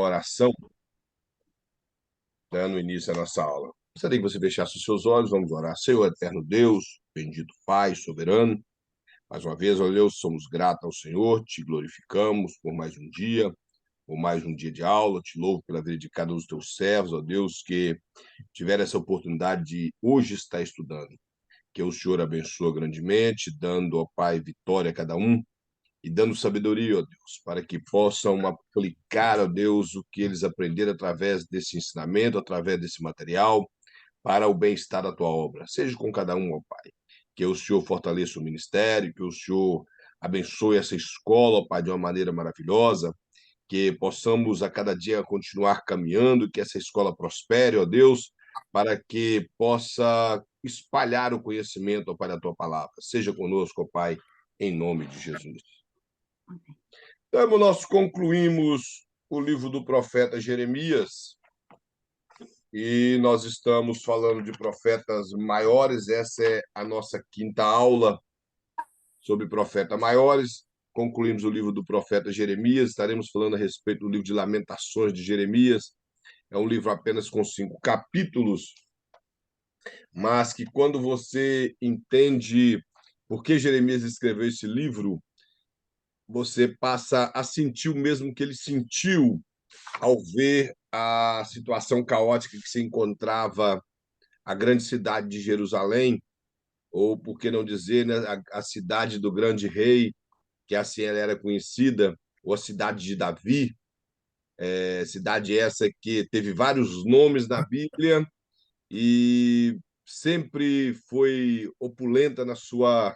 oração, dando início à nossa aula. Gostaria que você fechasse os seus olhos, vamos orar. Senhor eterno Deus, bendito Pai, soberano, mais uma vez, ó Deus, somos gratos ao Senhor, te glorificamos por mais um dia de aula, te louvo pela vida de cada um dos teus servos, ó Deus, que tiveram essa oportunidade de hoje estar estudando. Que o Senhor abençoe grandemente, dando, ó Pai, vitória a cada um, e dando sabedoria, ó Deus, para que possam aplicar, ó Deus, o que eles aprenderam através desse ensinamento, através desse material, para o bem-estar da tua obra. Seja com cada um, ó Pai. Que o Senhor fortaleça o ministério, que o Senhor abençoe essa escola, ó Pai, de uma maneira maravilhosa, que possamos a cada dia continuar caminhando, que essa escola prospere, ó Deus, para que possa espalhar o conhecimento, ó Pai, da tua palavra. Seja conosco, ó Pai, em nome de Jesus. Então, nós concluímos o livro do profeta Jeremias e nós estamos falando de profetas maiores. Essa é a nossa quinta aula sobre profetas maiores. Concluímos o livro do profeta Jeremias, estaremos falando a respeito do livro de Lamentações de Jeremias. É um livro apenas com 5 capítulos, mas que quando você entende por que Jeremias escreveu esse livro, você passa a sentir o mesmo que ele sentiu ao ver a situação caótica que se encontrava a grande cidade de Jerusalém, ou por que não dizer, né, a cidade do grande rei, que assim ela era conhecida, ou a cidade de Davi, cidade essa que teve vários nomes na Bíblia e sempre foi opulenta na sua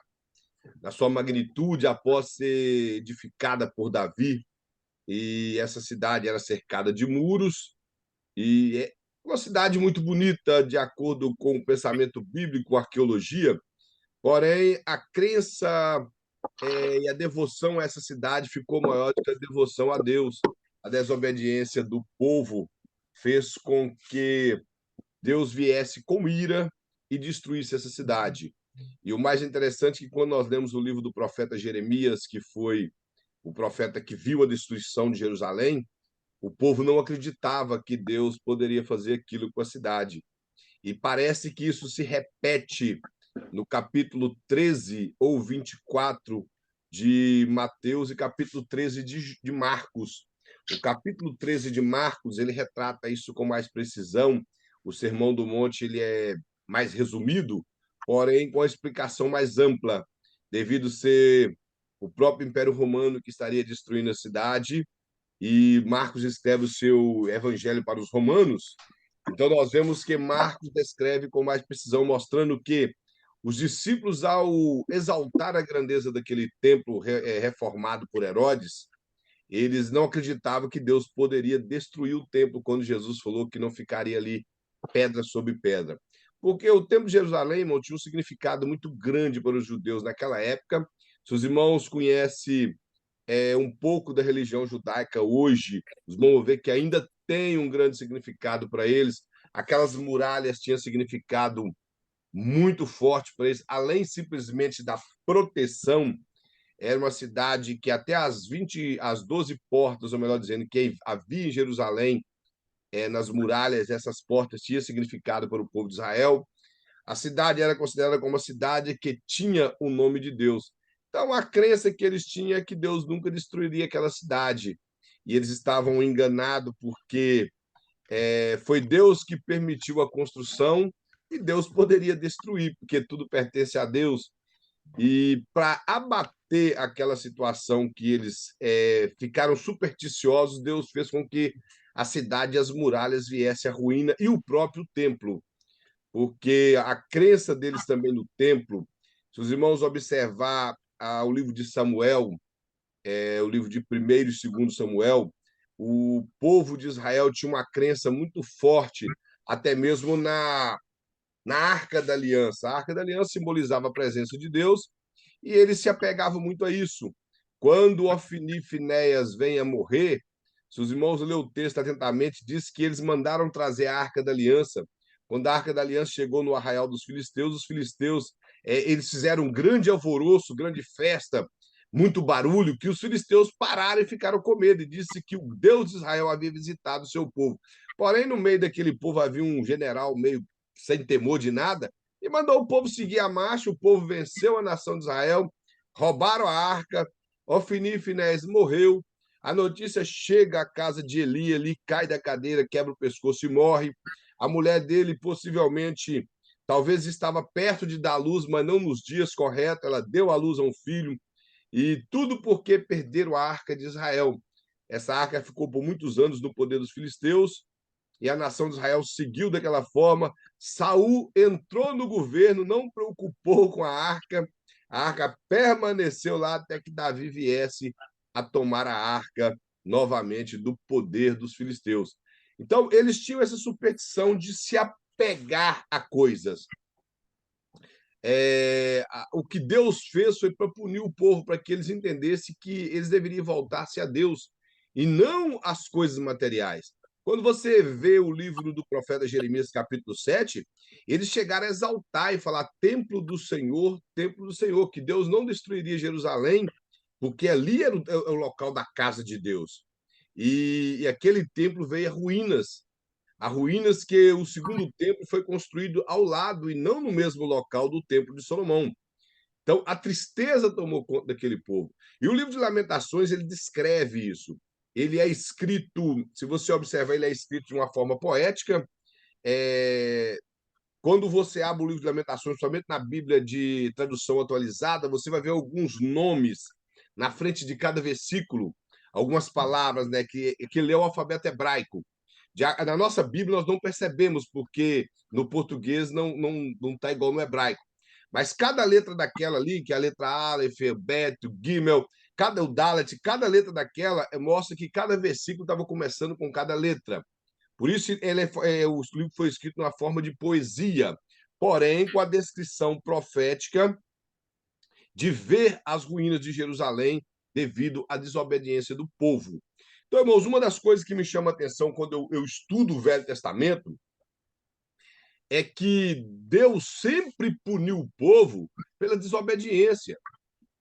magnitude após ser edificada por Davi. E essa cidade era cercada de muros e é uma cidade muito bonita, de acordo com o pensamento bíblico, arqueologia, porém a crença e a devoção a essa cidade ficou maior do que a devoção a Deus. A desobediência do povo fez com que Deus viesse com ira e destruísse essa cidade. E o mais interessante é que quando nós lemos o livro do profeta Jeremias, que foi o profeta que viu a destruição de Jerusalém, o povo não acreditava que Deus poderia fazer aquilo com a cidade. E parece que isso se repete no capítulo 13 ou 24 de Mateus e capítulo 13 de Marcos. O capítulo 13 de Marcos, ele retrata isso com mais precisão. O Sermão do Monte ele é mais resumido, porém com a explicação mais ampla, devido ser o próprio Império Romano que estaria destruindo a cidade e Marcos escreve o seu evangelho para os romanos. Então, nós vemos que Marcos descreve com mais precisão, mostrando que os discípulos, ao exaltar a grandeza daquele templo reformado por Herodes, eles não acreditavam que Deus poderia destruir o templo quando Jesus falou que não ficaria ali pedra sobre pedra. Porque o templo de Jerusalém, irmão, tinha um significado muito grande para os judeus naquela época. Se os irmãos conhecem um pouco da religião judaica hoje, os vão ver que ainda tem um grande significado para eles. Aquelas muralhas tinham significado muito forte para eles, além simplesmente da proteção. Era uma cidade que até as 12 portas, ou melhor dizendo, que havia em Jerusalém, nas muralhas, essas portas tinham significado para o povo de Israel. A cidade era considerada como uma cidade que tinha o nome de Deus. Então, a crença que eles tinham é que Deus nunca destruiria aquela cidade. E eles estavam enganados porque foi Deus que permitiu a construção e Deus poderia destruir, porque tudo pertence a Deus. E para abater aquela situação que eles ficaram supersticiosos, Deus fez com que a cidade e as muralhas viessem à ruína e o próprio templo, porque a crença deles também no templo, se os irmãos observar o livro de Samuel, o livro de 1º e 2º Samuel, o povo de Israel tinha uma crença muito forte, até mesmo na Arca da Aliança. A Arca da Aliança simbolizava a presença de Deus e eles se apegavam muito a isso. Quando Ofni e Finéias vêm a morrer, se os irmãos lerem o texto atentamente, diz que eles mandaram trazer a Arca da Aliança. Quando a Arca da Aliança chegou no arraial dos filisteus, os filisteus eles fizeram um grande alvoroço, grande festa, muito barulho, que os filisteus pararam e ficaram com medo, e disse que o Deus de Israel havia visitado o seu povo. Porém, no meio daquele povo havia um general meio sem temor de nada, e mandou o povo seguir a marcha. O povo venceu a nação de Israel, roubaram a arca, Ofni e Finés morreu. A notícia chega à casa de Eli, Eli cai da cadeira, quebra o pescoço e morre. A mulher dele possivelmente, talvez estava perto de dar à luz, mas não nos dias corretos, ela deu à luz a um filho. E tudo porque perderam a arca de Israel. Essa arca ficou por muitos anos no poder dos filisteus e a nação de Israel seguiu daquela forma. Saul entrou no governo, não preocupou com a arca permaneceu lá até que Davi viesse a tomar a arca novamente do poder dos filisteus. Então, eles tinham essa superstição de se apegar a coisas. O que Deus fez foi para punir o povo, para que eles entendessem que eles deveriam voltar-se a Deus e não às coisas materiais. Quando você vê o livro do profeta Jeremias, capítulo 7, eles chegaram a exaltar e falar templo do Senhor, que Deus não destruiria Jerusalém, porque ali era o local da casa de Deus. E aquele templo veio a ruínas. A ruínas que o segundo templo foi construído ao lado e não no mesmo local do templo de Salomão. Então, a tristeza tomou conta daquele povo. E o livro de Lamentações, ele descreve isso. Ele é escrito, se você observar, ele é escrito de uma forma poética. Quando você abre o livro de Lamentações, somente na Bíblia de tradução atualizada, você vai ver alguns nomes na frente de cada versículo, algumas palavras, né, que lê o alfabeto hebraico. Na nossa Bíblia, nós não percebemos, porque no português não está igual no hebraico. Mas cada letra daquela ali, que é a letra Aleph, Bet, Gimel, o Dalet, cada letra daquela mostra que cada versículo estava começando com cada letra. Por isso, o livro foi escrito na forma de poesia, porém com a descrição profética de ver as ruínas de Jerusalém devido à desobediência do povo. Então, irmãos, uma das coisas que me chama a atenção quando eu estudo o Velho Testamento é que Deus sempre puniu o povo pela desobediência.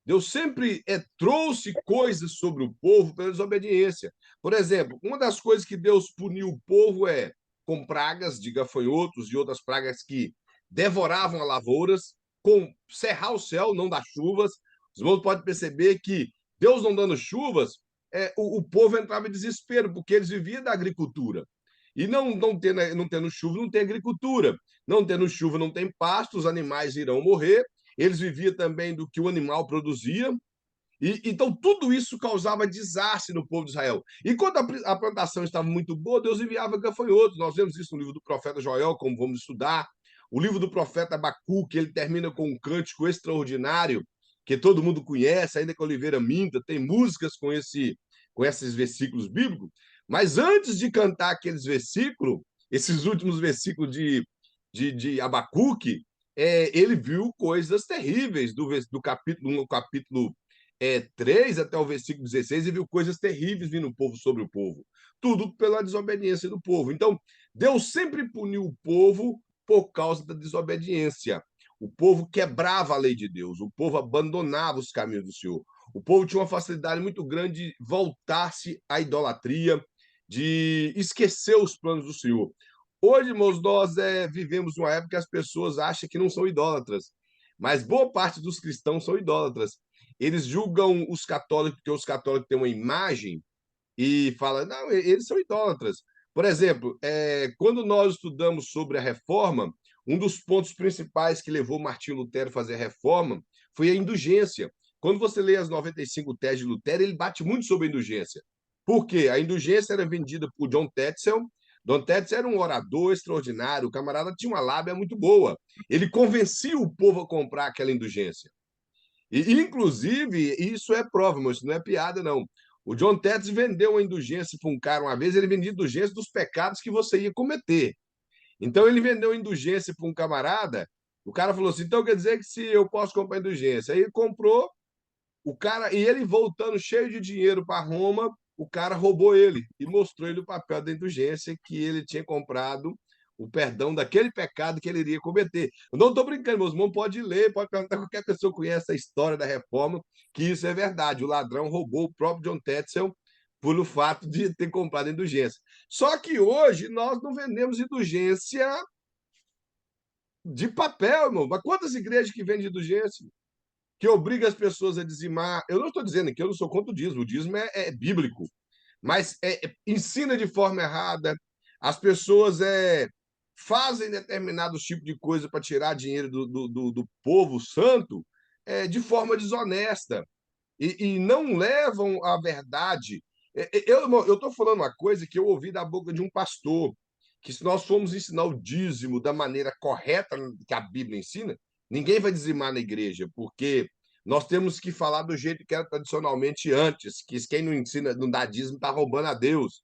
Deus sempre trouxe coisas sobre o povo pela desobediência. Por exemplo, uma das coisas que Deus puniu o povo é com pragas de gafanhotos e outras pragas que devoravam as lavouras, com cerrar o céu, não dar chuvas. Os irmãos podem perceber que Deus não dando chuvas, o povo entrava em desespero, porque eles viviam da agricultura. E não tendo chuva, não tem agricultura. Não tendo chuva, não tem pasto, os animais irão morrer. Eles viviam também do que o animal produzia. Então, tudo isso causava desastre no povo de Israel. E quando a plantação estava muito boa, Deus enviava gafanhotos. Nós vemos isso no livro do profeta Joel, como vamos estudar. O livro do profeta Abacuque, ele termina com um cântico extraordinário, que todo mundo conhece, ainda que Oliveira minta, tem músicas com esses versículos bíblicos. Mas antes de cantar aqueles versículos, esses últimos versículos de Abacuque, ele viu coisas terríveis do capítulo 1 ao capítulo 3 até o versículo 16, e viu coisas terríveis vindo sobre o povo. Tudo pela desobediência do povo. Então, Deus sempre puniu o povo por causa da desobediência. O povo quebrava a lei de Deus, o povo abandonava os caminhos do Senhor. O povo tinha uma facilidade muito grande de voltar-se à idolatria, de esquecer os planos do Senhor. Hoje, irmãos, nós vivemos uma época que as pessoas acham que não são idólatras, mas boa parte dos cristãos são idólatras. Eles julgam os católicos, porque os católicos têm uma imagem e falam, não, eles são idólatras. Por exemplo, quando nós estudamos sobre a reforma, um dos pontos principais que levou Martinho Lutero a fazer a reforma foi a indulgência. Quando você lê as 95 teses de Lutero, ele bate muito sobre a indulgência. Por quê? A indulgência era vendida por John Tetzel. John Tetzel era um orador extraordinário, o camarada tinha uma lábia muito boa. Ele convencia o povo a comprar aquela indulgência. Inclusive, isso é prova, mas isso não é piada, não. O John Tetzel vendeu uma indulgência para um cara uma vez, ele vendia indulgência dos pecados que você ia cometer. Então, ele vendeu indulgência para um camarada, o cara falou assim, então quer dizer que se eu posso comprar indulgência? Aí ele comprou, o cara, e ele voltando cheio de dinheiro para Roma, o cara roubou ele e mostrou ele o papel da indulgência que ele tinha comprado o perdão daquele pecado que ele iria cometer. Eu não estou brincando, meus irmãos, pode ler, pode perguntar a qualquer pessoa que conhece a história da reforma, que isso é verdade. O ladrão roubou o próprio John Tetzel pelo fato de ter comprado indulgência. Só que hoje nós não vendemos indulgência de papel, irmão. Mas quantas igrejas que vendem indulgência? Que obriga as pessoas a dizimar. Eu não estou dizendo que eu não sou contra o dízimo é bíblico, mas ensina de forma errada. As pessoas fazem determinados tipos de coisa para tirar dinheiro do povo santo de forma desonesta e não levam a verdade. Eu estou falando uma coisa que eu ouvi da boca de um pastor, que se nós formos ensinar o dízimo da maneira correta que a Bíblia ensina, ninguém vai dizimar na igreja, porque nós temos que falar do jeito que era tradicionalmente antes, que quem não ensina, não dá dízimo, está roubando a Deus.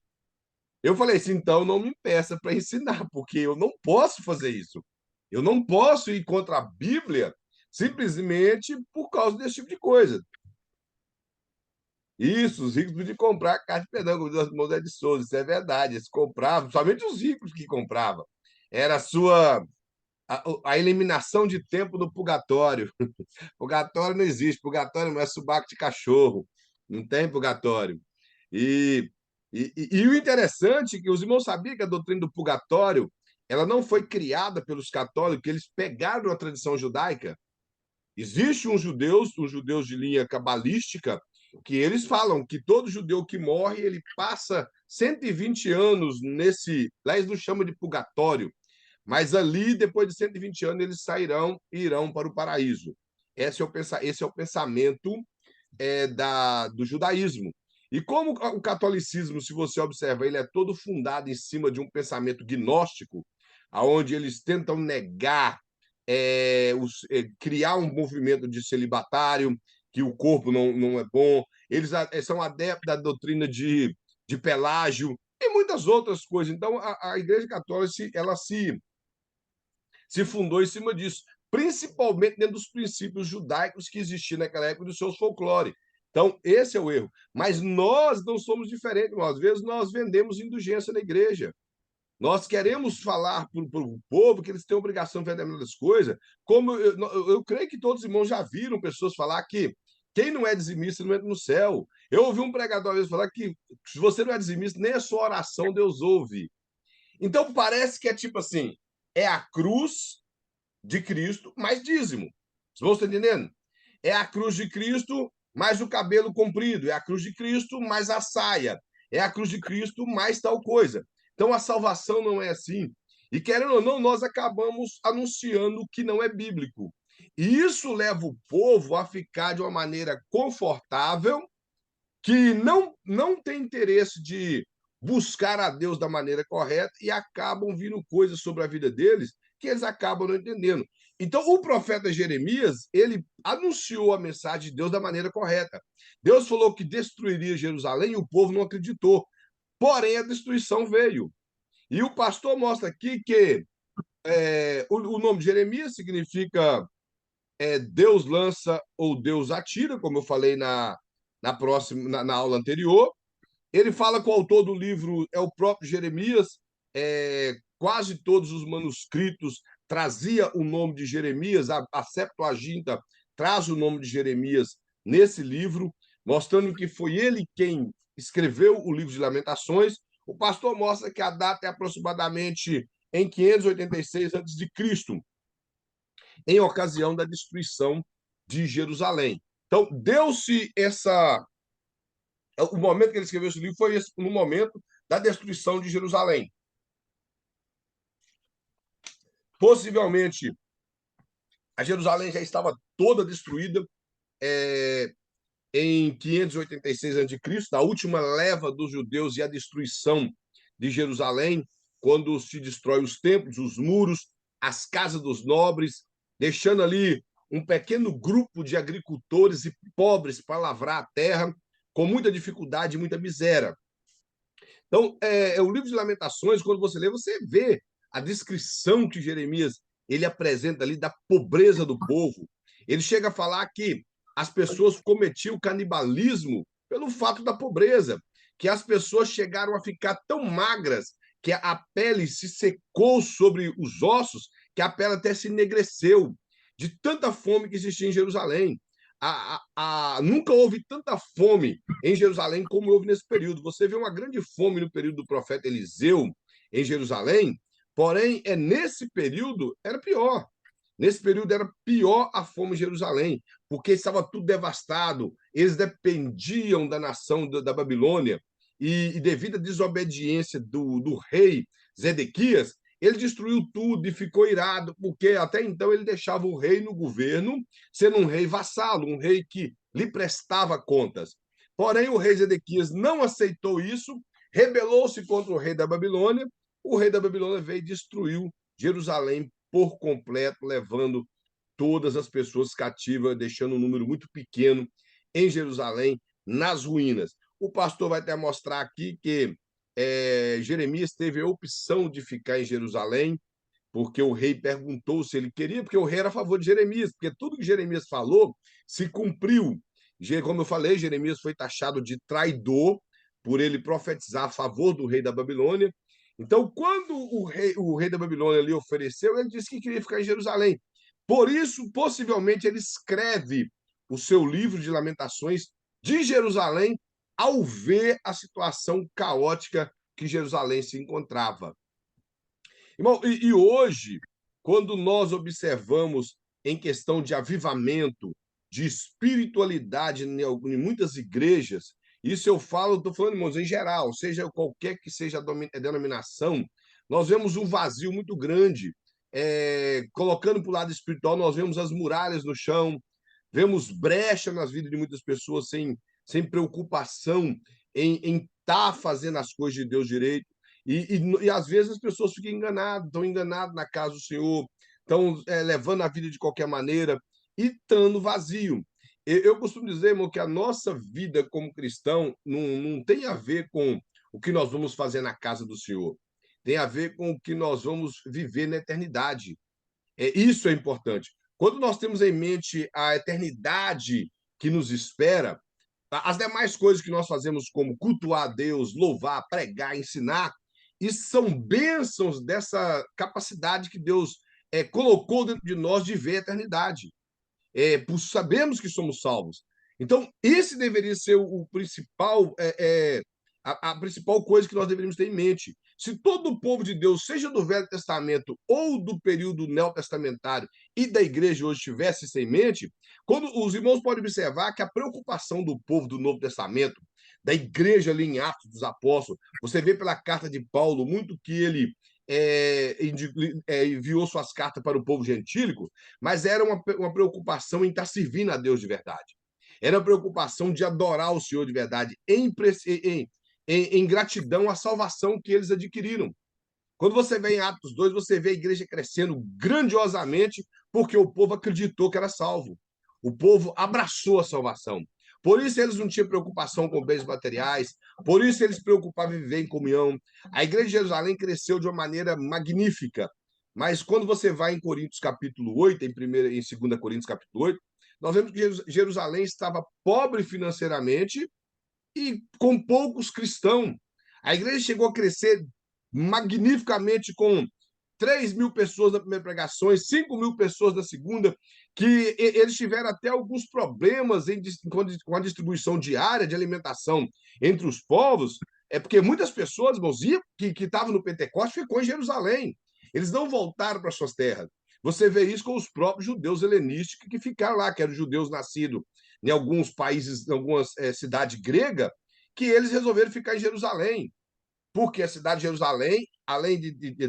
Eu falei assim, então não me peça para ensinar, porque eu não posso fazer isso. Eu não posso ir contra a Bíblia simplesmente por causa desse tipo de coisa. Isso, os ricos podiam comprar carta de perdão, como diz José de Souza, isso é verdade. Eles compravam, somente os ricos que compravam. Era a eliminação de tempo do purgatório. Purgatório não existe, purgatório não é subaco de cachorro, não tem purgatório. E, e o interessante é que os irmãos sabiam que a doutrina do purgatório ela não foi criada pelos católicos, eles pegaram a tradição judaica. Existe uns judeus de linha cabalística, que eles falam que todo judeu que morre, ele passa 120 anos nesse. Lá eles não chamam de purgatório, mas ali, depois de 120 anos, eles sairão e irão para o paraíso. Esse é o pensamento do judaísmo. E como o catolicismo, se você observa, ele é todo fundado em cima de um pensamento gnóstico, aonde eles tentam negar, criar um movimento de celibatário, que o corpo não é bom. Eles são adeptos da doutrina de Pelágio e muitas outras coisas. Então, a Igreja Católica ela se fundou em cima disso, principalmente dentro dos princípios judaicos que existiam naquela época dos seus folclore. Então, esse é o erro. Mas nós não somos diferentes. Às vezes, nós vendemos indulgência na igreja. Nós queremos falar para o povo que eles têm obrigação de vender as coisas. Como eu creio que todos os irmãos já viram pessoas falar que quem não é dizimista não entra no céu. Eu ouvi um pregador uma vez falar que se você não é dizimista, nem a sua oração Deus ouve. Então parece que é tipo assim: é a cruz de Cristo mais dízimo. Vocês estão entendendo? É a cruz de Cristo mais o cabelo comprido. É a cruz de Cristo mais a saia. É a cruz de Cristo mais tal coisa. Então a salvação não é assim. E querendo ou não, nós acabamos anunciando o que não é bíblico. E isso leva o povo a ficar de uma maneira confortável, que não tem interesse de buscar a Deus da maneira correta e acabam vindo coisas sobre a vida deles que eles acabam não entendendo. Então, o profeta Jeremias, ele anunciou a mensagem de Deus da maneira correta. Deus falou que destruiria Jerusalém e o povo não acreditou. Porém, a destruição veio. E o pastor mostra aqui que o nome de Jeremias significa Deus lança ou Deus atira, como eu falei na aula anterior. Ele fala que o autor do livro é o próprio Jeremias. Quase todos os manuscritos trazia o nome de Jeremias. A Septuaginta traz o nome de Jeremias nesse livro, mostrando que foi ele quem escreveu o livro de Lamentações. O pastor mostra que a data é aproximadamente em 586 a.C., em ocasião da destruição de Jerusalém. Então, deu-se essa. O momento que ele escreveu esse livro foi no momento da destruição de Jerusalém. Possivelmente, a Jerusalém já estava toda destruída em 586 a.C., na última leva dos judeus e a destruição de Jerusalém, quando se destrói os templos, os muros, as casas dos nobres, deixando ali um pequeno grupo de agricultores e pobres para lavrar a terra, com muita dificuldade e muita miséria. Então, o livro de Lamentações, quando você lê, você vê a descrição que Jeremias ele apresenta ali da pobreza do povo. Ele chega a falar que as pessoas cometiam canibalismo pelo fato da pobreza, que as pessoas chegaram a ficar tão magras que a pele se secou sobre os ossos, que a pele até se enegreceu, de tanta fome que existia em Jerusalém. Nunca houve tanta fome em Jerusalém como houve nesse período. Você vê uma grande fome no período do profeta Eliseu em Jerusalém, porém, nesse período era pior. Nesse período era pior a fome em Jerusalém, porque estava tudo devastado, eles dependiam da nação da Babilônia, e devido à desobediência do rei Zedequias, ele destruiu tudo e ficou irado, porque até então ele deixava o rei no governo, sendo um rei vassalo, um rei que lhe prestava contas. Porém, o rei Zedequias não aceitou isso, rebelou-se contra o rei da Babilônia, o rei da Babilônia veio e destruiu Jerusalém por completo, levando todas as pessoas cativas, deixando um número muito pequeno em Jerusalém, nas ruínas. O pastor vai até mostrar aqui que Jeremias teve a opção de ficar em Jerusalém, porque o rei perguntou se ele queria, porque o rei era a favor de Jeremias, porque tudo que Jeremias falou se cumpriu. Como eu falei, Jeremias foi taxado de traidor por ele profetizar a favor do rei da Babilônia. Então, quando o rei da Babilônia lhe ofereceu, ele disse que queria ficar em Jerusalém. Por isso, possivelmente, ele escreve o seu livro de Lamentações de Jerusalém ao ver a situação caótica que Jerusalém se encontrava. Irmão, e hoje, quando nós observamos em questão de avivamento, de espiritualidade em muitas igrejas, isso eu falo, estou falando, irmãos, em geral, seja qualquer que seja a denominação, nós vemos um vazio muito grande. Colocando para o lado espiritual, nós vemos as muralhas no chão, vemos brecha nas vidas de muitas pessoas sem preocupação em estar fazendo as coisas de Deus direito. E às vezes as pessoas ficam enganadas, estão enganadas na casa do Senhor, estão levando a vida de qualquer maneira e estando vazio. Eu costumo dizer, irmão, que a nossa vida como cristão não tem a ver com o que nós vamos fazer na casa do Senhor. Tem a ver com o que nós vamos viver na eternidade. Isso é importante. Quando nós temos em mente a eternidade que nos espera, as demais coisas que nós fazemos, como cultuar a Deus, louvar, pregar, ensinar, isso são bênçãos dessa capacidade que Deus colocou dentro de nós de ver a eternidade. Sabemos que somos salvos. Então, esse deveria ser o principal, a principal coisa que nós deveríamos ter em mente. Se todo o povo de Deus, seja do Velho Testamento ou do período neotestamentário e da igreja hoje tivesse isso em mente, quando os irmãos podem observar que a preocupação do povo do Novo Testamento, da igreja ali em Atos dos Apóstolos, você vê pela carta de Paulo muito que ele enviou suas cartas para o povo gentílico, mas era uma preocupação em estar servindo a Deus de verdade. Era uma preocupação de adorar o Senhor de verdade, em gratidão à salvação que eles adquiriram. Quando você vê em Atos 2, você vê a igreja crescendo grandiosamente porque o povo acreditou que era salvo. O povo abraçou a salvação. Por isso eles não tinham preocupação com bens materiais, por isso eles se preocupavam em viver em comunhão. A igreja de Jerusalém cresceu de uma maneira magnífica. Mas quando você vai em Coríntios capítulo 8, em 2 Coríntios capítulo 8, nós vemos que Jerusalém estava pobre financeiramente e com poucos cristãos. A igreja chegou a crescer magnificamente com 3.000 pessoas na primeira pregação, 5.000 pessoas na segunda, que eles tiveram até alguns problemas com a distribuição diária de alimentação entre os povos, porque muitas pessoas, irmãos, que estavam no Pentecoste, ficou em Jerusalém. Eles não voltaram para suas terras. Você vê isso com os próprios judeus helenísticos que ficaram lá, que eram judeus nascidos em alguns países, em algumas cidades gregas, que eles resolveram ficar em Jerusalém, porque a cidade de Jerusalém, além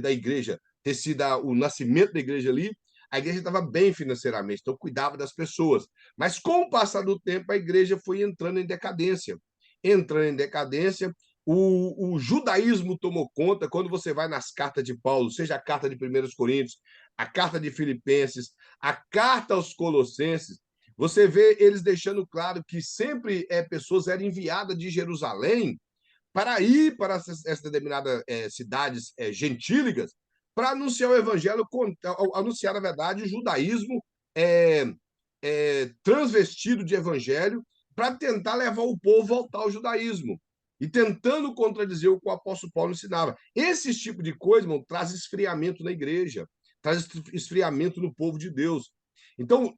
da igreja ter sido o nascimento da igreja ali, a igreja estava bem financeiramente, então cuidava das pessoas. Mas com o passar do tempo, a igreja foi entrando em decadência. Entrando em decadência, o judaísmo tomou conta. Quando você vai nas cartas de Paulo, seja a carta de 1 Coríntios, a carta de Filipenses, a carta aos Colossenses, você vê eles deixando claro que sempre pessoas eram enviadas de Jerusalém para ir para essas determinadas cidades gentílicas para anunciar o evangelho, anunciar, na verdade, o judaísmo transvestido de evangelho, para tentar levar o povo a voltar ao judaísmo. e tentando contradizer o que o apóstolo Paulo ensinava. Esse tipo de coisa, irmão, traz esfriamento na igreja, traz esfriamento no povo de Deus. Então,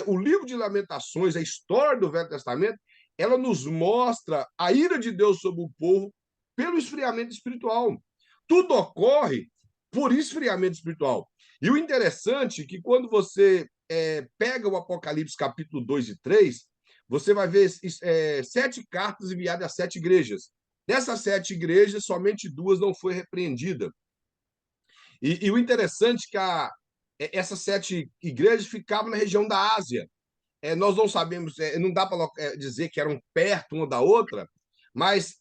o livro de Lamentações, a história do Velho Testamento, ela nos mostra a ira de Deus sobre o povo pelo esfriamento espiritual. Tudo ocorre por esfriamento espiritual. E o interessante é que quando você pega o Apocalipse capítulo 2 e 3, você vai ver 7 cartas enviadas a 7 igrejas. Dessas 7 igrejas, somente 2 não foi repreendida. E o interessante é que essas 7 igrejas ficavam na região da Ásia. Nós não sabemos, não dá para dizer que eram perto uma da outra, mas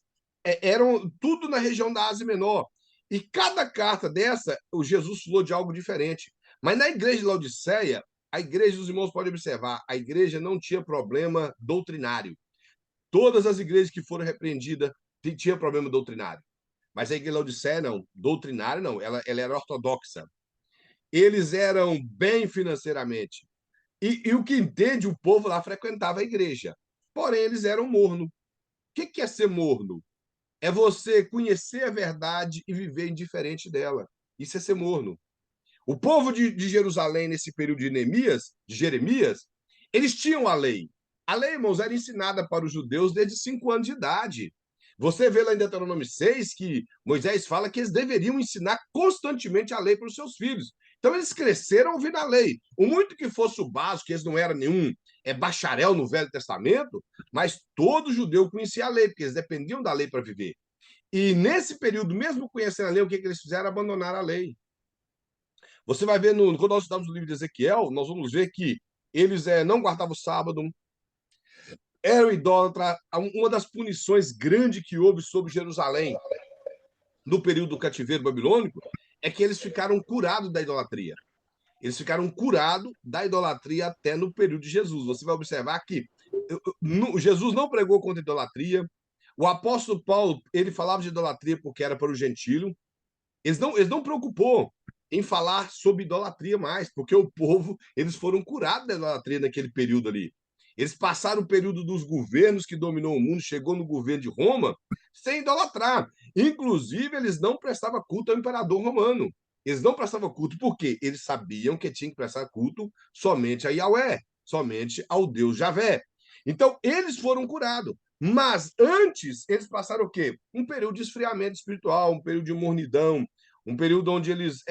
eram tudo na região da Ásia Menor. E cada carta dessa, o Jesus falou de algo diferente. Mas na igreja de Laodiceia, a igreja, os irmãos podem observar, a igreja não tinha problema doutrinário. Todas as igrejas que foram repreendidas tinham problema doutrinário. Mas a igreja de Laodiceia não, doutrinário não, ela era ortodoxa. Eles eram bem financeiramente. E o que entende, o povo lá frequentava a igreja. Porém, eles eram morno. O que é ser morno? É você conhecer a verdade e viver indiferente dela. Isso é ser morno. O povo de Jerusalém, nesse período de Jeremias, eles tinham a lei. A lei, irmãos, era ensinada para os judeus desde 5 anos de idade. Você vê lá em Deuteronômio 6 que Moisés fala que eles deveriam ensinar constantemente a lei para os seus filhos. Então, eles cresceram ouvindo a lei. O muito que fosse o básico, eles não eram nenhum bacharel no Velho Testamento, mas todo judeu conhecia a lei, porque eles dependiam da lei para viver. E nesse período, mesmo conhecendo a lei, o que eles fizeram? Abandonar a lei. Você vai ver, quando nós estudamos o livro de Ezequiel, nós vamos ver que eles não guardavam o sábado, eram idólatras. Uma das punições grandes que houve sobre Jerusalém no período do cativeiro babilônico é que eles ficaram curados da idolatria. Eles ficaram curados da idolatria até no período de Jesus. Você vai observar que Jesus não pregou contra a idolatria. O apóstolo Paulo, ele falava de idolatria porque era para o gentio. Eles não preocupou em falar sobre idolatria mais, porque o povo, eles foram curados da idolatria naquele período ali. Eles passaram o período dos governos que dominou o mundo, chegou no governo de Roma, sem idolatrar. Inclusive, eles não prestavam culto ao imperador romano. Eles não prestavam culto porque eles sabiam que tinham que prestar culto somente a Yahvé, somente ao Deus Javé. Então, eles foram curados. Mas antes, eles passaram o quê? Um período de esfriamento espiritual, um período de mornidão, um período onde eles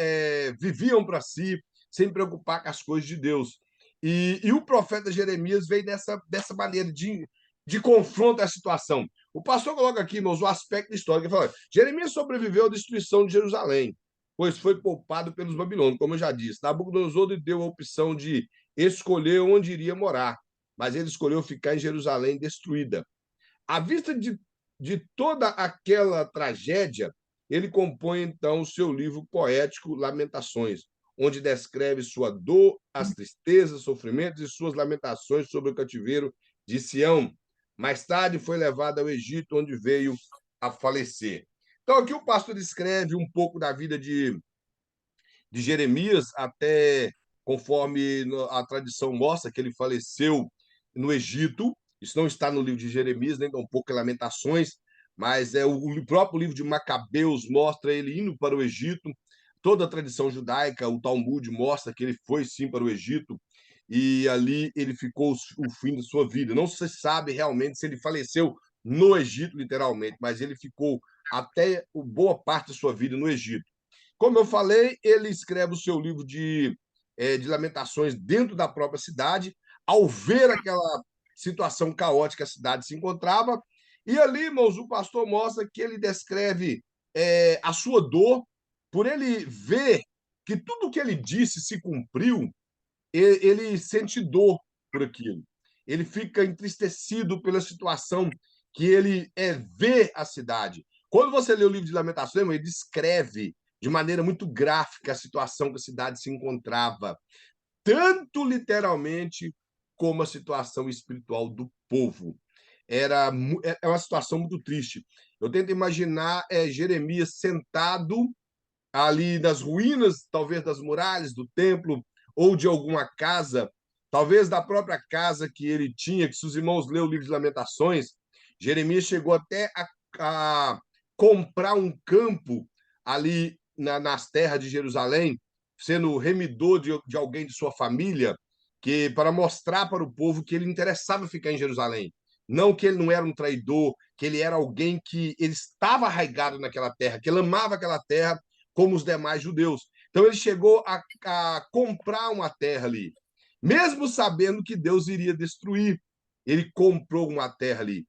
viviam para si, sem preocupar com as coisas de Deus. E o profeta Jeremias veio dessa maneira de confronto à situação. O pastor coloca aqui, irmãos, o aspecto histórico. Ele fala: Jeremias sobreviveu à destruição de Jerusalém, pois foi poupado pelos babilônios, como eu já disse. Nabucodonosor lhe deu a opção de escolher onde iria morar, mas ele escolheu ficar em Jerusalém destruída. À vista de toda aquela tragédia, ele compõe, então, o seu livro poético Lamentações, onde descreve sua dor, as tristezas, sofrimentos e suas lamentações sobre o cativeiro de Sião. Mais tarde foi levado ao Egito, onde veio a falecer. Então, aqui o pastor descreve um pouco da vida de Jeremias, até conforme a tradição mostra que ele faleceu no Egito. Isso não está no livro de Jeremias, nem tampouco em Lamentações, mas o próprio livro de Macabeus mostra ele indo para o Egito. Toda a tradição judaica, o Talmud mostra que ele foi sim para o Egito e ali ele ficou o fim de sua vida. Não se sabe realmente se ele faleceu no Egito, literalmente, mas ele ficou até boa parte da sua vida no Egito. Como eu falei, ele escreve o seu livro de lamentações dentro da própria cidade, ao ver aquela situação caótica que a cidade se encontrava. E ali, irmãos, o pastor mostra que ele descreve a sua dor, por ele ver que tudo que ele disse se cumpriu, ele sente dor por aquilo. Ele fica entristecido pela situação que ele vê a cidade. Quando você lê o livro de Lamentações, ele descreve de maneira muito gráfica a situação que a cidade se encontrava, tanto literalmente como a situação espiritual do povo. É uma situação muito triste. Eu tento imaginar Jeremias sentado ali nas ruínas, talvez das muralhas do templo ou de alguma casa, talvez da própria casa que ele tinha, que se os irmãos lêem o livro de Lamentações, Jeremias chegou até comprar um campo ali nas terras de Jerusalém, sendo remidor de alguém de sua família, que para mostrar para o povo que ele interessava ficar em Jerusalém. Não que ele não era um traidor, que ele era alguém que ele estava arraigado naquela terra, que ele amava aquela terra como os demais judeus. Então ele chegou a comprar uma terra ali, mesmo sabendo que Deus iria destruir. Ele comprou uma terra ali.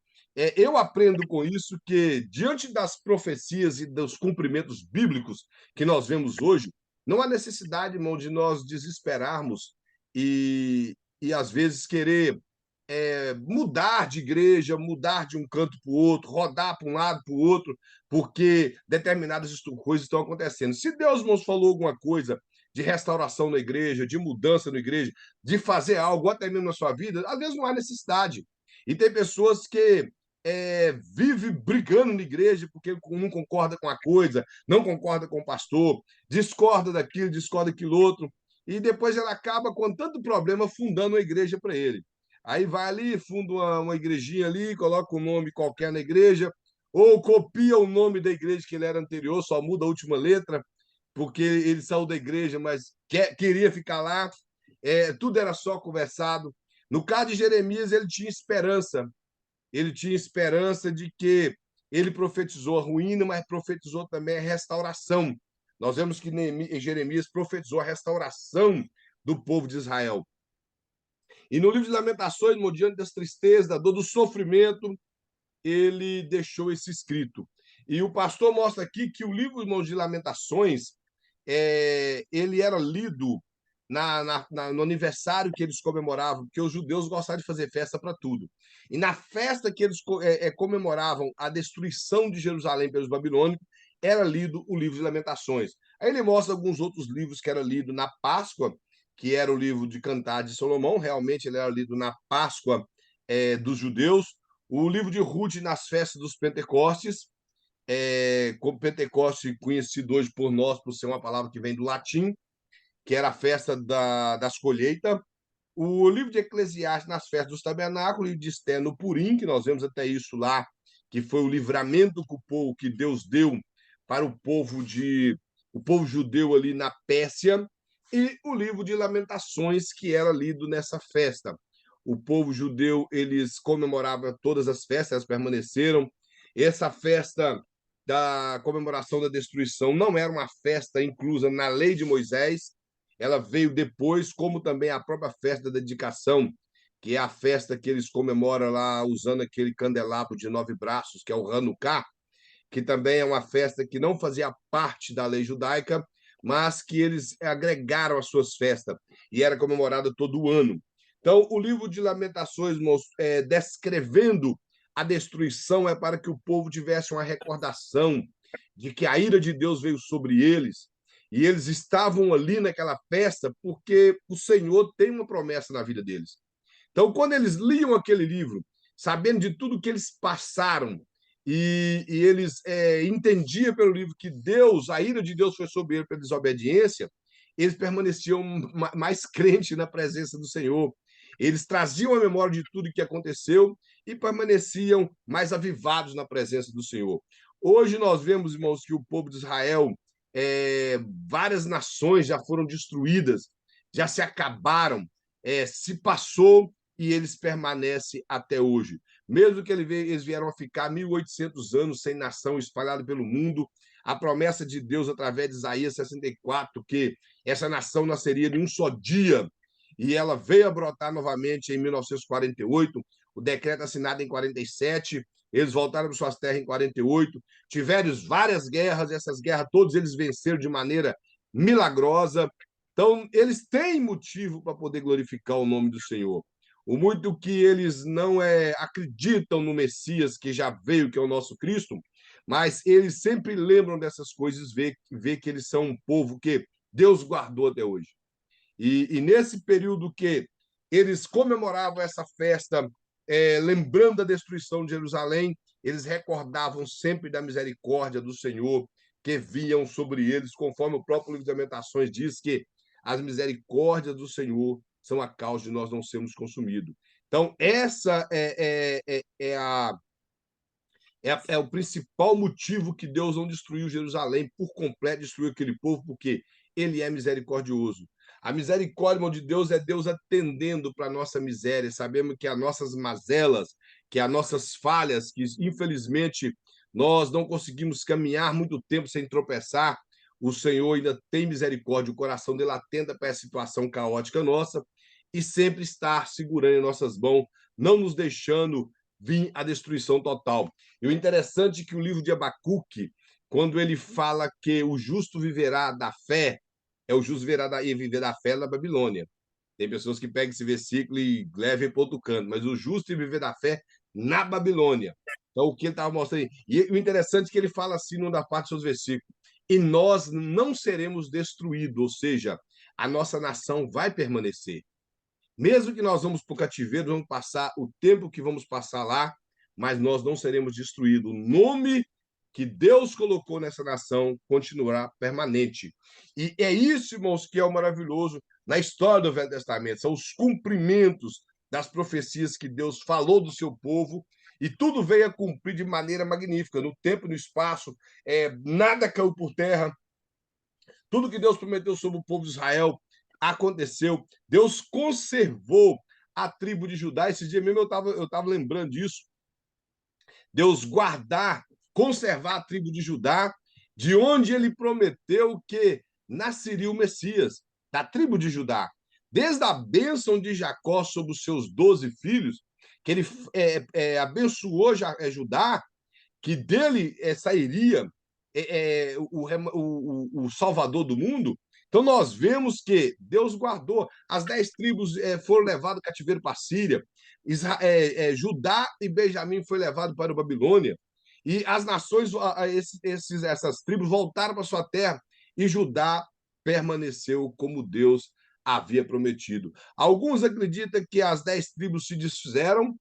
Eu aprendo com isso que, diante das profecias e dos cumprimentos bíblicos que nós vemos hoje, não há necessidade, irmão, de nós desesperarmos e às vezes, querer mudar de igreja, mudar de um canto para o outro, rodar para um lado para o outro, porque determinadas coisas estão acontecendo. Se Deus nos falou alguma coisa de restauração na igreja, de mudança na igreja, de fazer algo até mesmo na sua vida, às vezes não há necessidade. E tem pessoas que vive brigando na igreja porque não concorda com a coisa, não concorda com o pastor, discorda daquilo, discorda daquilo outro, e depois ela acaba com tanto problema fundando uma igreja para ele. Aí vai ali, funda uma igrejinha ali, coloca um nome qualquer na igreja, ou copia o nome da igreja que ele era anterior, só muda a última letra, porque ele saiu da igreja, mas queria ficar lá. Tudo era só conversado. No caso de Jeremias, ele tinha esperança de que ele profetizou a ruína, mas profetizou também a restauração. Nós vemos que Jeremias profetizou a restauração do povo de Israel. E no livro de Lamentações, diante das tristezas, da dor, do sofrimento, ele deixou esse escrito. E o pastor mostra aqui que o livro, irmãos, de Lamentações, ele era lido no aniversário que eles comemoravam, porque os judeus gostavam de fazer festa para tudo. E na festa que eles comemoravam a destruição de Jerusalém pelos babilônicos, era lido o livro de Lamentações. Aí ele mostra alguns outros livros que eram lidos na Páscoa, que era o livro de Cantar de Salomão, realmente ele era lido na Páscoa dos judeus, o livro de Ruth nas festas dos Pentecostes, como Pentecoste, conhecido hoje por nós por ser uma palavra que vem do latim, que era a festa das colheitas, o livro de Eclesiastes nas festas dos tabernáculos, o livro de Esther no Purim, que nós vemos até isso lá, que foi o livramento que Deus deu para o povo judeu ali na Pérsia, e o livro de Lamentações, que era lido nessa festa. O povo judeu, eles comemoravam todas as festas, elas permaneceram. Essa festa da comemoração da destruição não era uma festa inclusa na lei de Moisés, ela veio depois, como também a própria festa da dedicação, que é a festa que eles comemoram lá usando aquele candelabro de 9 braços, que é o Hanukkah, que também é uma festa que não fazia parte da lei judaica, mas que eles agregaram às suas festas e era comemorada todo ano. Então, o livro de Lamentações, descrevendo a destruição, é para que o povo tivesse uma recordação de que a ira de Deus veio sobre eles, e eles estavam ali naquela festa porque o Senhor tem uma promessa na vida deles. Então, quando eles liam aquele livro, sabendo de tudo que eles passaram, e eles entendiam pelo livro que a ira de Deus foi sobre eles pela desobediência, eles permaneciam mais crentes na presença do Senhor. Eles traziam a memória de tudo que aconteceu e permaneciam mais avivados na presença do Senhor. Hoje nós vemos, irmãos, que o povo de Israel, várias nações já foram destruídas, já se acabaram, se passou e eles permanecem até hoje. Mesmo que eles vieram a ficar 1.800 anos sem nação, espalhado pelo mundo, a promessa de Deus através de Isaías 64, que essa nação nasceria em um só dia, e ela veio a brotar novamente em 1948, o decreto assinado em 47, eles voltaram para suas terras em 48, tiveram várias guerras, essas guerras todos eles venceram de maneira milagrosa. Então, eles têm motivo para poder glorificar o nome do Senhor. O muito que eles não acreditam no Messias que já veio, que é o nosso Cristo, mas eles sempre lembram dessas coisas, vê que eles são um povo que Deus guardou até hoje. E nesse período que eles comemoravam essa festa, lembrando da destruição de Jerusalém, eles recordavam sempre da misericórdia do Senhor que vinham sobre eles, conforme o próprio livro de Lamentações diz que as misericórdias do Senhor são a causa de nós não sermos consumidos. Então, essa é É o principal motivo que Deus não destruiu Jerusalém por completo, destruiu aquele povo, porque ele é misericordioso. A misericórdia, irmão, de Deus é Deus atendendo para a nossa miséria. Sabemos que as nossas mazelas, que as nossas falhas, que infelizmente nós não conseguimos caminhar muito tempo sem tropeçar, o Senhor ainda tem misericórdia, o coração dele atenta para essa situação caótica nossa e sempre está segurando em nossas mãos, não nos deixando vir a destruição total. E o interessante é que o livro de Abacuque, quando ele fala que o justo viverá da fé, o justo viver da fé na Babilônia. Tem pessoas que pegam esse versículo e levam para outro canto, mas o justo viver da fé na Babilônia. Então, o que ele estava mostrando. E o interessante é que ele fala assim, numa parte dos seus versículos: e nós não seremos destruídos, ou seja, a nossa nação vai permanecer. Mesmo que nós vamos para o cativeiro, vamos passar o tempo que vamos passar lá, mas nós não seremos destruídos. O nome que Deus colocou nessa nação continuará permanente. E é isso, irmãos, que é o maravilhoso na história do Velho Testamento. São os cumprimentos das profecias que Deus falou do seu povo e tudo veio a cumprir de maneira magnífica. No tempo e no espaço, nada caiu por terra. Tudo que Deus prometeu sobre o povo de Israel aconteceu. Deus conservou a tribo de Judá. Esse dia mesmo eu estava lembrando disso. Deus guardar, conservar a tribo de Judá, de onde ele prometeu que nasceria o Messias, da tribo de Judá. Desde a bênção de Jacó sobre os seus 12 filhos, que ele abençoou Judá, que dele sairia o Salvador do mundo. Então, nós vemos que Deus guardou. As 10 tribos foram levadas ao cativeiro para a Síria. Judá e Benjamim foi levado para a Babilônia. E as nações, essas tribos voltaram para sua terra. E Judá permaneceu como Deus havia prometido. Alguns acreditam que as 10 tribos se desfizeram,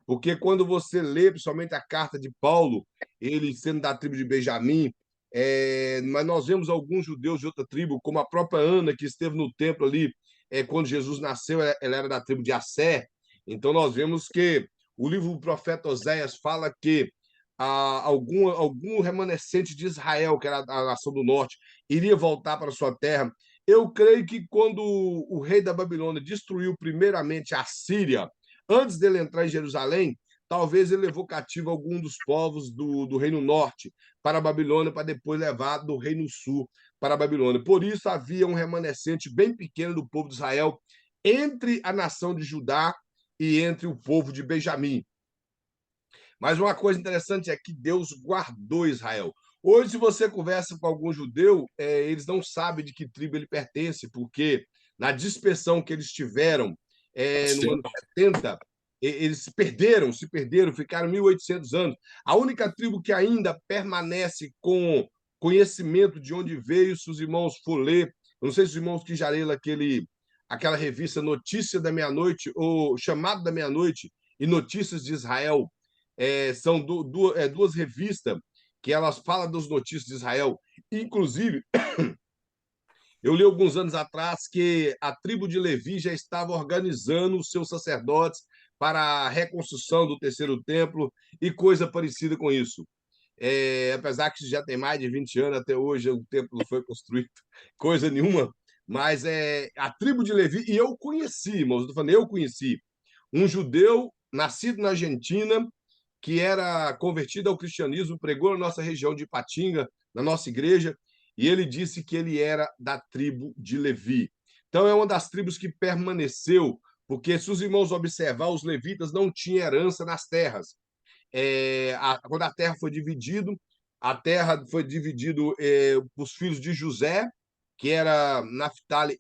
porque quando você lê, principalmente a carta de Paulo, ele sendo da tribo de Benjamim, mas nós vemos alguns judeus de outra tribo, como a própria Ana, que esteve no templo ali, quando Jesus nasceu, ela era da tribo de Assé. Então nós vemos que o livro do profeta Oséias fala que algum remanescente de Israel, que era a nação do norte, iria voltar para sua terra. Eu creio que quando o rei da Babilônia destruiu primeiramente a Síria, antes dele entrar em Jerusalém, talvez ele levou cativo algum dos povos do Reino Norte para a Babilônia, para depois levar do Reino Sul para a Babilônia. Por isso havia um remanescente bem pequeno do povo de Israel entre a nação de Judá e entre o povo de Benjamim. Mas uma coisa interessante é que Deus guardou Israel. Hoje, se você conversa com algum judeu, eles não sabem de que tribo ele pertence, porque na dispersão que eles tiveram no ano 70, eles se perderam, ficaram 1.800 anos. A única tribo que ainda permanece com conhecimento de onde veio, se os irmãos for ler, eu não sei se os irmãos que já leram aquela revista Notícia da Meia-Noite, ou Chamado da Meia-Noite e Notícias de Israel, são duas revistas que elas falam das notícias de Israel. Inclusive, eu li alguns anos atrás que a tribo de Levi já estava organizando os seus sacerdotes para a reconstrução do terceiro templo e coisa parecida com isso. Apesar que já tem mais de 20 anos, até hoje o templo não foi construído, coisa nenhuma, mas a tribo de Levi, e eu conheci, irmãos, eu falando, eu conheci um judeu nascido na Argentina, que era convertido ao cristianismo, pregou na nossa região de Ipatinga, na nossa igreja, e ele disse que ele era da tribo de Levi. Então, é uma das tribos que permaneceu, porque se os irmãos observar, os levitas não tinham herança nas terras. Quando a terra foi dividida, a terra foi dividida para os filhos de José, que era Naftali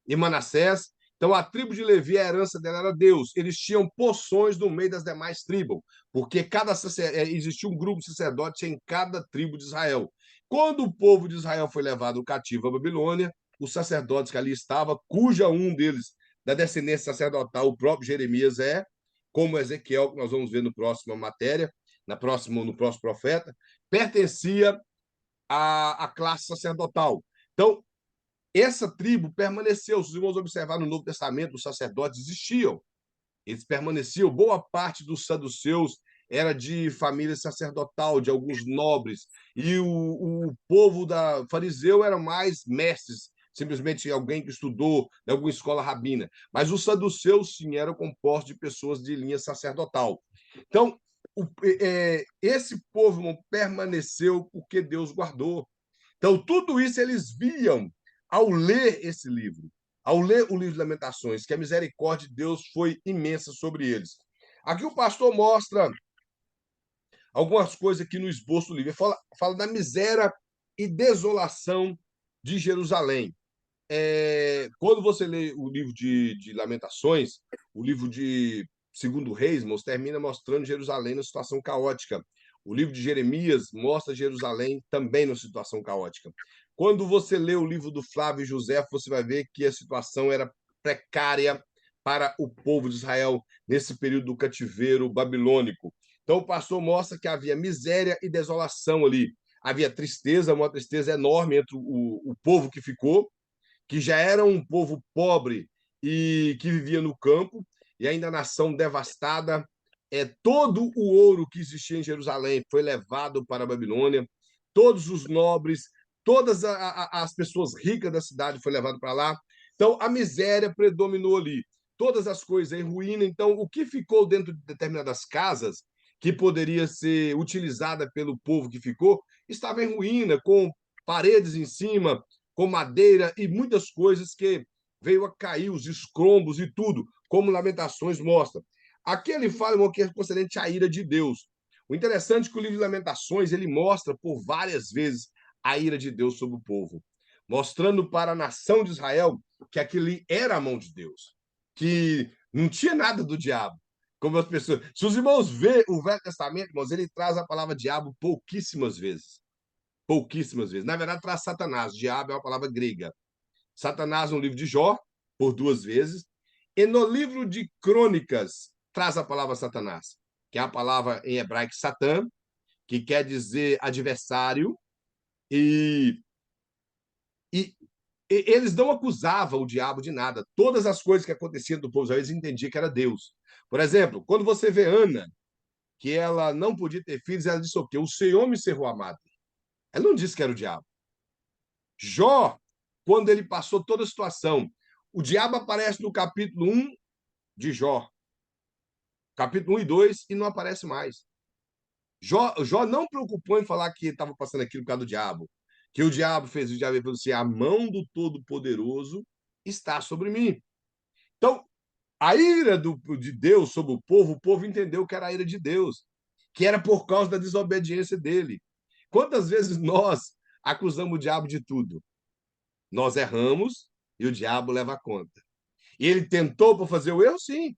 e Manassés. Então, a tribo de Levi, a herança dela era Deus. Eles tinham porções no meio das demais tribos, porque existia um grupo de sacerdotes em cada tribo de Israel. Quando o povo de Israel foi levado cativo à Babilônia, os sacerdotes que ali estavam, cuja um deles, da descendência sacerdotal, o próprio Jeremias como Ezequiel, que nós vamos ver no próxima matéria, no próximo profeta, pertencia à classe sacerdotal. Então, essa tribo permaneceu. Se os irmãos observarem no Novo Testamento, os sacerdotes existiam. Eles permaneciam. Boa parte dos saduceus era de família sacerdotal, de alguns nobres, e o povo da fariseu era mais mestres, simplesmente alguém que estudou em alguma escola rabina. Mas os saduceus, sim, eram compostos de pessoas de linha sacerdotal. Então, esse povo permaneceu porque Deus guardou. Então, tudo isso eles viam ao ler esse livro, ao ler o livro de Lamentações, que a misericórdia de Deus foi imensa sobre eles. Aqui o pastor mostra algumas coisas aqui no esboço do livro. Ele fala da miséria e desolação de Jerusalém. Quando você lê o livro de Lamentações, o livro de Segundo Reis, termina mostrando Jerusalém numa situação caótica. O livro de Jeremias mostra Jerusalém também numa situação caótica. Quando você lê o livro do Flávio José, você vai ver que a situação era precária para o povo de Israel nesse período do cativeiro babilônico. Então, o pastor mostra que havia miséria e desolação ali. Havia tristeza, uma tristeza enorme entre o povo que ficou, que já era um povo pobre e que vivia no campo, e ainda a nação devastada. Todo o ouro que existia em Jerusalém foi levado para a Babilônia, todos os nobres, todas as pessoas ricas da cidade foi levado para lá. Então, a miséria predominou ali. Todas as coisas em ruína. Então, o que ficou dentro de determinadas casas, que poderia ser utilizada pelo povo que ficou, estava em ruína, com paredes em cima, com madeira e muitas coisas que veio a cair, os escombros e tudo, como Lamentações mostra. Aqui ele fala, irmão, que é concernente à ira de Deus. O interessante é que o livro de Lamentações ele mostra por várias vezes a ira de Deus sobre o povo, mostrando para a nação de Israel que aquilo era a mão de Deus, que não tinha nada do diabo. Como as pessoas. Se os irmãos vê o Velho Testamento, irmãos, ele traz a palavra diabo pouquíssimas vezes. Pouquíssimas vezes. Na verdade, traz Satanás. Diabo é uma palavra grega. Satanás no livro de Jó, por 2 vezes. E no livro de Crônicas, traz a palavra Satanás, que é a palavra em hebraico Satã, que quer dizer adversário. E, e, e eles não acusavam o diabo de nada. Todas as coisas que aconteciam do povo, eles entendiam que era Deus. Por exemplo, quando você vê Ana, que ela não podia ter filhos, ela disse o quê? O Senhor me cerrou a madre. Ela não disse que era o diabo. Jó, quando ele passou toda a situação, o diabo aparece no capítulo 1 de Jó, capítulo 1 e 2, e não aparece mais. Jó não preocupou em falar que estava passando aquilo por causa do diabo, que o diabo fez, o diabo falou assim, a mão do Todo-Poderoso está sobre mim. Então, a ira de Deus sobre o povo entendeu que era a ira de Deus, que era por causa da desobediência dele. Quantas vezes nós acusamos o diabo de tudo? Nós erramos e o diabo leva a conta. E ele tentou para fazer o erro, sim.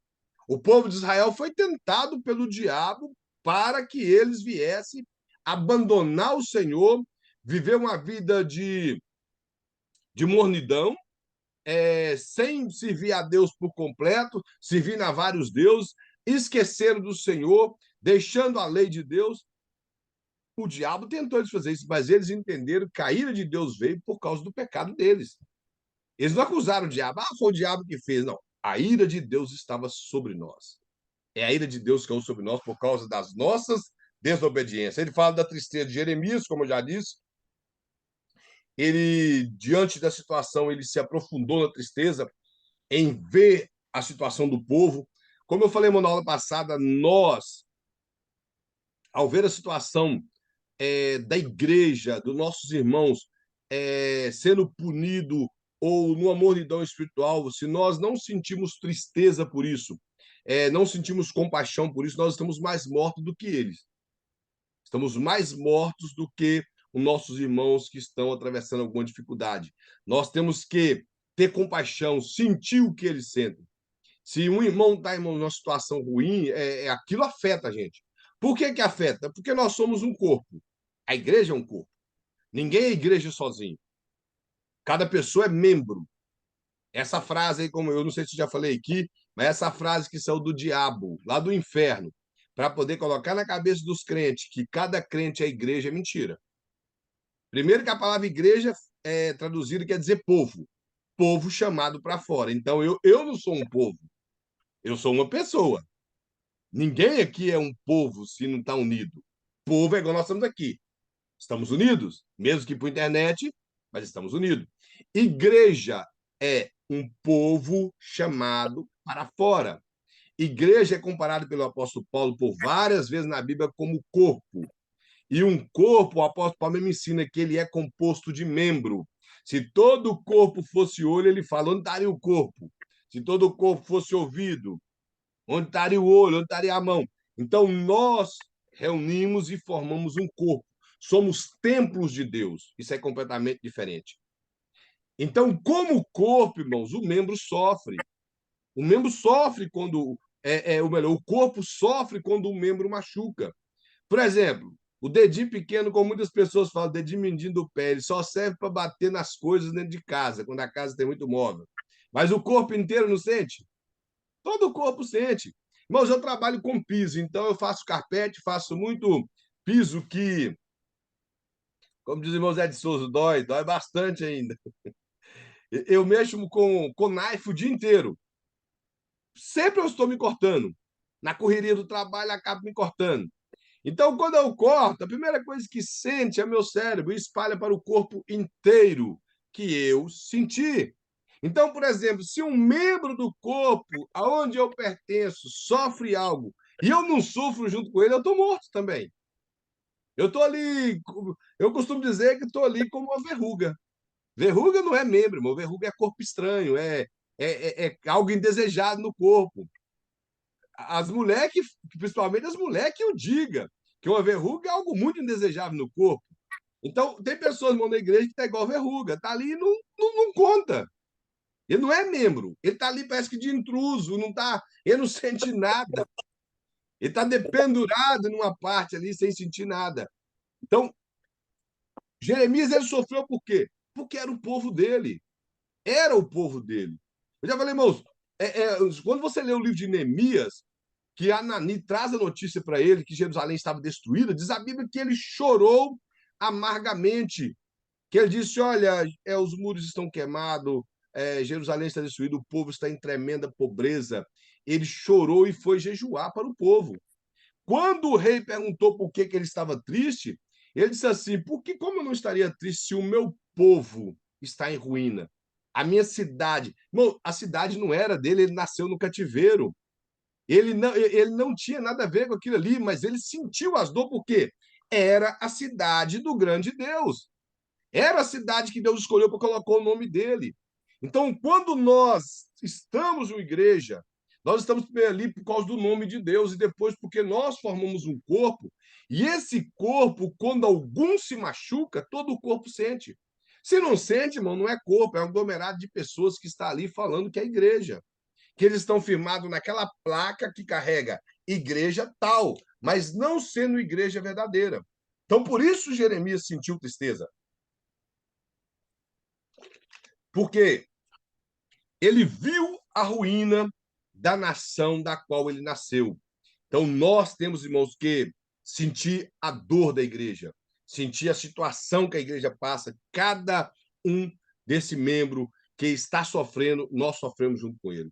O povo de Israel foi tentado pelo diabo para que eles viessem abandonar o Senhor, viver uma vida de mornidão, sem servir a Deus por completo, servindo a vários deuses, esqueceram do Senhor, deixando a lei de Deus. O diabo tentou eles fazer isso, mas eles entenderam que a ira de Deus veio por causa do pecado deles. Eles não acusaram o diabo, foi o diabo que fez. Não, a ira de Deus estava sobre nós. É a ira de Deus que caiu sobre nós por causa das nossas desobediências. Ele fala da tristeza de Jeremias, como eu já disse. Ele, diante da situação, ele se aprofundou na tristeza em ver a situação do povo. Como eu falei na aula passada, nós, ao ver a situação da igreja, dos nossos irmãos sendo punido ou numa mornidão espiritual, se nós não sentimos tristeza por isso, não sentimos compaixão por isso, nós estamos mais mortos do que eles. Estamos mais mortos do que os nossos irmãos que estão atravessando alguma dificuldade. Nós temos que ter compaixão, sentir o que eles sentem. Se um irmão está em uma situação ruim, aquilo afeta a gente. Por que afeta? Porque nós somos um corpo. A igreja é um corpo. Ninguém é igreja sozinho. Cada pessoa é membro. Essa frase aí, como eu não sei se já falei aqui, mas essa frase que saiu do diabo, lá do inferno, para poder colocar na cabeça dos crentes que cada crente é igreja, é mentira. Primeiro que a palavra igreja traduzida quer dizer povo. Povo chamado para fora. Então, eu não sou um povo. Eu sou uma pessoa. Ninguém aqui é um povo se não está unido. Povo é igual nós estamos aqui. Estamos unidos, mesmo que por internet, mas estamos unidos. Igreja é um povo chamado para fora. Igreja é comparado pelo apóstolo Paulo por várias vezes na Bíblia como corpo. E um corpo, o apóstolo Paulo me ensina que ele é composto de membro. Se todo o corpo fosse olho, ele fala, onde estaria o corpo? Se todo o corpo fosse ouvido, onde estaria o olho, onde estaria a mão? Então, nós reunimos e formamos um corpo. Somos templos de Deus. Isso é completamente diferente. Então, como corpo, irmãos, o membro sofre. O membro sofre quando. Ou melhor, o corpo sofre quando o membro machuca. Por exemplo, o dedinho pequeno, como muitas pessoas falam, dedinho mindinho do pé, ele só serve para bater nas coisas dentro de casa, quando a casa tem muito móvel. Mas o corpo inteiro não sente? Todo o corpo sente. Irmãos, eu trabalho com piso, então eu faço carpete, faço muito piso que, como diz o irmão Zé de Souza, dói bastante ainda. Eu mexo com knife o dia inteiro. Sempre eu estou me cortando. Na correria do trabalho, acabo me cortando. Então, quando eu corto, a primeira coisa que sente é meu cérebro e espalha para o corpo inteiro que eu senti. Então, por exemplo, se um membro do corpo aonde eu pertenço sofre algo e eu não sofro junto com ele, eu estou morto também. Eu estou ali, eu costumo dizer que estou ali como uma verruga. Verruga não é membro, irmão. Verruga é corpo estranho, é algo indesejado no corpo. As mulheres, principalmente as mulheres, que o diga que uma verruga é algo muito indesejável no corpo. Então, tem pessoas, irmão, na igreja que tá igual verruga, tá ali e não conta. Ele não é membro, ele tá ali, parece que de intruso, não tá, ele não sente nada. Ele tá dependurado numa parte ali, sem sentir nada. Então, Jeremias, ele sofreu por quê? Porque era o povo dele. Era o povo dele. Eu já falei, irmãos, quando você lê o livro de Neemias, que Anani traz a notícia para ele que Jerusalém estava destruída, diz a Bíblia que ele chorou amargamente, que ele disse, olha, os muros estão queimados, Jerusalém está destruída, o povo está em tremenda pobreza. Ele chorou e foi jejuar para o povo. Quando o rei perguntou por que ele estava triste, ele disse assim, porque como eu não estaria triste se o meu povo está em ruína? A minha cidade... Não, a cidade não era dele, ele nasceu no cativeiro. Ele não tinha nada a ver com aquilo ali, mas ele sentiu as dores, porque era a cidade do grande Deus. Era a cidade que Deus escolheu para colocar o nome dele. Então, quando nós estamos em igreja, nós estamos ali por causa do nome de Deus e depois porque nós formamos um corpo, e esse corpo, quando algum se machuca, todo o corpo sente. Se não sente, irmão, não é corpo, é um aglomerado de pessoas que está ali falando que é igreja, que eles estão firmados naquela placa que carrega igreja tal, mas não sendo igreja verdadeira. Então, por isso Jeremias sentiu tristeza. Porque ele viu a ruína da nação da qual ele nasceu. Então, nós temos, irmãos, que sentir a dor da igreja, sentir a situação que a igreja passa, cada um desse membro que está sofrendo, nós sofremos junto com ele.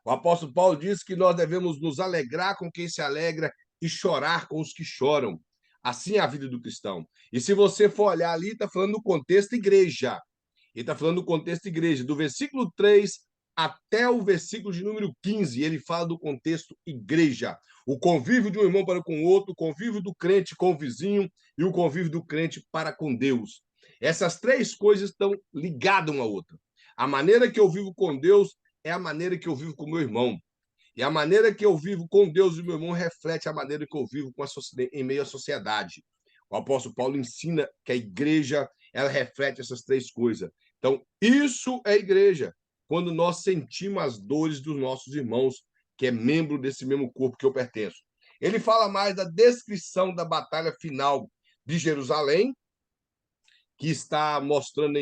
O apóstolo Paulo diz que nós devemos nos alegrar com quem se alegra e chorar com os que choram. Assim é a vida do cristão. E se você for olhar ali, está falando do contexto igreja. Ele está falando do contexto igreja. Do versículo 3 até o versículo de número 15, ele fala do contexto igreja. O convívio de um irmão para com o outro, o convívio do crente com o vizinho e o convívio do crente para com Deus. Essas três coisas estão ligadas uma à outra. A maneira que eu vivo com Deus é a maneira que eu vivo com meu irmão. E a maneira que eu vivo com Deus e meu irmão reflete a maneira que eu vivo com em meio à sociedade. O apóstolo Paulo ensina que a igreja ela reflete essas três coisas. Então, isso é igreja. Quando nós sentimos as dores dos nossos irmãos, que é membro desse mesmo corpo que eu pertenço. Ele fala mais da descrição da batalha final de Jerusalém, que está mostrando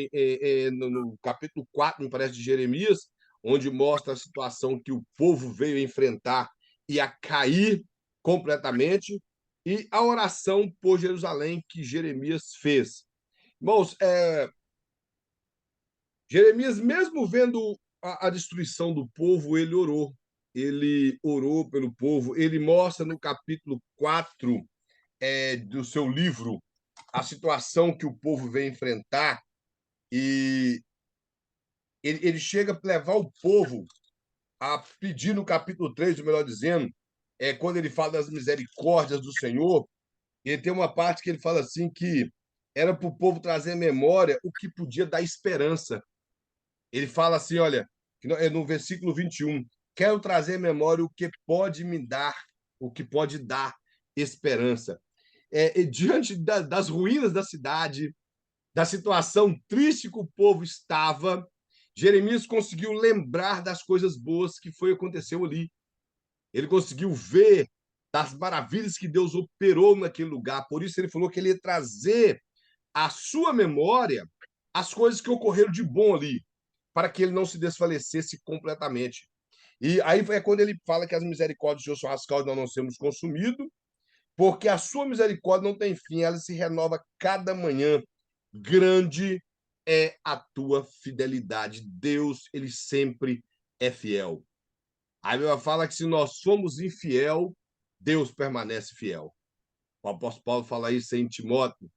no capítulo 4, me parece, de Jeremias, onde mostra a situação que o povo veio enfrentar e a cair completamente, e a oração por Jerusalém que Jeremias fez. Irmãos, Jeremias, mesmo vendo a destruição do povo, ele orou. ele orou pelo povo, ele mostra no capítulo 4 do seu livro a situação que o povo vem enfrentar, e ele chega a levar o povo a pedir no capítulo 3, ou melhor dizendo, quando ele fala das misericórdias do Senhor, ele tem uma parte que ele fala assim que era para o povo trazer à memória o que podia dar esperança. Ele fala assim, olha, no versículo 21, quero trazer à memória o que pode me dar, o que pode dar esperança. Diante das ruínas da cidade, da situação triste que o povo estava, Jeremias conseguiu lembrar das coisas boas que aconteceu ali. Ele conseguiu ver das maravilhas que Deus operou naquele lugar. Por isso ele falou que ele ia trazer à sua memória as coisas que ocorreram de bom ali, para que ele não se desfalecesse completamente. E aí é quando ele fala que as misericórdias do Senhor são as causas de nós não sermos consumidos, porque a sua misericórdia não tem fim, ela se renova cada manhã. Grande é a tua fidelidade. Deus, ele sempre é fiel. A Bíblia fala que se nós somos infiel, Deus permanece fiel. O apóstolo Paulo fala isso em Timóteo,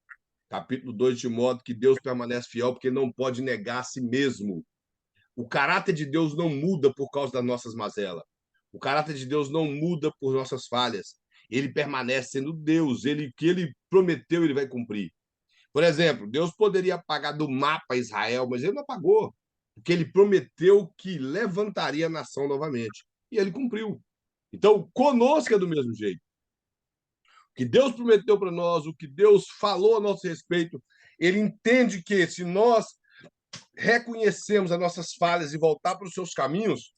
capítulo 2 de Timóteo, que Deus permanece fiel porque não pode negar a si mesmo. O caráter de Deus não muda por causa das nossas mazelas. O caráter de Deus não muda por nossas falhas. Ele permanece sendo Deus. O que ele prometeu, ele vai cumprir. Por exemplo, Deus poderia apagar do mapa Israel, mas ele não apagou, porque ele prometeu que levantaria a nação novamente. E ele cumpriu. Então, conosco é do mesmo jeito. O que Deus prometeu para nós, o que Deus falou a nosso respeito, ele entende que se nós reconhecemos as nossas falhas e voltar para os seus caminhos,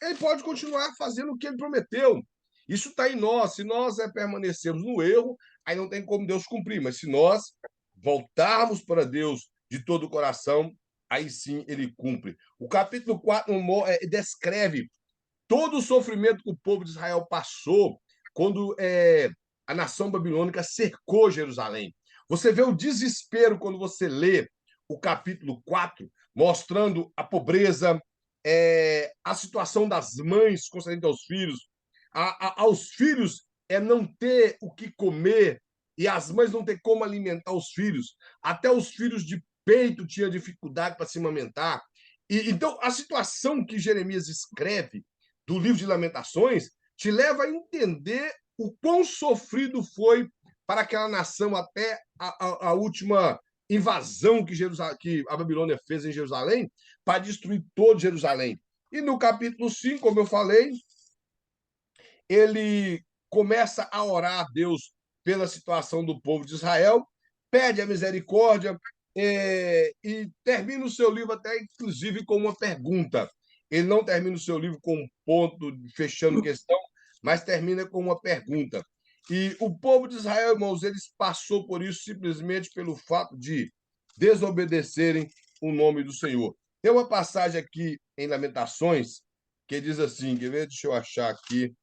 ele pode continuar fazendo o que ele prometeu. Isso está em nós. Se nós permanecermos no erro, aí não tem como Deus cumprir. Mas se nós voltarmos para Deus de todo o coração, aí sim ele cumpre. O capítulo 4 descreve todo o sofrimento que o povo de Israel passou quando a nação babilônica cercou Jerusalém. Você vê o desespero quando você lê o capítulo 4, mostrando a pobreza, a situação das mães concedendo aos filhos, aos filhos não ter o que comer e as mães não ter como alimentar os filhos. Até os filhos de peito tinham dificuldade para se amamentar. Então, a situação que Jeremias escreve do livro de Lamentações te leva a entender o quão sofrido foi para aquela nação até a última invasão que a Babilônia fez em Jerusalém para destruir todo Jerusalém. E no capítulo 5, como eu falei, ele começa a orar a Deus pela situação do povo de Israel, pede a misericórdia e termina o seu livro até, inclusive, com uma pergunta. Ele não termina o seu livro com um ponto, fechando questão, mas termina com uma pergunta. E o povo de Israel, irmãos, eles passou por isso simplesmente pelo fato de desobedecerem o nome do Senhor. Tem uma passagem aqui em Lamentações que diz assim, quer ver? Deixa eu achar aqui.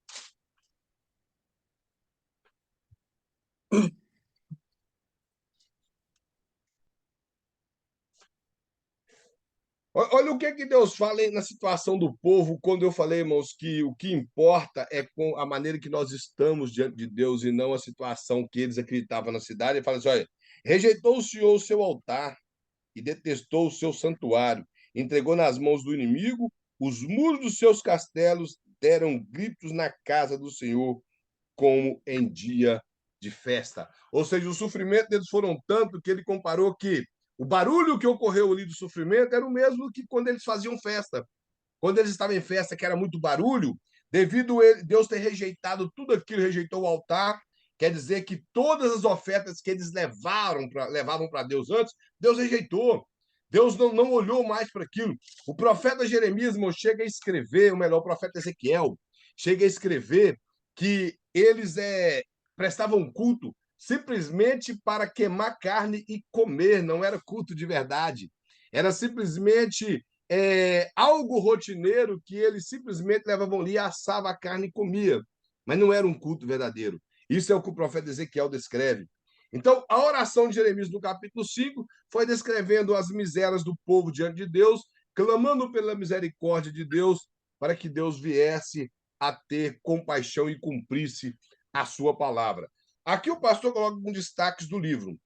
Olha o que Deus fala na situação do povo, quando eu falei, irmãos, que o que importa é com a maneira que nós estamos diante de Deus e não a situação que eles acreditavam na cidade. Ele fala assim: olha, rejeitou o Senhor o seu altar e detestou o seu santuário, entregou nas mãos do inimigo, os muros dos seus castelos deram gritos na casa do Senhor, como em dia de festa. Ou seja, o sofrimento deles foram tanto que ele comparou que o barulho que ocorreu ali do sofrimento era o mesmo que quando eles faziam festa. Quando eles estavam em festa, que era muito barulho, devido a Deus ter rejeitado tudo aquilo, rejeitou o altar, quer dizer que todas as ofertas que eles levavam para Deus antes, Deus rejeitou. Deus não olhou mais para aquilo. O profeta Jeremias, irmão, chega a escrever, ou melhor, o profeta Ezequiel, chega a escrever que eles prestavam culto simplesmente para queimar carne e comer, não era culto de verdade. Era simplesmente algo rotineiro que eles simplesmente levavam ali, assavam a carne e comia, mas não era um culto verdadeiro. Isso é o que o profeta Ezequiel descreve. Então, a oração de Jeremias no capítulo 5 foi descrevendo as misérias do povo diante de Deus, clamando pela misericórdia de Deus para que Deus viesse a ter compaixão e cumprisse a sua palavra. Aqui o pastor coloca alguns destaques do livro.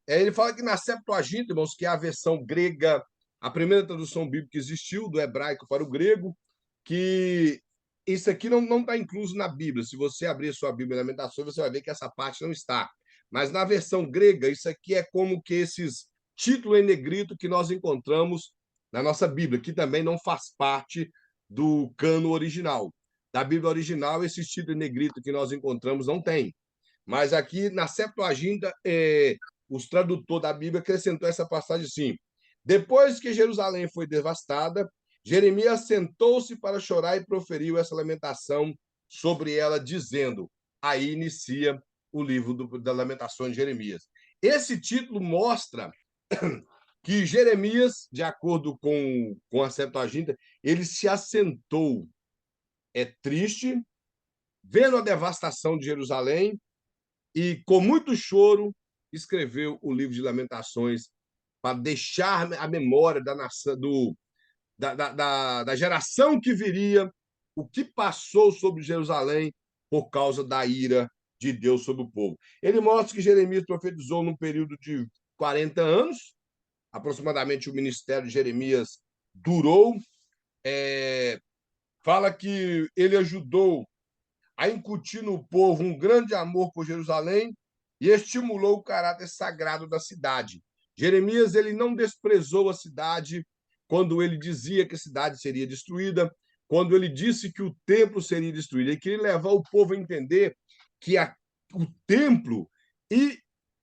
Ele fala que na Septuaginta, irmãos, que é a versão grega, a primeira tradução bíblica que existiu, do hebraico para o grego, que isso aqui não está incluso na Bíblia. Se você abrir sua Bíblia em Lamentações, você vai ver que essa parte não está. Mas na versão grega, isso aqui é como que esses títulos em negrito que nós encontramos na nossa Bíblia, que também não faz parte do cano original. Da Bíblia original, esses títulos em negrito que nós encontramos não tem. Mas aqui na Septuaginta, os tradutores da Bíblia acrescentou essa passagem assim: depois que Jerusalém foi devastada, Jeremias sentou-se para chorar e proferiu essa lamentação sobre ela, dizendo. Aí inicia o livro da Lamentações de Jeremias. Esse título mostra que Jeremias, de acordo com a Septuaginta, ele se assentou, triste, vendo a devastação de Jerusalém, e com muito choro escreveu o livro de Lamentações para deixar a memória da nação, da geração que viria, o que passou sobre Jerusalém por causa da ira de Deus sobre o povo. Ele mostra que Jeremias profetizou num período de 40 anos, aproximadamente o ministério de Jeremias durou. Fala que ele ajudou a incutir no povo um grande amor por Jerusalém e estimulou o caráter sagrado da cidade. Jeremias ele não desprezou a cidade quando ele dizia que a cidade seria destruída, quando ele disse que o templo seria destruído. Ele queria levar o povo a entender que o templo e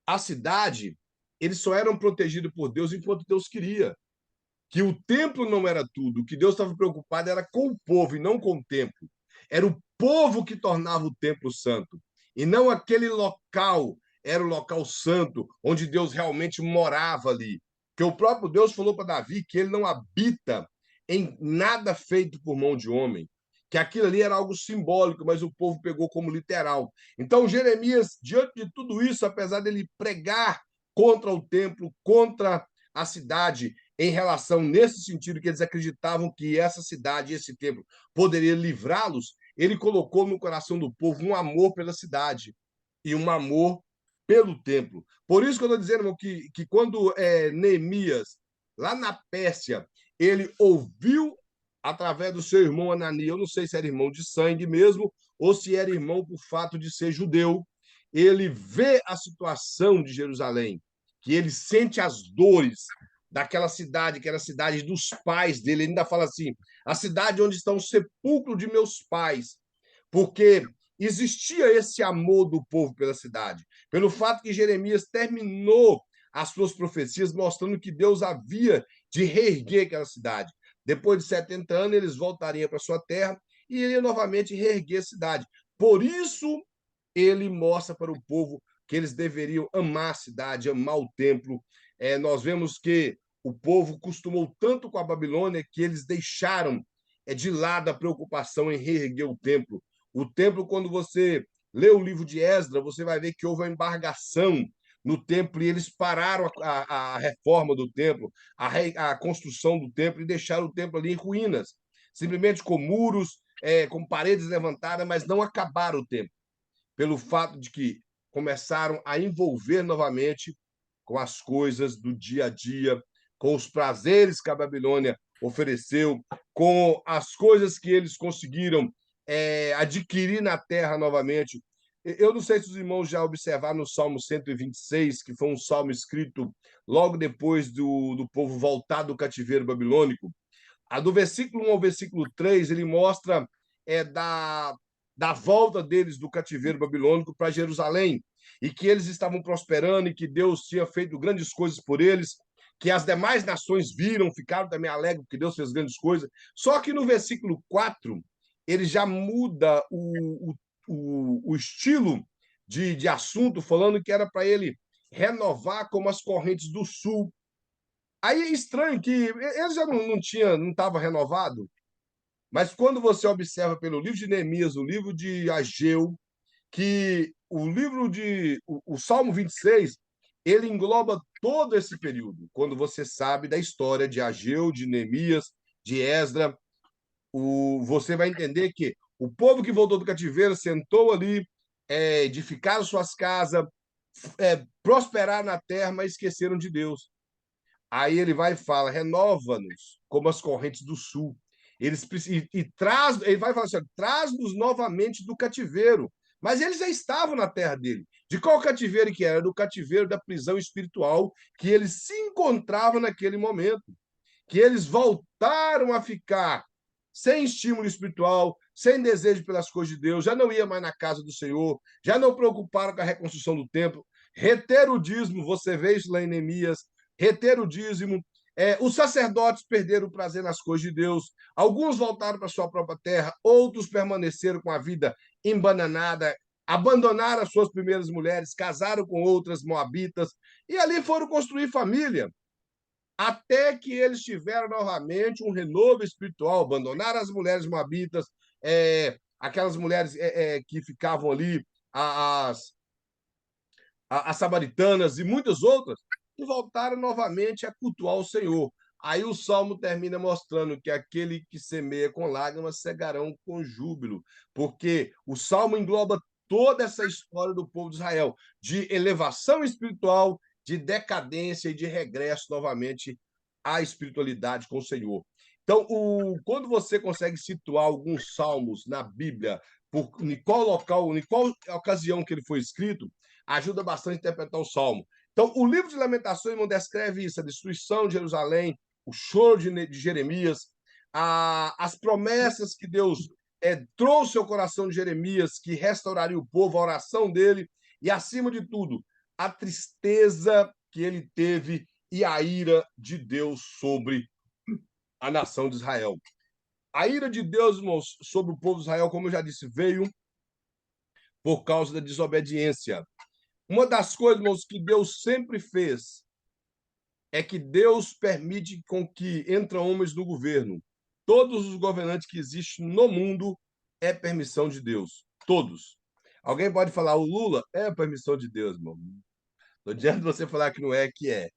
a cidade eles só eram protegidos por Deus enquanto Deus queria. Que o templo não era tudo. O que Deus estava preocupado era com o povo e não com o templo. Era o povo que tornava o templo santo. E não aquele local era o local santo, onde Deus realmente morava ali. Que o próprio Deus falou para Davi que ele não habita em nada feito por mão de homem. Que aquilo ali era algo simbólico, mas o povo pegou como literal. Então, Jeremias, diante de tudo isso, apesar dele pregar contra o templo, contra a cidade, em relação nesse sentido que eles acreditavam que essa cidade, esse templo, poderia livrá-los, ele colocou no coração do povo um amor pela cidade e um amor pelo templo. Por isso que eu estou dizendo, irmão, que quando Neemias, lá na Pérsia, ele ouviu através do seu irmão Anani, eu não sei se era irmão de sangue mesmo, ou se era irmão por fato de ser judeu, ele vê a situação de Jerusalém, que ele sente as dores daquela cidade, que era a cidade dos pais dele. Ele ainda fala assim: a cidade onde está o sepulcro de meus pais, porque existia esse amor do povo pela cidade, pelo fato que Jeremias terminou as suas profecias mostrando que Deus havia de reerguer aquela cidade. Depois de 70 anos, eles voltariam para sua terra e iriam novamente reerguer a cidade. Por isso, ele mostra para o povo que eles deveriam amar a cidade, amar o templo. Nós vemos que o povo costumou tanto com a Babilônia que eles deixaram de lado a preocupação em reerguer o templo. O templo, quando você lê o livro de Esdras, você vai ver que houve uma embargação no templo e eles pararam a reforma do templo, a construção do templo e deixaram o templo ali em ruínas, simplesmente com muros, com paredes levantadas, mas não acabaram o templo, pelo fato de que começaram a envolver novamente com as coisas do dia a dia, com os prazeres que a Babilônia ofereceu, com as coisas que eles conseguiram adquirir na terra novamente. Eu não sei se os irmãos já observaram no Salmo 126, que foi um salmo escrito logo depois do povo voltar do cativeiro babilônico. Do versículo 1 ao versículo 3, ele mostra da volta deles do cativeiro babilônico para Jerusalém, e que eles estavam prosperando e que Deus tinha feito grandes coisas por eles, que as demais nações viram, ficaram também alegres porque Deus fez grandes coisas. Só que no versículo 4, ele já muda o estilo de assunto, falando que era para ele renovar como as correntes do sul. Aí é estranho que ele já não estava renovado, mas quando você observa pelo livro de Neemias, o livro de Ageu, que o Salmo 26, ele engloba todo esse período, quando você sabe da história de Ageu, de Neemias, de Esdras, você vai entender que o povo que voltou do cativeiro sentou ali, edificaram suas casas, prosperaram na terra, mas esqueceram de Deus. Aí ele vai e fala: renova-nos como as correntes do sul. Ele vai falar assim: traz-nos novamente do cativeiro. Mas eles já estavam na terra dele. De qual cativeiro que era? Do cativeiro da prisão espiritual que eles se encontravam naquele momento. Que eles voltaram a ficar sem estímulo espiritual, sem desejo pelas coisas de Deus, já não ia mais na casa do Senhor, já não preocuparam com a reconstrução do templo, reter o dízimo, você vê isso lá em Neemias, reter o dízimo. Os sacerdotes perderam o prazer nas coisas de Deus, alguns voltaram para sua própria terra, outros permaneceram com a vida embananada, abandonaram as suas primeiras mulheres, casaram com outras moabitas e ali foram construir família até que eles tiveram novamente um renovo espiritual, abandonaram as mulheres moabitas, aquelas mulheres que ficavam ali, as, as samaritanas e muitas outras, e voltaram novamente a cultuar o Senhor. Aí o Salmo termina mostrando que aquele que semeia com lágrimas cegarão com júbilo, porque o Salmo engloba toda essa história do povo de Israel, de elevação espiritual, de decadência e de regresso novamente à espiritualidade com o Senhor. Então, quando você consegue situar alguns salmos na Bíblia, em qual local, em qual ocasião que ele foi escrito, ajuda bastante a interpretar o salmo. Então, o livro de Lamentações, irmão, descreve isso, a destruição de Jerusalém, o choro de Jeremias, as promessas que Deus trouxe ao coração de Jeremias, que restauraria o povo, a oração dele, e, acima de tudo, a tristeza que ele teve e a ira de Deus sobre a nação de Israel. A ira de Deus, irmãos, sobre o povo de Israel, como eu já disse, veio por causa da desobediência. Uma das coisas, irmãos, que Deus sempre fez é que Deus permite com que entram homens no governo. Todos os governantes que existem no mundo é permissão de Deus. Todos. Alguém pode falar, o Lula é permissão de Deus, irmão. Não adianta você falar que não é, que é.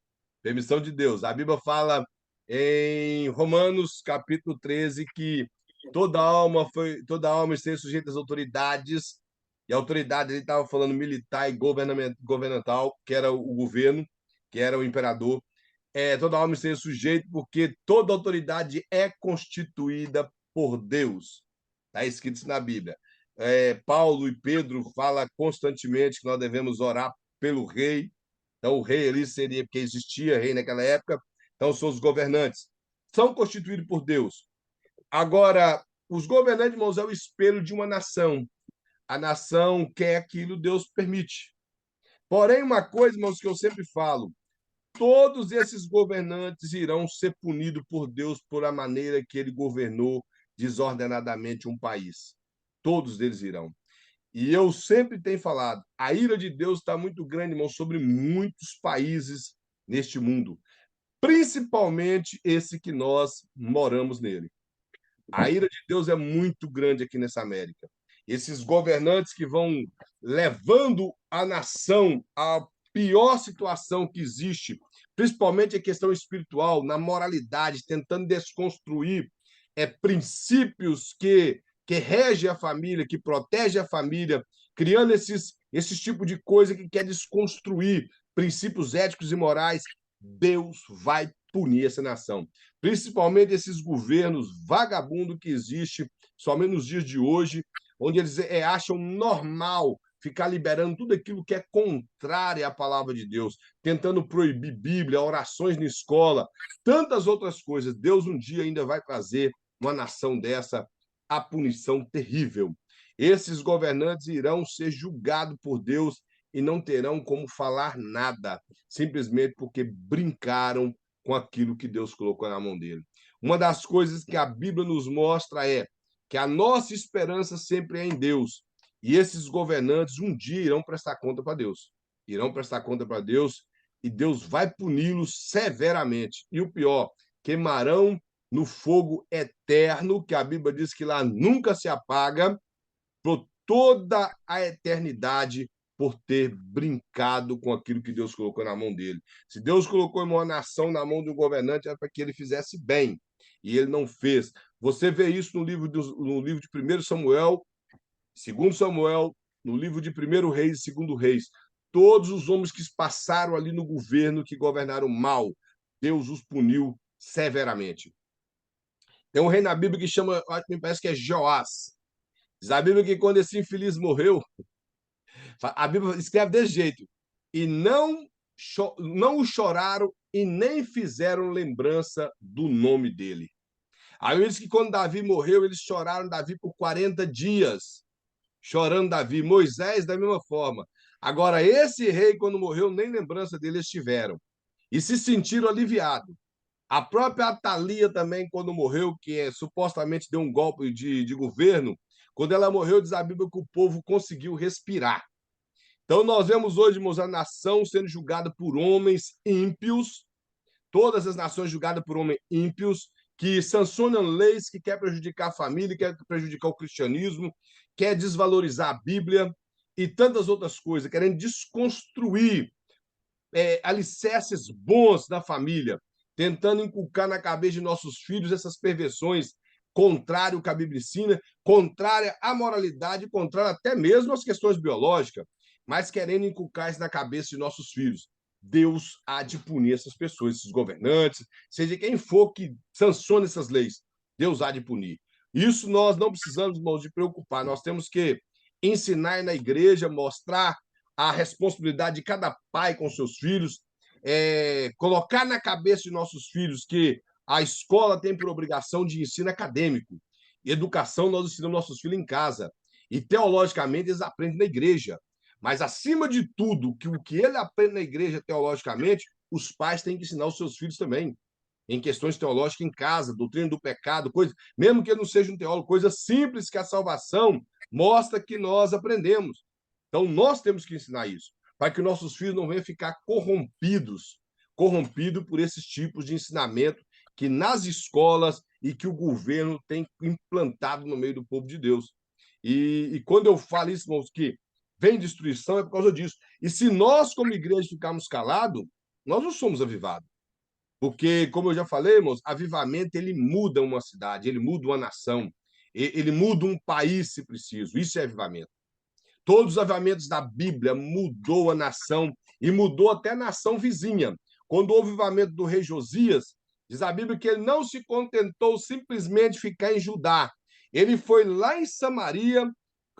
Permissão de Deus. A Bíblia fala em Romanos, capítulo 13, que toda alma esteja sujeita às autoridades, e a autoridade ele estava falando militar e governamental, que era o governo, que era o imperador. Toda alma esteja sujeita, porque toda autoridade é constituída por Deus. Está escrito isso na Bíblia. Paulo e Pedro falam constantemente que nós devemos orar pelo rei. Então, o rei ali seria, porque existia rei naquela época, então são os governantes. São constituídos por Deus. Agora, os governantes, irmãos, é o espelho de uma nação. A nação quer aquilo, Deus permite. Porém, uma coisa, irmãos, que eu sempre falo, todos esses governantes irão ser punidos por Deus por a maneira que ele governou desordenadamente um país. Todos eles irão. E eu sempre tenho falado, a ira de Deus está muito grande, irmão, sobre muitos países neste mundo, principalmente esse que nós moramos nele. A ira de Deus é muito grande aqui nessa América. Esses governantes que vão levando a nação à pior situação que existe, principalmente a questão espiritual, na moralidade, tentando desconstruir princípios que regem a família, que protege a família, criando esses tipos de coisa que quer desconstruir princípios éticos e morais. Deus vai punir essa nação. Principalmente esses governos vagabundos que existem, somente nos dias de hoje, onde eles acham normal ficar liberando tudo aquilo que é contrário à palavra de Deus, tentando proibir Bíblia, orações na escola, tantas outras coisas. Deus um dia ainda vai trazer uma nação dessa a punição terrível. Esses governantes irão ser julgados por Deus e não terão como falar nada, simplesmente porque brincaram com aquilo que Deus colocou na mão dele. Uma das coisas que a Bíblia nos mostra é que a nossa esperança sempre é em Deus. E esses governantes um dia irão prestar conta para Deus. Irão prestar conta para Deus e Deus vai puni-los severamente. E o pior, queimarão no fogo eterno, que a Bíblia diz que lá nunca se apaga, por toda a eternidade, por ter brincado com aquilo que Deus colocou na mão dele. Se Deus colocou uma nação na mão de um governante, é para que ele fizesse bem. e ele não fez. Você vê isso no livro de 1 Samuel, 2 Samuel, no livro de 1 Reis e 2 Reis. Todos os homens que passaram ali no governo, que governaram mal, Deus os puniu severamente. Tem um rei na Bíblia que chama, me parece que é Joás. Diz a Bíblia que quando esse infeliz morreu, a Bíblia escreve desse jeito, e não o choraram e nem fizeram lembrança do nome dele. Aí diz que quando Davi morreu, eles choraram Davi por 40 dias, chorando Davi. Moisés, da mesma forma. Agora, esse rei, quando morreu, nem lembrança dele eles tiveram. E se sentiram aliviados. A própria Atalia também, quando morreu, supostamente deu um golpe de governo, quando ela morreu, diz a Bíblia que o povo conseguiu respirar. Então, nós vemos hoje, irmãos, a nação sendo julgada por homens ímpios, todas as nações julgadas por homens ímpios, que sancionam leis que quer prejudicar a família, quer prejudicar o cristianismo, quer desvalorizar a Bíblia e tantas outras coisas, querendo desconstruir alicerces bons da família, tentando inculcar na cabeça de nossos filhos essas perversões contrárias ao que a Bíblia ensina, contrária à moralidade, contrária até mesmo às questões biológicas, mas querendo inculcar isso na cabeça de nossos filhos. Deus há de punir essas pessoas, esses governantes, seja quem for que sancione essas leis, Deus há de punir. Isso nós não precisamos, irmãos, de preocupar. Nós temos que ensinar na igreja, mostrar a responsabilidade de cada pai com seus filhos, colocar na cabeça de nossos filhos que a escola tem por obrigação de ensino acadêmico. Educação nós ensinamos nossos filhos em casa. E teologicamente eles aprendem na igreja. Mas, acima de tudo, o que ele aprende na igreja teologicamente, os pais têm que ensinar os seus filhos também. Em questões teológicas em casa, doutrina do pecado, coisa, mesmo que ele não seja um teólogo, coisa simples que a salvação mostra que nós aprendemos. Então, nós temos que ensinar isso, para que nossos filhos não venham ficar corrompidos por esses tipos de ensinamento que nas escolas e que o governo tem implantado no meio do povo de Deus. E quando eu falo isso, irmãos, que vem destruição, é por causa disso. E se nós, como igreja, ficarmos calados, nós não somos avivados. Porque, como eu já falei, irmãos, avivamento ele muda uma cidade, ele muda uma nação, ele muda um país, se preciso. Isso é avivamento. Todos os avivamentos da Bíblia mudou a nação e mudou até a nação vizinha. Quando houve o avivamento do rei Josias, diz a Bíblia que ele não se contentou simplesmente de ficar em Judá. Ele foi lá em Samaria,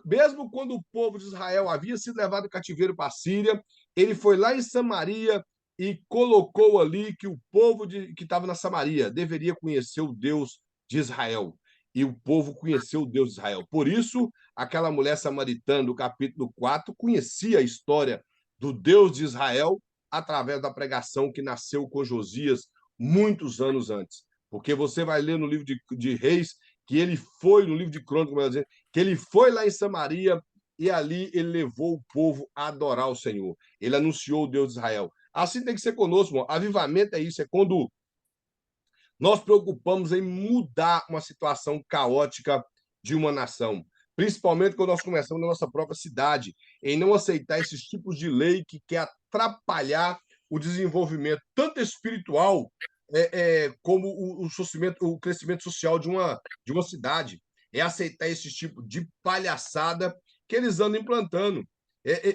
mesmo quando o povo de Israel havia sido levado cativeiro para a Síria, ele foi lá em Samaria e colocou ali que o povo que estava na Samaria deveria conhecer o Deus de Israel. E o povo conheceu o Deus de Israel. Por isso, aquela mulher samaritana do capítulo 4 conhecia a história do Deus de Israel através da pregação que nasceu com Josias muitos anos antes. Porque você vai ler no livro de Reis que ele foi, no livro de Crônicas, que ele foi lá em Samaria e ali ele levou o povo a adorar o Senhor. Ele anunciou o Deus de Israel. Assim tem que ser conosco, irmão. Avivamento é isso, é quando nós preocupamos em mudar uma situação caótica de uma nação. Principalmente quando nós começamos na nossa própria cidade, em não aceitar esses tipos de lei que quer atrapalhar o desenvolvimento, tanto espiritual como o crescimento social de uma cidade. É aceitar esse tipo de palhaçada que eles andam implantando.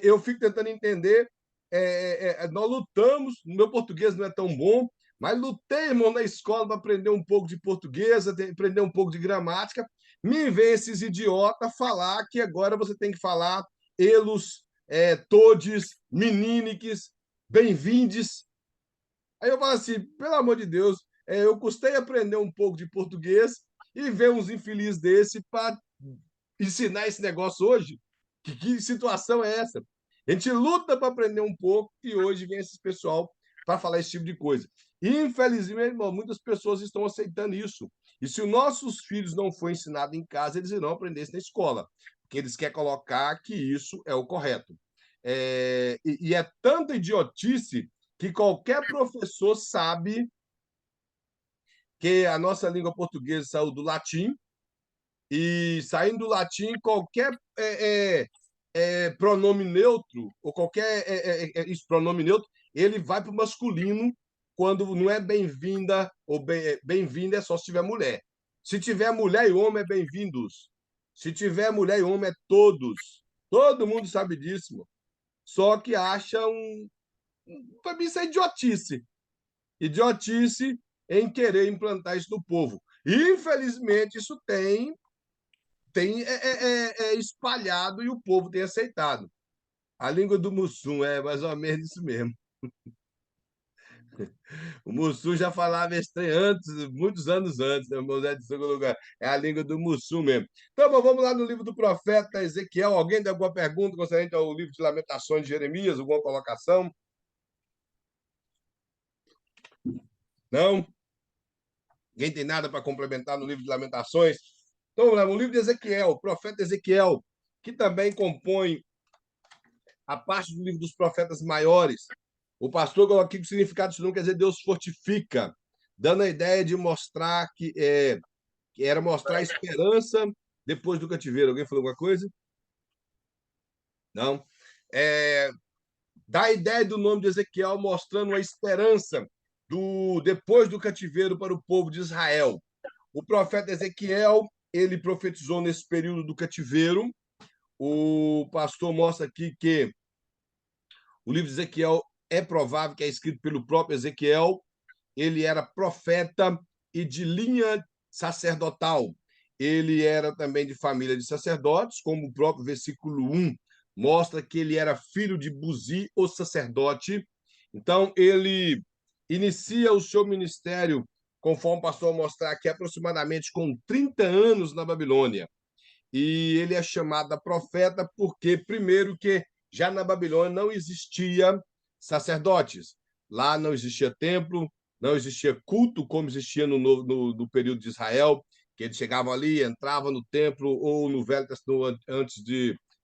Eu fico tentando entender. Nós lutamos, o meu português não é tão bom, mas lutei, irmão, na escola para aprender um pouco de português, aprender um pouco de gramática. Me vem esses idiotas falar que agora você tem que falar elos, todes, meniniques, bem-vindes. Aí eu falo assim, pelo amor de Deus, eu custei aprender um pouco de português e ver uns infelizes desse para ensinar esse negócio hoje. Que situação é essa? A gente luta para aprender um pouco e hoje vem esse pessoal para falar esse tipo de coisa. E, infelizmente, irmão, muitas pessoas estão aceitando isso. E se os nossos filhos não for ensinado em casa, eles irão aprender isso na escola, porque eles querem colocar que isso é o correto. E é tanta idiotice que qualquer professor sabe que a nossa língua portuguesa saiu do latim, e saindo do latim, qualquer pronome neutro, ou qualquer pronome neutro, ele vai para o masculino, quando não é bem-vinda, ou bem-vinda é só se tiver mulher. Se tiver mulher e homem, é bem-vindos. Se tiver mulher e homem, é todos. Todo mundo sabe disso, mano. Só que acha para mim, isso é idiotice. Idiotice em querer implantar isso no povo. E, infelizmente, isso é espalhado e o povo tem aceitado. A língua do Mussum é mais ou menos isso mesmo. O Mussum já falava esse trem antes, muitos anos antes, né? Moisés de segundo lugar. É a língua do Mussum mesmo. Então, bom, vamos lá no livro do profeta Ezequiel. Alguém tem alguma pergunta concernente ao livro de Lamentações de Jeremias? Alguma colocação? Não? Ninguém tem nada para complementar no livro de Lamentações? Então, vamos lá, o livro de Ezequiel, o profeta Ezequiel, que também compõe a parte do livro dos profetas maiores. O pastor colocou aqui que o significado disso não quer dizer Deus fortifica, dando a ideia de mostrar que era mostrar a esperança depois do cativeiro. Alguém falou alguma coisa? Não? É, dá a ideia do nome de Ezequiel mostrando a esperança depois do cativeiro para o povo de Israel. O profeta Ezequiel, ele profetizou nesse período do cativeiro. O pastor mostra aqui que o livro de Ezequiel é provável que é escrito pelo próprio Ezequiel. Ele era profeta e de linha sacerdotal. Ele era também de família de sacerdotes, como o próprio versículo 1 mostra que ele era filho de Buzi, o sacerdote. Então, ele inicia o seu ministério, conforme o pastor mostrar aqui, aproximadamente com 30 anos na Babilônia. E ele é chamado a profeta porque, primeiro, que já na Babilônia não existia sacerdotes. Lá não existia templo, não existia culto como existia no período de Israel, que eles chegavam ali, entravam no templo ou no Velho Testamento antes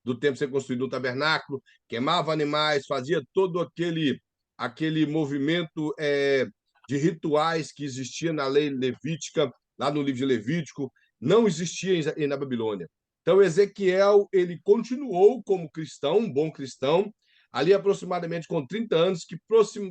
do templo ser construído no tabernáculo, queimava animais, fazia todo aquele movimento de rituais que existia na lei levítica, lá no livro de Levítico, não existia na Babilônia. Então, Ezequiel, ele continuou como cristão, um bom cristão, ali aproximadamente com 30 anos, que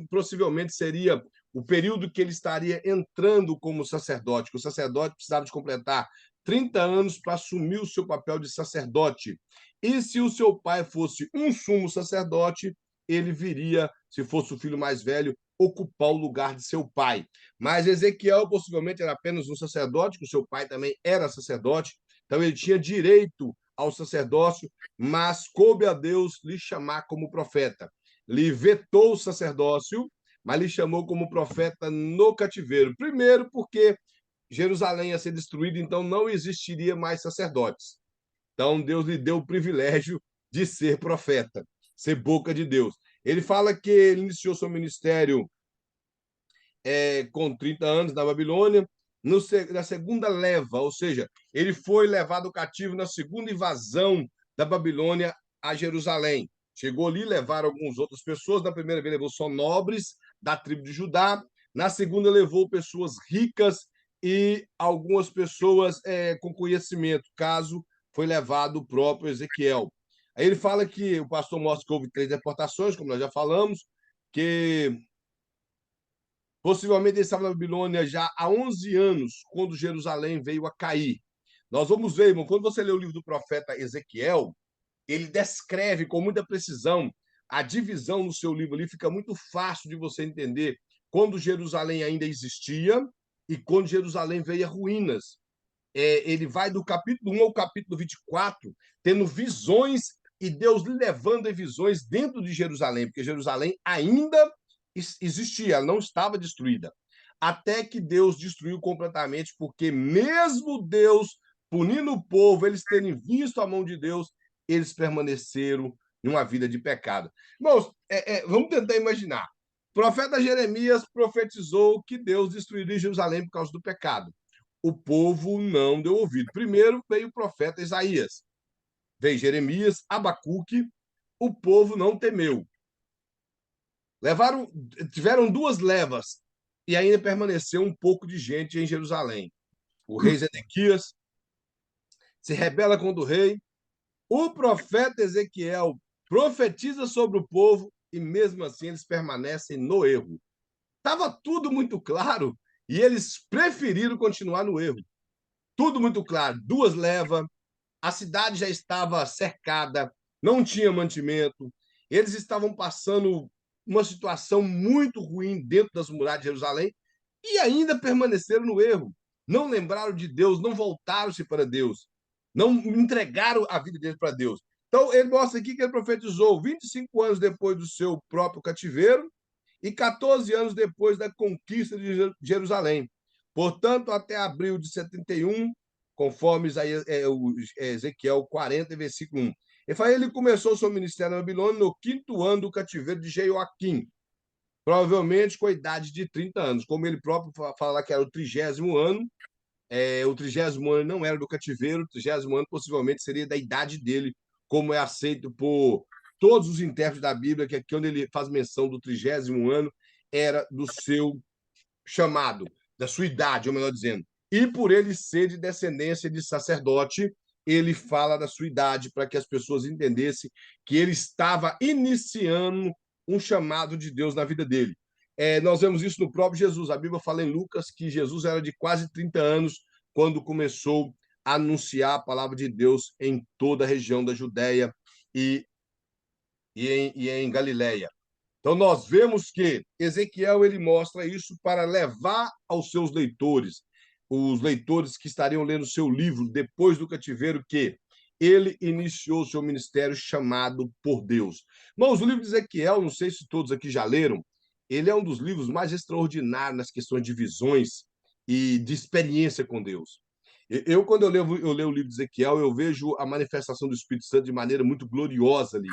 possivelmente seria o período que ele estaria entrando como sacerdote, que o sacerdote precisava de completar 30 anos para assumir o seu papel de sacerdote. E se o seu pai fosse um sumo sacerdote, ele viria, se fosse o filho mais velho, ocupar o lugar de seu pai. Mas Ezequiel possivelmente era apenas um sacerdote, que o seu pai também era sacerdote, então ele tinha direito ao sacerdócio, mas coube a Deus lhe chamar como profeta. Lhe vetou o sacerdócio, mas lhe chamou como profeta no cativeiro. Primeiro, porque Jerusalém ia ser destruída, então não existiria mais sacerdotes. Então Deus lhe deu o privilégio de ser profeta, ser boca de Deus. Ele fala que ele iniciou seu ministério com 30 anos na Babilônia, na segunda leva, ou seja, ele foi levado cativo na segunda invasão da Babilônia a Jerusalém. Chegou ali, levaram algumas outras pessoas. Na primeira vez, levou só nobres da tribo de Judá. Na segunda, levou pessoas ricas e algumas pessoas com conhecimento, caso foi levado o próprio Ezequiel. Aí ele fala que o pastor mostra que houve 3 deportações, como nós já falamos, que possivelmente ele estava na Babilônia já há 11 anos, quando Jerusalém veio a cair. Nós vamos ver, irmão, quando você lê o livro do profeta Ezequiel, ele descreve com muita precisão a divisão no seu livro ali, fica muito fácil de você entender quando Jerusalém ainda existia e quando Jerusalém veio a ruínas. Ele vai do capítulo 1 ao capítulo 24, tendo visões e Deus levando em visões dentro de Jerusalém, porque Jerusalém ainda existia, ela não estava destruída. Até que Deus destruiu completamente, porque mesmo Deus punindo o povo, eles terem visto a mão de Deus, eles permaneceram em uma vida de pecado. Irmãos, vamos tentar imaginar. O profeta Jeremias profetizou que Deus destruiria Jerusalém por causa do pecado. O povo não deu ouvido. Primeiro veio o profeta Isaías, veio Jeremias, Abacuque, o povo não temeu. Tiveram 2 levas e ainda permaneceu um pouco de gente em Jerusalém. O rei Zedequias se rebela contra o rei. O profeta Ezequiel profetiza sobre o povo e mesmo assim eles permanecem no erro. Estava tudo muito claro e eles preferiram continuar no erro. Tudo muito claro. 2 levas, a cidade já estava cercada, não tinha mantimento, eles estavam passando uma situação muito ruim dentro das muralhas de Jerusalém e ainda permaneceram no erro. Não lembraram de Deus, não voltaram-se para Deus, não entregaram a vida deles para Deus. Então, ele mostra aqui que ele profetizou 25 anos depois do seu próprio cativeiro e 14 anos depois da conquista de Jerusalém. Portanto, até abril de 71, conforme Ezequiel 40, versículo 1. Ele começou seu ministério na Babilônia no 5º ano do cativeiro de Jeoaquim, provavelmente com a idade de 30 anos. Como ele próprio fala que era o 30º ano, o 30º ano não era do cativeiro, o 30º ano possivelmente seria da idade dele, como é aceito por todos os intérpretes da Bíblia, que aqui onde ele faz menção do 30º ano, era do seu chamado, da sua idade, ou melhor dizendo. E por ele ser de descendência de sacerdote, ele fala da sua idade para que as pessoas entendessem que ele estava iniciando um chamado de Deus na vida dele. Nós vemos isso no próprio Jesus. A Bíblia fala em Lucas que Jesus era de quase 30 anos quando começou a anunciar a palavra de Deus em toda a região da Judéia e em Galiléia. Então, nós vemos que Ezequiel ele mostra isso para levar aos seus leitores, os leitores que estariam lendo o seu livro depois do cativeiro, que ele iniciou seu ministério chamado por Deus. Irmãos, o livro de Ezequiel, não sei se todos aqui já leram, ele é um dos livros mais extraordinários nas questões de visões e de experiência com Deus. Quando eu leio o livro de Ezequiel, eu vejo a manifestação do Espírito Santo de maneira muito gloriosa ali.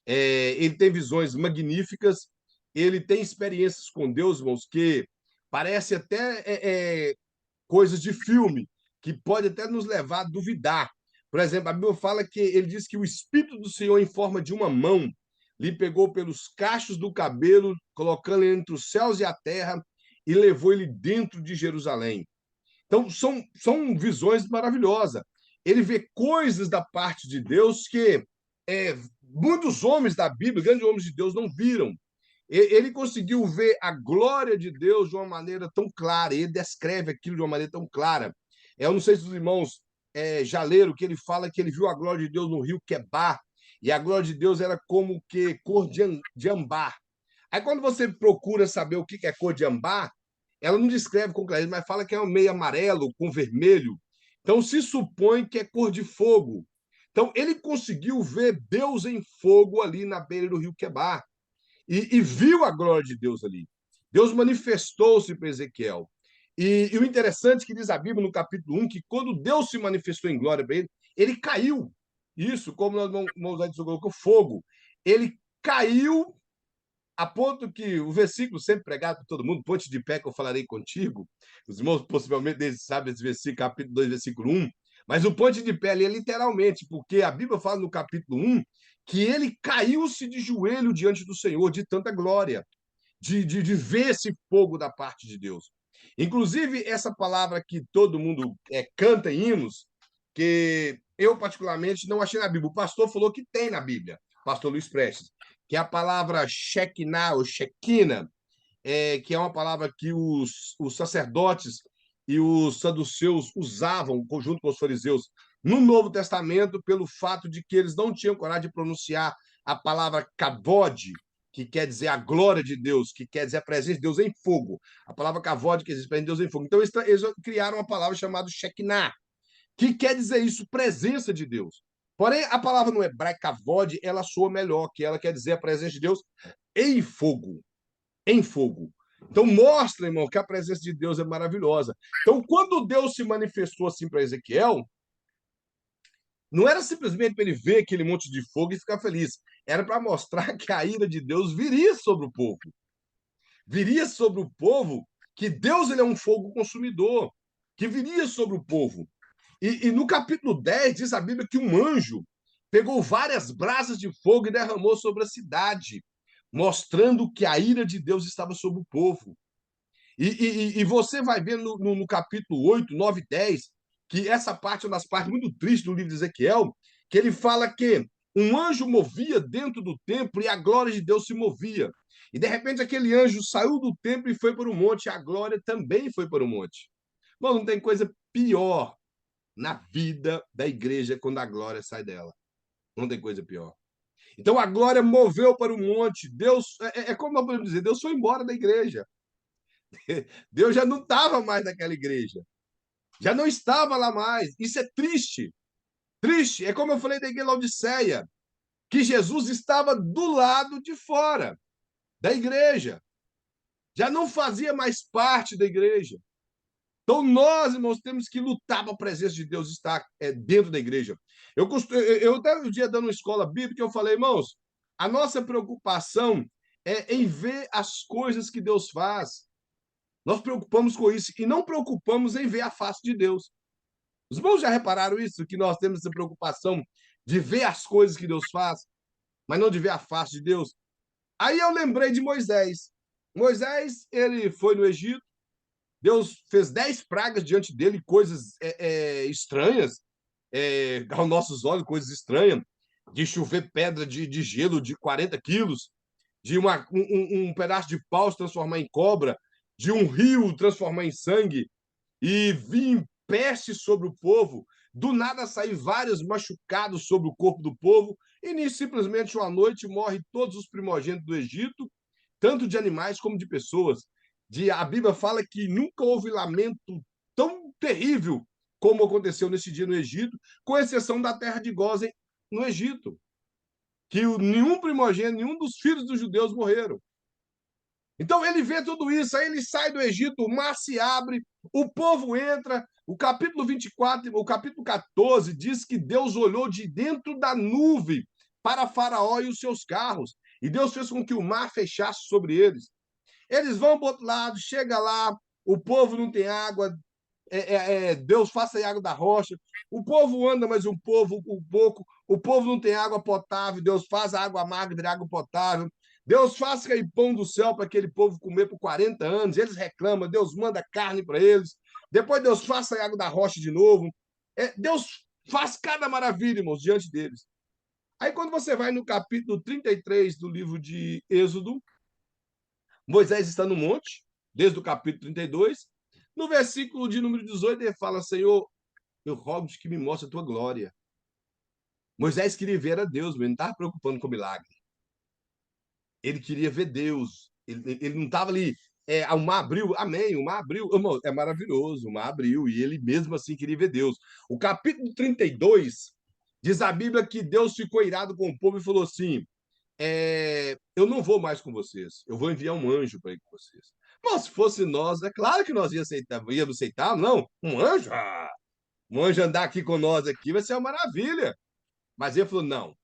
Ele tem visões magníficas, ele tem experiências com Deus, irmãos, que parece até coisas de filme, que pode até nos levar a duvidar. Por exemplo, a Bíblia fala que ele diz que o Espírito do Senhor, em forma de uma mão, lhe pegou pelos cachos do cabelo, colocando ele entre os céus e a terra, e levou ele dentro de Jerusalém. Então, são visões maravilhosas. Ele vê coisas da parte de Deus que muitos homens da Bíblia, grandes homens de Deus, não viram. Ele conseguiu ver a glória de Deus de uma maneira tão clara, ele descreve aquilo de uma maneira tão clara. Eu não sei se os irmãos já leram que ele fala que ele viu a glória de Deus no rio Quebar, e a glória de Deus era como que cor de ambar. Aí, quando você procura saber o que é cor de ambar, ela não descreve com clareza, mas fala que é um meio amarelo com vermelho. Então, se supõe que é cor de fogo. Então, ele conseguiu ver Deus em fogo ali na beira do rio Quebar. E viu a glória de Deus ali. Deus manifestou-se para Ezequiel. E o interessante é que diz a Bíblia no capítulo 1 que quando Deus se manifestou em glória para ele, ele caiu. Isso, como nós vamos usar de fogo. Ele caiu a ponto que o versículo sempre pregado por todo mundo, ponte de pé que eu falarei contigo, os irmãos possivelmente sabem esse versículo, capítulo 2, versículo 1, mas o ponte de pé ali é literalmente, porque a Bíblia fala no capítulo 1 que ele caiu-se de joelho diante do Senhor, de tanta glória, de ver esse fogo da parte de Deus. Inclusive, essa palavra que todo mundo canta em hinos, que eu particularmente não achei na Bíblia. O pastor falou que tem na Bíblia, pastor Luiz Prestes, que é a palavra Shekinah, ou Shekinah, que é uma palavra que os sacerdotes e os saduceus usavam, junto com os fariseus, no Novo Testamento, pelo fato de que eles não tinham coragem de pronunciar a palavra kavod, que quer dizer a glória de Deus, que quer dizer a presença de Deus em fogo. A palavra kavod quer dizer a presença de Deus em fogo. Então, eles criaram uma palavra chamada Shekinah, que quer dizer isso, presença de Deus. Porém, a palavra no hebraico, kavod, ela soa melhor, que ela quer dizer a presença de Deus em fogo. Em fogo. Então, mostra, irmão, que a presença de Deus é maravilhosa. Então, quando Deus se manifestou assim para Ezequiel, não era simplesmente para ele ver aquele monte de fogo e ficar feliz. Era para mostrar que a ira de Deus viria sobre o povo. Viria sobre o povo que Deus ele é um fogo consumidor, que viria sobre o povo. E no capítulo 10 diz a Bíblia que um anjo pegou várias brasas de fogo e derramou sobre a cidade, mostrando que a ira de Deus estava sobre o povo. E você vai ver no capítulo 8, 9 e 10, que essa parte é uma das partes muito tristes do livro de Ezequiel, que ele fala que um anjo movia dentro do templo e a glória de Deus se movia. E, de repente, aquele anjo saiu do templo e foi para o monte, e a glória também foi para o monte. Bom, não tem coisa pior na vida da igreja quando a glória sai dela. Não tem coisa pior. Então, a glória moveu para o monte. Deus, como nós podemos dizer, Deus foi embora da igreja. Deus já não estava mais naquela igreja. Já não estava lá mais. Isso é triste. Triste. É como eu falei da igreja de Laodiceia, que Jesus estava do lado de fora da igreja. Já não fazia mais parte da igreja. Então, nós, irmãos, temos que lutar para a presença de Deus estar dentro da igreja. Eu até um dia dando uma escola bíblica, eu falei, irmãos, a nossa preocupação é em ver as coisas que Deus faz. Nós preocupamos com isso e não preocupamos em ver a face de Deus. Os irmãos já repararam isso? Que nós temos essa preocupação de ver as coisas que Deus faz, mas não de ver a face de Deus? Aí eu lembrei de Moisés. Moisés, ele foi no Egito, Deus fez 10 pragas diante dele, coisas estranhas, aos nossos olhos, coisas estranhas, de chover pedra de gelo de 40 quilos, de um pedaço de pau se transformar em cobra, de um rio transformar em sangue, e vir peste sobre o povo, do nada sair vários machucados sobre o corpo do povo, e nisso, simplesmente, uma noite, morre todos os primogênitos do Egito, tanto de animais como de pessoas. A Bíblia fala que nunca houve lamento tão terrível como aconteceu nesse dia no Egito, com exceção da terra de Gósen, no Egito, que nenhum primogênito, nenhum dos filhos dos judeus morreram. Então ele vê tudo isso, aí ele sai do Egito, o mar se abre, o povo entra. O capítulo 24, o capítulo 14 diz que Deus olhou de dentro da nuvem para Faraó e os seus carros, e Deus fez com que o mar fechasse sobre eles. Eles vão para o outro lado, chega lá, o povo não tem água, Deus faça a água da rocha. O povo anda, mas um pouco. O povo não tem água potável, Deus faz a água amarga virar água potável. Deus faz cair pão do céu para aquele povo comer por 40 anos. Eles reclamam, Deus manda carne para eles. Depois Deus faça a água da rocha de novo. Deus faz cada maravilha, irmãos, diante deles. Aí, quando você vai no capítulo 33 do livro de Êxodo, Moisés está no monte, desde o capítulo 32. No versículo de número 18, ele fala: Senhor, eu rogo-te que me mostre a tua glória. Moisés queria ver a Deus, mas ele não estava preocupando com o milagre. Ele queria ver Deus. Ele não estava ali. O mar abriu, amém, o mar abriu. Irmão, é maravilhoso, o mar abriu, e ele mesmo assim queria ver Deus. O capítulo 32 diz a Bíblia que Deus ficou irado com o povo e falou assim: eu não vou mais com vocês, eu vou enviar um anjo para ir com vocês. Mas se fosse nós, é claro que nós íamos aceitar, não? Um anjo? Um anjo andar aqui com nós aqui vai ser uma maravilha. Mas ele falou: não,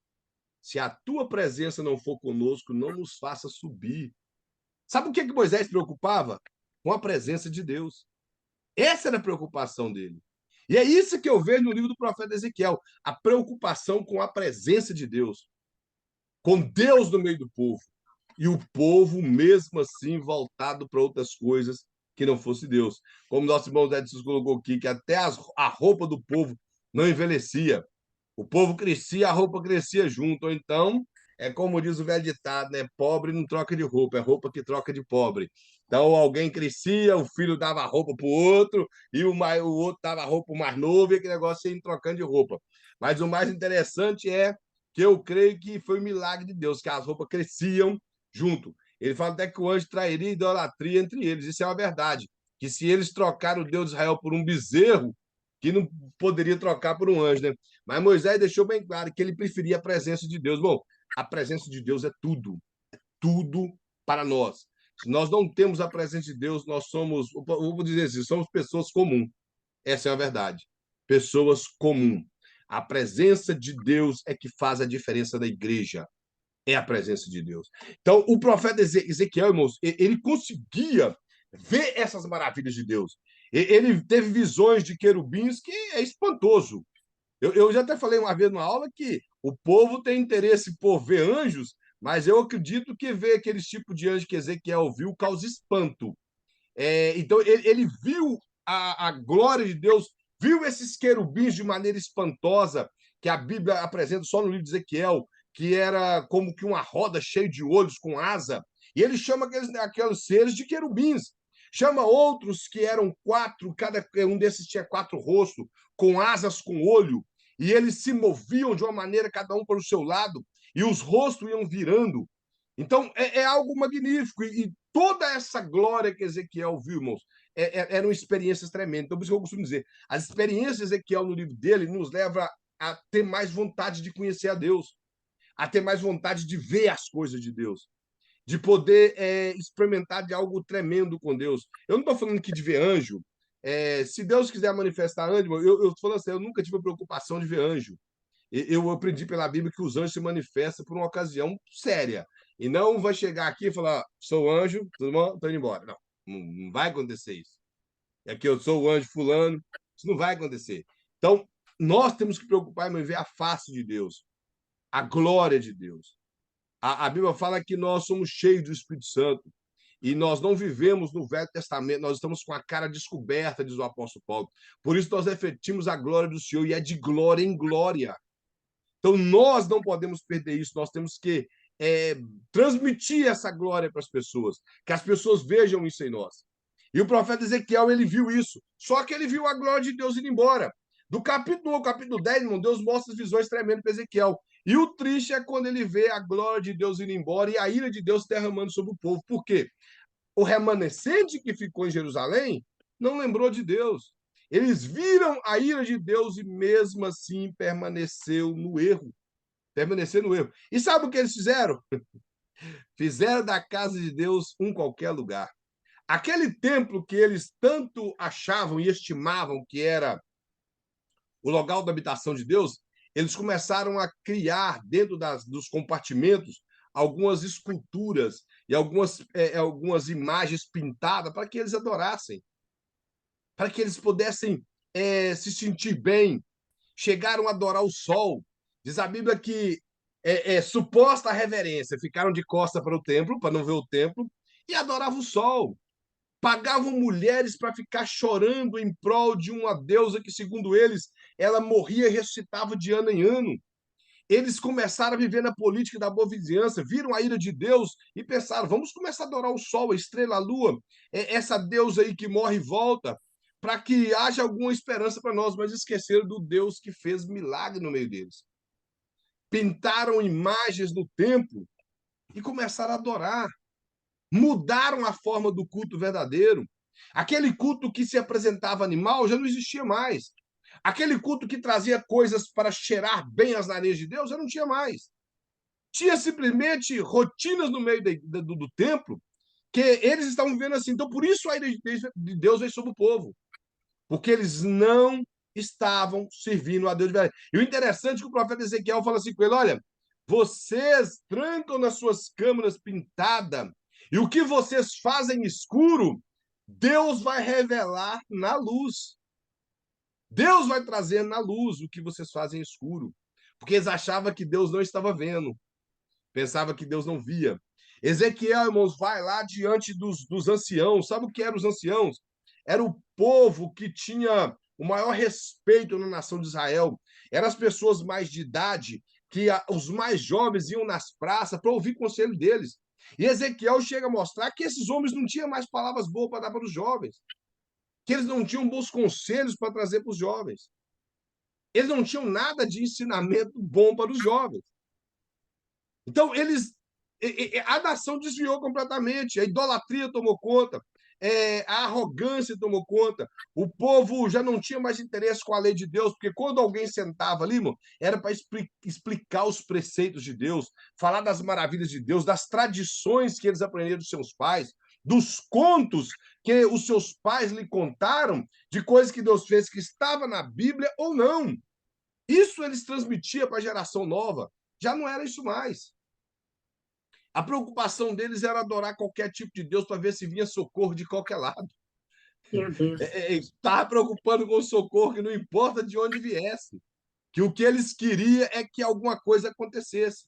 se a tua presença não for conosco, não nos faça subir. Sabe o que Moisés preocupava? Com a presença de Deus. Essa era a preocupação dele. E é isso que eu vejo no livro do profeta Ezequiel, a preocupação com a presença de Deus, com Deus no meio do povo. E o povo, mesmo assim, voltado para outras coisas que não fosse Deus. Como nosso irmão Edson colocou aqui, que até a roupa do povo não envelhecia. O povo crescia, a roupa crescia junto. Ou então, é como diz o velho ditado, né? Pobre não troca de roupa, é roupa que troca de pobre. Então, alguém crescia, o filho dava roupa para o outro, e o outro dava roupa para o mais novo, e aquele negócio ia trocando de roupa. Mas o mais interessante é que eu creio que foi um milagre de Deus, que as roupas cresciam junto. Ele fala até que o anjo trairia idolatria entre eles. Isso é uma verdade. Que se eles trocaram o Deus de Israel por um bezerro, que não poderia trocar por um anjo, né? Mas Moisés deixou bem claro que ele preferia a presença de Deus. Bom, a presença de Deus é tudo para nós. Se nós não temos a presença de Deus, nós somos, vou dizer assim, somos pessoas comuns. Essa é a verdade. Pessoas comuns. A presença de Deus é que faz a diferença da igreja. É a presença de Deus. Então, o profeta Ezequiel, irmãos, ele conseguia ver essas maravilhas de Deus. Ele teve visões de querubins que é espantoso. Eu já até falei uma vez numa aula que o povo tem interesse por ver anjos, mas eu acredito que ver aqueles tipos de anjo que Ezequiel viu causa espanto. Então, ele viu a glória de Deus, viu esses querubins de maneira espantosa, que a Bíblia apresenta só no livro de Ezequiel, que era como que uma roda cheia de olhos com asa, E ele chama aqueles seres de querubins. Chama outros que eram quatro, cada um desses tinha quatro rostos, com asas, com olho, e eles se moviam de uma maneira, cada um para o seu lado, e os rostos iam virando. Então, é algo magnífico. E toda essa glória que Ezequiel viu, irmãos, eram experiências tremendas. Então, por isso que eu costumo dizer, as experiências de Ezequiel no livro dele nos leva a ter mais vontade de conhecer a Deus, a ter mais vontade de ver as coisas de Deus, de poder experimentar de algo tremendo com Deus. Eu não estou falando aqui de ver anjo. Se Deus quiser manifestar anjo, eu falo assim, eu nunca tive a preocupação de ver anjo. Eu aprendi pela Bíblia que os anjos se manifestam por uma ocasião séria. E não vai chegar aqui e falar, sou anjo, tudo bom? Estou indo embora. Não, não vai acontecer isso. É que eu sou o anjo fulano. Isso não vai acontecer. Então, nós temos que preocupar em ver a face de Deus, a glória de Deus. A Bíblia fala que nós somos cheios do Espírito Santo e nós não vivemos no Velho Testamento, nós estamos com a cara descoberta, diz o apóstolo Paulo. Por isso nós refletimos a glória do Senhor e é de glória em glória. Então nós não podemos perder isso, nós temos que transmitir essa glória para as pessoas, que as pessoas vejam isso em nós. E o profeta Ezequiel, ele viu isso, só que ele viu a glória de Deus indo embora. Do capítulo 1 ao capítulo 10, irmão, Deus mostra as visões tremendas para Ezequiel. E o triste é quando ele vê a glória de Deus indo embora e a ira de Deus derramando sobre o povo. Por quê? O remanescente que ficou em Jerusalém não lembrou de Deus. Eles viram a ira de Deus e mesmo assim permaneceu no erro. Permaneceu no erro. E sabe o que eles fizeram? Fizeram da casa de Deus um qualquer lugar. Aquele templo que eles tanto achavam e estimavam que era o local da habitação de Deus, eles começaram a criar dentro dos compartimentos algumas esculturas e algumas imagens pintadas para que eles adorassem, para que eles pudessem se sentir bem. Chegaram a adorar o sol. Diz a Bíblia que suposta reverência, ficaram de costa para o templo, para não ver o templo, e adoravam o sol. Pagavam mulheres para ficar chorando em prol de uma deusa que, segundo eles, ela morria e ressuscitava de ano em ano. Eles começaram a viver na política da boa vizinhança, viram a ira de Deus e pensaram: vamos começar a adorar o sol, a estrela, a lua, essa deusa aí que morre e volta, para que haja alguma esperança para nós, mas esqueceram do Deus que fez milagre no meio deles. Pintaram imagens no templo e começaram a adorar. Mudaram a forma do culto verdadeiro. Aquele culto que se apresentava animal já não existia mais. Aquele culto que trazia coisas para cheirar bem as narinas de Deus já não tinha mais. Tinha simplesmente rotinas no meio do templo que eles estavam vivendo assim. Então, por isso a ira de Deus veio sobre o povo. Porque eles não estavam servindo a Deus de verdade. E o interessante é que o profeta Ezequiel fala assim com ele: olha, vocês trancam nas suas câmaras pintadas, e o que vocês fazem escuro, Deus vai revelar na luz. Deus vai trazer na luz o que vocês fazem escuro. Porque eles achavam que Deus não estava vendo. Pensava que Deus não via. Ezequiel, irmãos, vai lá diante dos anciãos. Sabe o que eram os anciãos? Era o povo que tinha o maior respeito na nação de Israel. Eram as pessoas mais de idade, que os mais jovens iam nas praças para ouvir conselho deles. E Ezequiel chega a mostrar que esses homens não tinham mais palavras boas para dar para os jovens, que eles não tinham bons conselhos para trazer para os jovens. Eles não tinham nada de ensinamento bom para os jovens. Então, a nação desviou completamente, a idolatria tomou conta, a arrogância tomou conta, o povo já não tinha mais interesse com a lei de Deus, porque quando alguém sentava ali, irmão, era para explicar os preceitos de Deus, falar das maravilhas de Deus, das tradições que eles aprenderam dos seus pais, dos contos que os seus pais lhe contaram, de coisas que Deus fez que estava na Bíblia ou não. Isso eles transmitiam para a geração nova. Já não era isso mais. A preocupação deles era adorar qualquer tipo de Deus para ver se vinha socorro de qualquer lado. Meu Deus. Estava preocupando com o socorro que não importa de onde viesse. Que o que eles queriam é que alguma coisa acontecesse.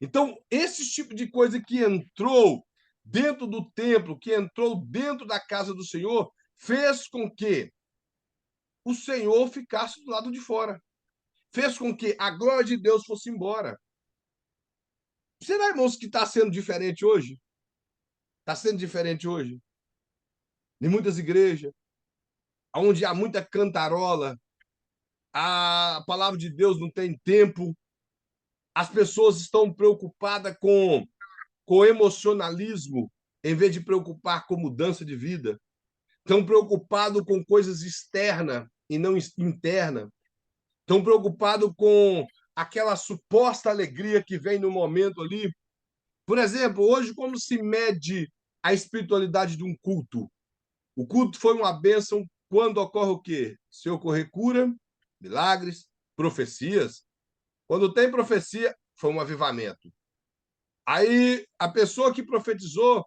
Então, esse tipo de coisa que entrou dentro do templo, que entrou dentro da casa do Senhor, fez com que o Senhor ficasse do lado de fora. Fez com que a glória de Deus fosse embora. Será, irmãos, que está sendo diferente hoje? Está sendo diferente hoje. Em muitas igrejas, onde há muita cantarola, a palavra de Deus não tem tempo, as pessoas estão preocupadas com emocionalismo, em vez de preocupar com mudança de vida. Estão preocupados com coisas externas e não internas. Estão preocupados com aquela suposta alegria que vem no momento ali. Por exemplo, hoje, como se mede a espiritualidade de um culto? O culto foi uma bênção quando ocorre o quê? Se ocorrer cura, milagres, profecias. Quando tem profecia, foi um avivamento. Aí a pessoa que profetizou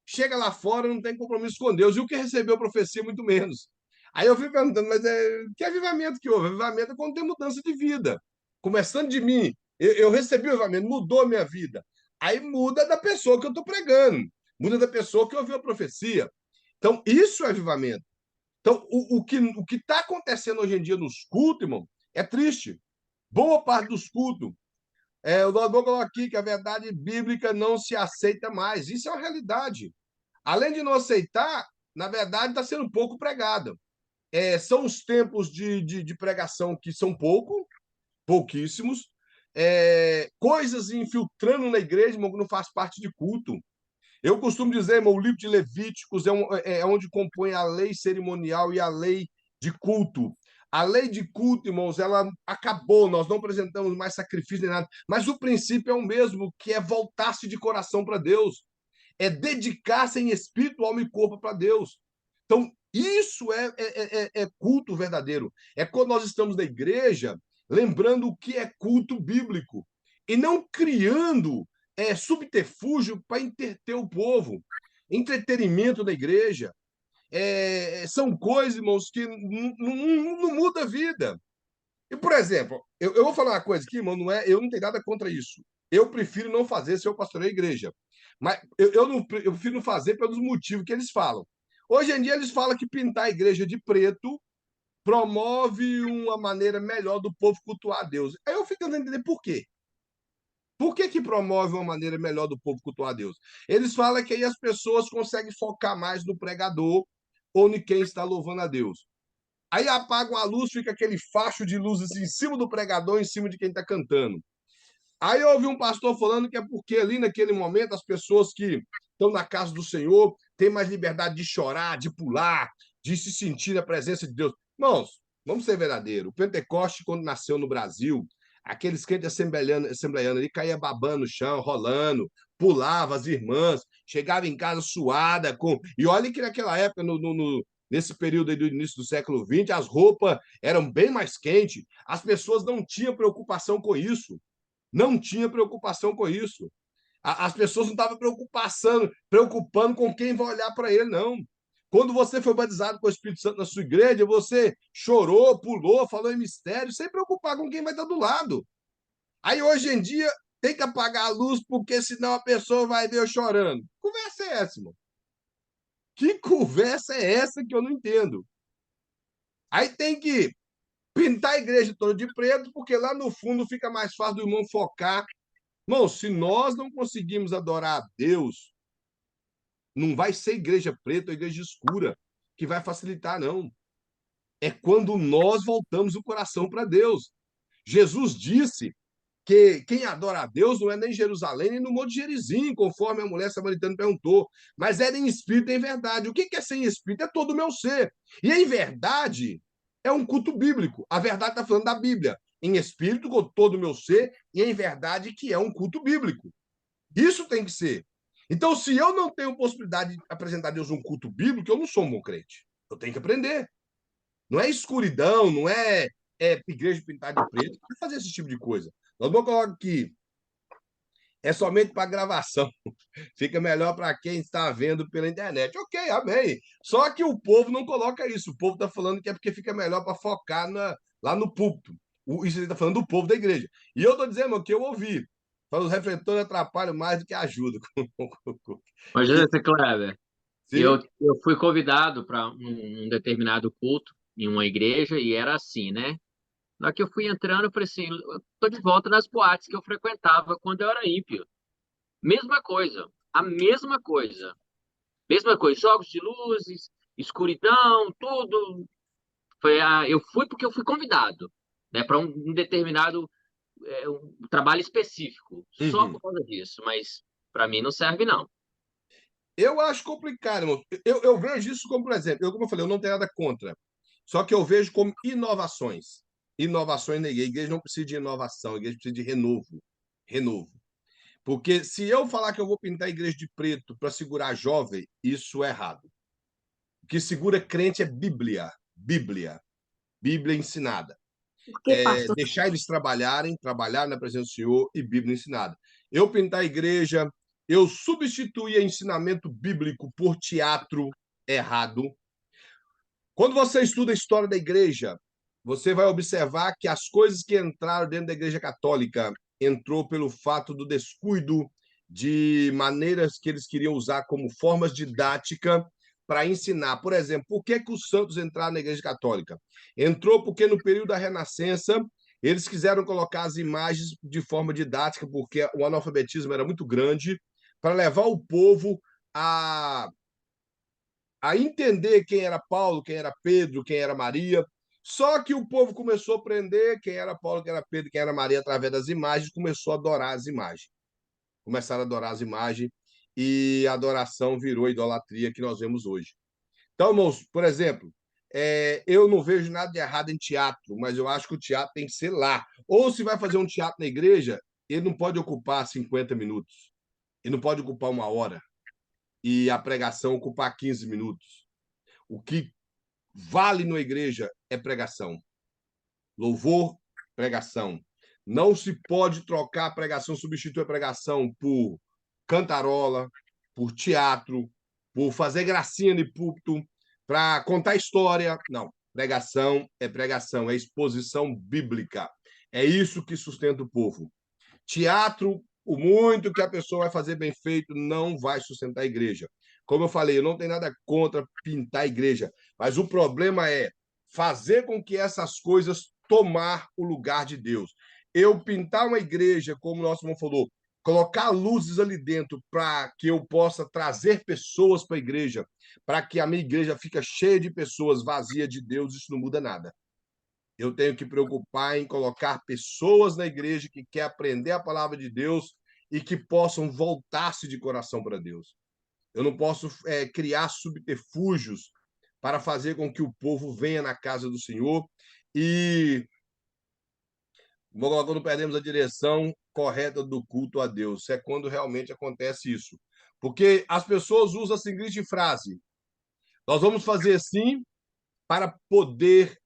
chega lá fora, não tem compromisso com Deus. E o que recebeu profecia, muito menos. Aí eu fico perguntando, mas que avivamento que houve? Avivamento é quando tem mudança de vida. Começando de mim, eu recebi o avivamento, mudou a minha vida. Aí muda da pessoa que eu estou pregando, muda da pessoa que ouviu a profecia. Então, isso é avivamento. Então, o que está acontecendo hoje em dia nos cultos, irmão, é triste. Boa parte dos cultos. O Dodô colocou aqui que a verdade bíblica não se aceita mais. Isso é uma realidade. Além de não aceitar, na verdade, está sendo pouco pregada. São os tempos de pregação que são pouquíssimos. Coisas infiltrando na igreja, irmão, que não faz parte de culto. Eu costumo dizer, irmão, o livro de Levíticos é onde compõe a lei cerimonial e a lei de culto. A lei de culto, irmãos, ela acabou, nós não apresentamos mais sacrifício nem nada, mas o princípio é o mesmo, que é voltar-se de coração para Deus, é dedicar-se em espírito, alma e corpo para Deus. Então, isso é culto verdadeiro. É quando nós estamos na igreja, lembrando o que é culto bíblico, e não criando subterfúgio para entreter o povo. Entretenimento da igreja. São coisas, irmãos, que não muda a vida. E, por exemplo, eu vou falar uma coisa aqui, irmão, eu não tenho nada contra isso. Eu prefiro não fazer se eu pastorei a igreja. Mas eu prefiro não fazer pelos motivos que eles falam. Hoje em dia, eles falam que pintar a igreja de preto promove uma maneira melhor do povo cultuar a Deus. Aí eu fico tentando entender por quê. Por que promove uma maneira melhor do povo cultuar a Deus? Eles falam que aí as pessoas conseguem focar mais no pregador ou em quem está louvando a Deus. Aí apagam a luz, fica aquele facho de luzes em cima do pregador, em cima de quem está cantando. Aí eu ouvi um pastor falando que é porque ali naquele momento as pessoas que estão na casa do Senhor têm mais liberdade de chorar, de pular, de se sentir na presença de Deus. Irmãos, vamos ser verdadeiros. O Pentecoste, quando nasceu no Brasil, aqueles crentes assembleianos ali caía babando no chão, rolando, pulava as irmãs, chegava em casa suada. E olha que naquela época, nesse período aí do início do século XX, as roupas eram bem mais quentes, as pessoas não tinham preocupação com isso. Não tinha preocupação com isso. As pessoas não estavam preocupando com quem vai olhar para ele, não. Quando você foi batizado com o Espírito Santo na sua igreja, você chorou, pulou, falou em mistério, sem preocupar com quem vai estar do lado. Aí, hoje em dia, tem que apagar a luz, porque senão a pessoa vai ver eu chorando. Que conversa é essa, irmão? Que conversa é essa que eu não entendo? Aí tem que pintar a igreja toda de preto, porque lá no fundo fica mais fácil do irmão focar. Irmão, se nós não conseguimos adorar a Deus, não vai ser igreja preta ou igreja escura que vai facilitar, não. É quando nós voltamos o coração para Deus. Jesus disse que quem adora a Deus não é nem em Jerusalém, nem no Monte Gerizim, conforme a mulher samaritana perguntou, mas é em espírito e em verdade. O que é ser em espírito? É todo o meu ser. E em verdade é um culto bíblico. A verdade está falando da Bíblia. Em espírito, com todo o meu ser, e em verdade, que é um culto bíblico. Isso tem que ser. Então, se eu não tenho possibilidade de apresentar a Deus um culto bíblico, eu não sou um bom crente. Eu tenho que aprender. Não é escuridão, não é igreja pintada de preto, não é fazer esse tipo de coisa. Nós vamos colocar aqui. É somente para gravação. Fica melhor para quem está vendo pela internet. Ok, amém. Só que o povo não coloca isso. O povo está falando que é porque fica melhor para focar lá no púlpito. Isso ele está falando do povo da igreja. E eu estou dizendo o que eu ouvi. Fala, os refletores atrapalham mais do que ajudam. Mas, José Kleber, eu, Sim, eu fui convidado para um determinado culto em uma igreja e era assim, né? Na hora que eu fui entrando, eu falei assim, eu tô de volta nas boates que eu frequentava quando eu era ímpio. Mesma coisa. a mesma coisa. Mesma coisa, jogos de luzes, escuridão, tudo. Eu fui porque eu fui convidado, né, para um determinado um trabalho específico, só Uhum. por causa disso, mas para mim não serve, não. Eu acho complicado, irmão. Eu vejo isso como, por exemplo, como eu falei, eu não tenho nada contra. Só que eu vejo como inovações. Inovações na igreja. A igreja não precisa de inovação, a igreja precisa de renovo. Renovo. Porque se eu falar que eu vou pintar a igreja de preto para segurar jovem, isso é errado. O que segura crente é Bíblia. Bíblia. Bíblia ensinada. Porque, pastor, Deixar eles trabalharem, trabalhar na presença do Senhor e Bíblia ensinada. Eu pintar a igreja, eu substituir ensinamento bíblico por teatro errado. Quando você estuda a história da igreja, você vai observar que as coisas que entraram dentro da igreja católica entrou pelo fato do descuido de maneiras que eles queriam usar como formas didáticas para ensinar. Por exemplo, por que os santos entraram na igreja católica? Entrou porque no período da Renascença eles quiseram colocar as imagens de forma didática, porque o analfabetismo era muito grande, para levar o povo a entender quem era Paulo, quem era Pedro, quem era Maria. Só que o povo começou a aprender quem era Paulo, quem era Pedro, quem era Maria através das imagens, começou a adorar as imagens. Começaram a adorar as imagens e a adoração virou a idolatria que nós vemos hoje. Então, irmãos, por exemplo, eu não vejo nada de errado em teatro, mas eu acho que o teatro tem que ser lá. Ou se vai fazer um teatro na igreja, ele não pode ocupar 50 minutos, ele não pode ocupar uma hora e a pregação ocupar 15 minutos. O que vale na igreja é pregação. Louvor, pregação. Não se pode trocar a pregação, substituir a pregação por cantarola, por teatro, por fazer gracinha de púlpito, para contar história. Não. Pregação, é exposição bíblica. É isso que sustenta o povo. Teatro, o muito que a pessoa vai fazer bem feito, não vai sustentar a igreja. Como eu falei, eu não tenho nada contra pintar a igreja, mas o problema é fazer com que essas coisas tomar o lugar de Deus. Eu pintar uma igreja, como o nosso irmão falou, colocar luzes ali dentro para que eu possa trazer pessoas para a igreja, para que a minha igreja fique cheia de pessoas vazia de Deus, isso não muda nada. Eu tenho que preocupar em colocar pessoas na igreja que quer aprender a palavra de Deus e que possam voltar-se de coração para Deus. Eu não posso criar subterfúgios para fazer com que o povo venha na casa do Senhor e quando perdemos a direção correta do culto a Deus. É quando realmente acontece isso. Porque as pessoas usam a seguinte frase: nós vamos fazer assim para poder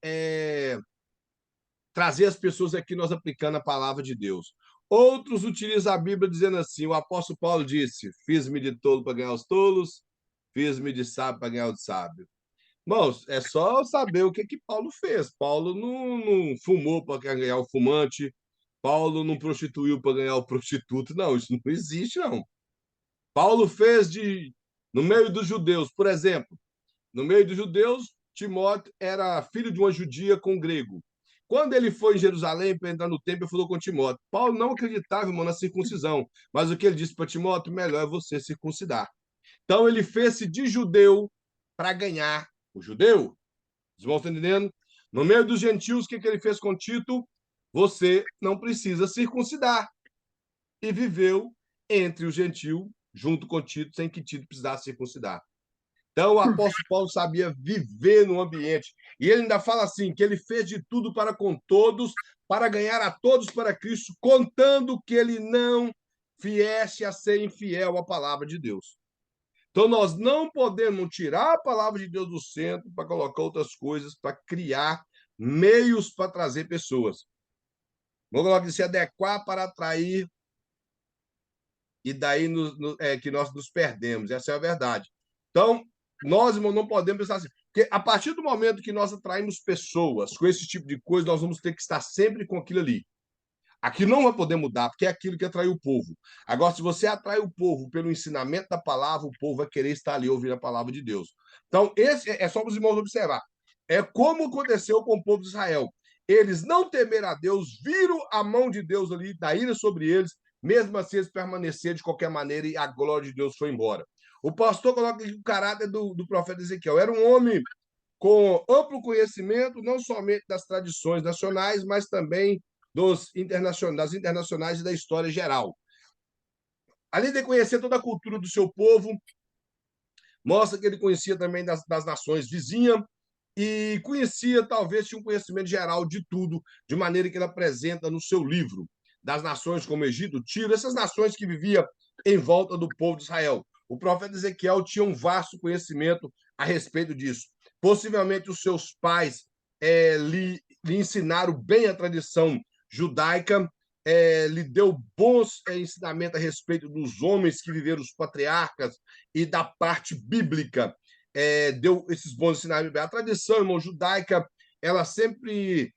trazer as pessoas aqui nós aplicando a palavra de Deus. Outros utilizam a Bíblia dizendo assim: o apóstolo Paulo disse: fiz-me de tolo para ganhar os tolos, fiz-me de sábio para ganhar os sábios. Irmãos, é só saber o que Paulo fez. Paulo não fumou para ganhar o fumante, Paulo não prostituiu para ganhar o prostituto. Não, isso não existe, não. Paulo fez no meio dos judeus, por exemplo, no meio dos judeus, Timóteo era filho de uma judia com um grego. Quando ele foi em Jerusalém para entrar no templo, ele falou com Timóteo. Paulo não acreditava, irmão, na circuncisão, mas o que ele disse para Timóteo, melhor é você circuncidar. Então ele fez-se de judeu para ganhar o judeu. Os irmãos estão entendendo? No meio dos gentios, o que ele fez com Tito? Você não precisa circuncidar. E viveu entre os gentios, junto com Tito, sem que Tito precisasse circuncidar. Então, o apóstolo Paulo sabia viver no ambiente. E ele ainda fala assim: que ele fez de tudo para com todos, para ganhar a todos para Cristo, contando que ele não viesse a ser infiel à palavra de Deus. Então, nós não podemos tirar a palavra de Deus do centro para colocar outras coisas, para criar meios para trazer pessoas. Vamos colocar se adequar para atrair, e daí que nós nos perdemos. Essa é a verdade. Então, nós, irmão, não podemos pensar assim. Porque a partir do momento que nós atraímos pessoas com esse tipo de coisa, nós vamos ter que estar sempre com aquilo ali. Aqui não vai poder mudar, porque é aquilo que atrai o povo. Agora, se você atrai o povo pelo ensinamento da palavra, o povo vai querer estar ali ouvindo a palavra de Deus. Então, esse é só para os irmãos observar. É como aconteceu com o povo de Israel. Eles não temeram a Deus, viram a mão de Deus ali, da ira sobre eles, mesmo assim eles permaneceram de qualquer maneira e a glória de Deus foi embora. O pastor coloca aqui o caráter do profeta Ezequiel. Era um homem com amplo conhecimento, não somente das tradições nacionais, mas também das internacionais e da história geral. Além de conhecer toda a cultura do seu povo, mostra que ele conhecia também das nações vizinhas e conhecia, talvez, tinha um conhecimento geral de tudo, de maneira que ele apresenta no seu livro, das nações como Egito, Tiro, essas nações que viviam em volta do povo de Israel. O profeta Ezequiel tinha um vasto conhecimento a respeito disso. Possivelmente os seus pais lhe ensinaram bem a tradição judaica, lhe deu bons ensinamentos a respeito dos homens que viveram os patriarcas e da parte bíblica, deu esses bons ensinamentos. A tradição, irmão, judaica, ela sempre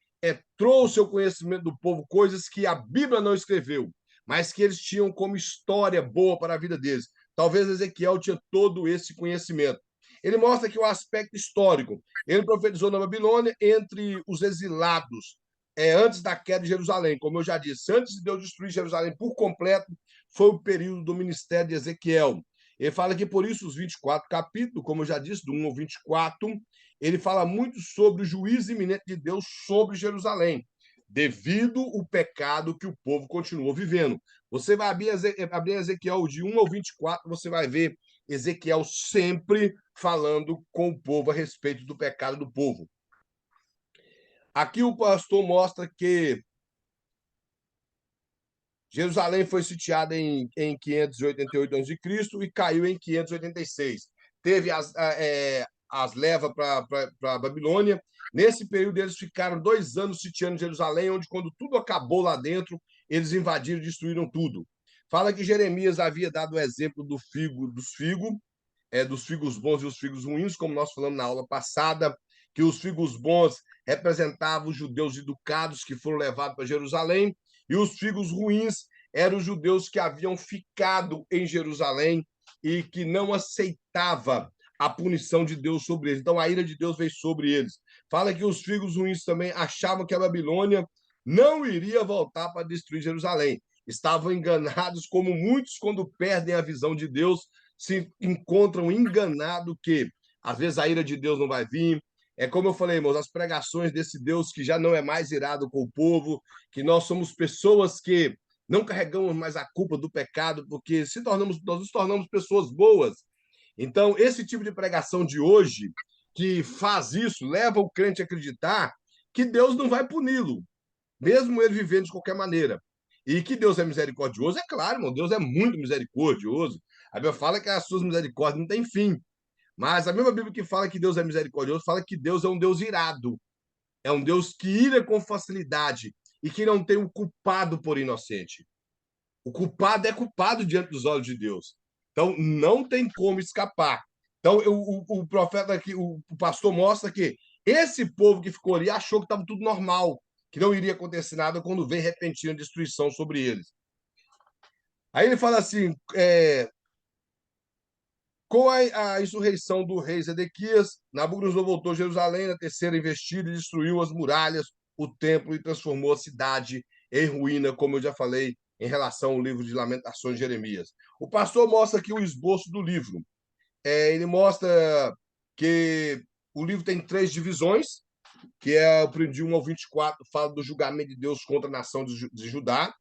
trouxe ao conhecimento do povo coisas que a Bíblia não escreveu, mas que eles tinham como história boa para a vida deles. Talvez Ezequiel tinha todo esse conhecimento. Ele mostra aqui o aspecto histórico. Ele profetizou na Babilônia entre os exilados, antes da queda de Jerusalém. Como eu já disse, antes de Deus destruir Jerusalém por completo, foi o período do ministério de Ezequiel. Ele fala que por isso os 24 capítulos, como eu já disse, do 1 ao 24, ele fala muito sobre o juízo iminente de Deus sobre Jerusalém, devido ao pecado que o povo continuou vivendo. Você vai abrir Ezequiel de 1 ao 24, você vai ver Ezequiel sempre falando com o povo a respeito do pecado do povo. Aqui o pastor mostra que Jerusalém foi sitiada em 588 a.C. e caiu em 586. Teve as levas para a Babilônia. Nesse período, eles ficaram 2 anos sitiando Jerusalém, onde, quando tudo acabou lá dentro, eles invadiram e destruíram tudo. Fala que Jeremias havia dado o exemplo dos figos bons e os figos ruins, como nós falamos na aula passada, que os figos bons representavam os judeus educados que foram levados para Jerusalém, e os figos ruins eram os judeus que haviam ficado em Jerusalém e que não aceitava a punição de Deus sobre eles. Então a ira de Deus veio sobre eles. Fala que os figos ruins também achavam que a Babilônia não iria voltar para destruir Jerusalém. Estavam enganados, como muitos, quando perdem a visão de Deus, se encontram enganados que às vezes a ira de Deus não vai vir. É como eu falei, irmãos, as pregações desse Deus que já não é mais irado com o povo, que nós somos pessoas que não carregamos mais a culpa do pecado, porque nós nos tornamos pessoas boas. Então, esse tipo de pregação de hoje, que faz isso, leva o crente a acreditar que Deus não vai puni-lo, mesmo ele vivendo de qualquer maneira. E que Deus é misericordioso, é claro, irmão, Deus é muito misericordioso. A Bíblia fala que as suas misericórdias não têm fim. Mas a mesma Bíblia que fala que Deus é misericordioso, fala que Deus é um Deus irado. É um Deus que ira com facilidade e que não tem um culpado por inocente. O culpado é culpado diante dos olhos de Deus. Então, não tem como escapar. Então, o profeta aqui, o pastor mostra que esse povo que ficou ali achou que estava tudo normal, que não iria acontecer nada quando veio repentina destruição sobre eles. Aí ele fala assim, com a insurreição do rei Zedequias, Nabucodonosor voltou a Jerusalém na terceira investida e destruiu as muralhas, o templo e transformou a cidade em ruína, como eu já falei em relação ao livro de Lamentações de Jeremias. O pastor mostra aqui o esboço do livro. Ele mostra que o livro tem 3 divisões, que é o de 1 ao 24, fala do julgamento de Deus contra a nação de Judá,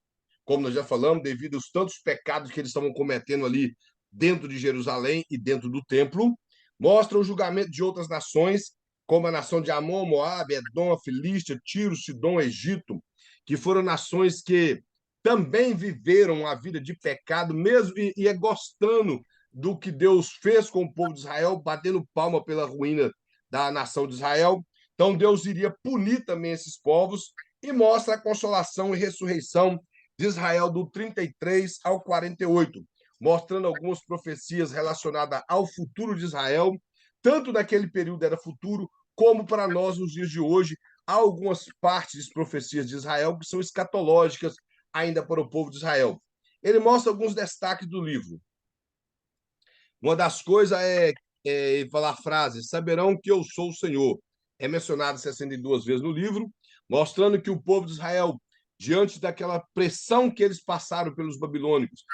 como nós já falamos, devido aos tantos pecados que eles estavam cometendo ali dentro de Jerusalém e dentro do templo. Mostra o julgamento de outras nações, como a nação de Amon, Moabe, Edom, a Filístia, Tiro, Sidom, Egito, que foram nações que também viveram a vida de pecado, mesmo e é gostando do que Deus fez com o povo de Israel, batendo palma pela ruína da nação de Israel. Então Deus iria punir também esses povos e mostra a consolação e ressurreição de Israel do 33 ao 48, mostrando algumas profecias relacionadas ao futuro de Israel, tanto naquele período era futuro, como para nós nos dias de hoje. Há algumas partes de profecias de Israel que são escatológicas ainda para o povo de Israel. Ele mostra alguns destaques do livro. Uma das coisas é falar a frase, saberão que eu sou o Senhor. É mencionado 62 vezes no livro, mostrando que o povo de Israel diante daquela pressão que eles passaram pelos babilônicos,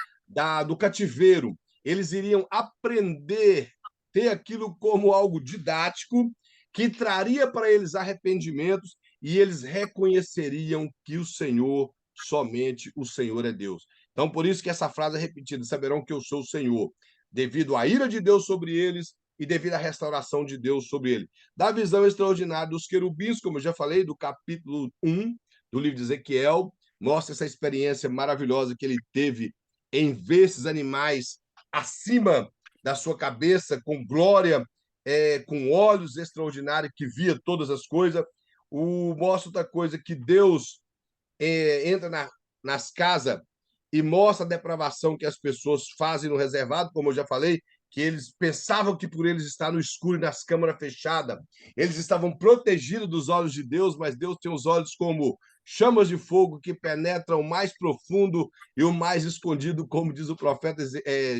do cativeiro, eles iriam aprender, ter aquilo como algo didático, que traria para eles arrependimentos, e eles reconheceriam que o Senhor, somente o Senhor é Deus. Então, por isso que essa frase é repetida: saberão que eu sou o Senhor, devido à ira de Deus sobre eles e devido à restauração de Deus sobre ele. Da visão extraordinária dos querubins, como eu já falei, do capítulo 1 do livro de Ezequiel, mostra essa experiência maravilhosa que ele teve em ver esses animais acima da sua cabeça, com glória, com olhos extraordinários, que via todas as coisas. Mostra outra coisa, que Deus entra nas casas e mostra a depravação que as pessoas fazem no reservado, como eu já falei, que eles pensavam que por eles estar no escuro e nas câmaras fechadas, eles estavam protegidos dos olhos de Deus, mas Deus tem os olhos como chamas de fogo que penetram o mais profundo e o mais escondido, como diz o profeta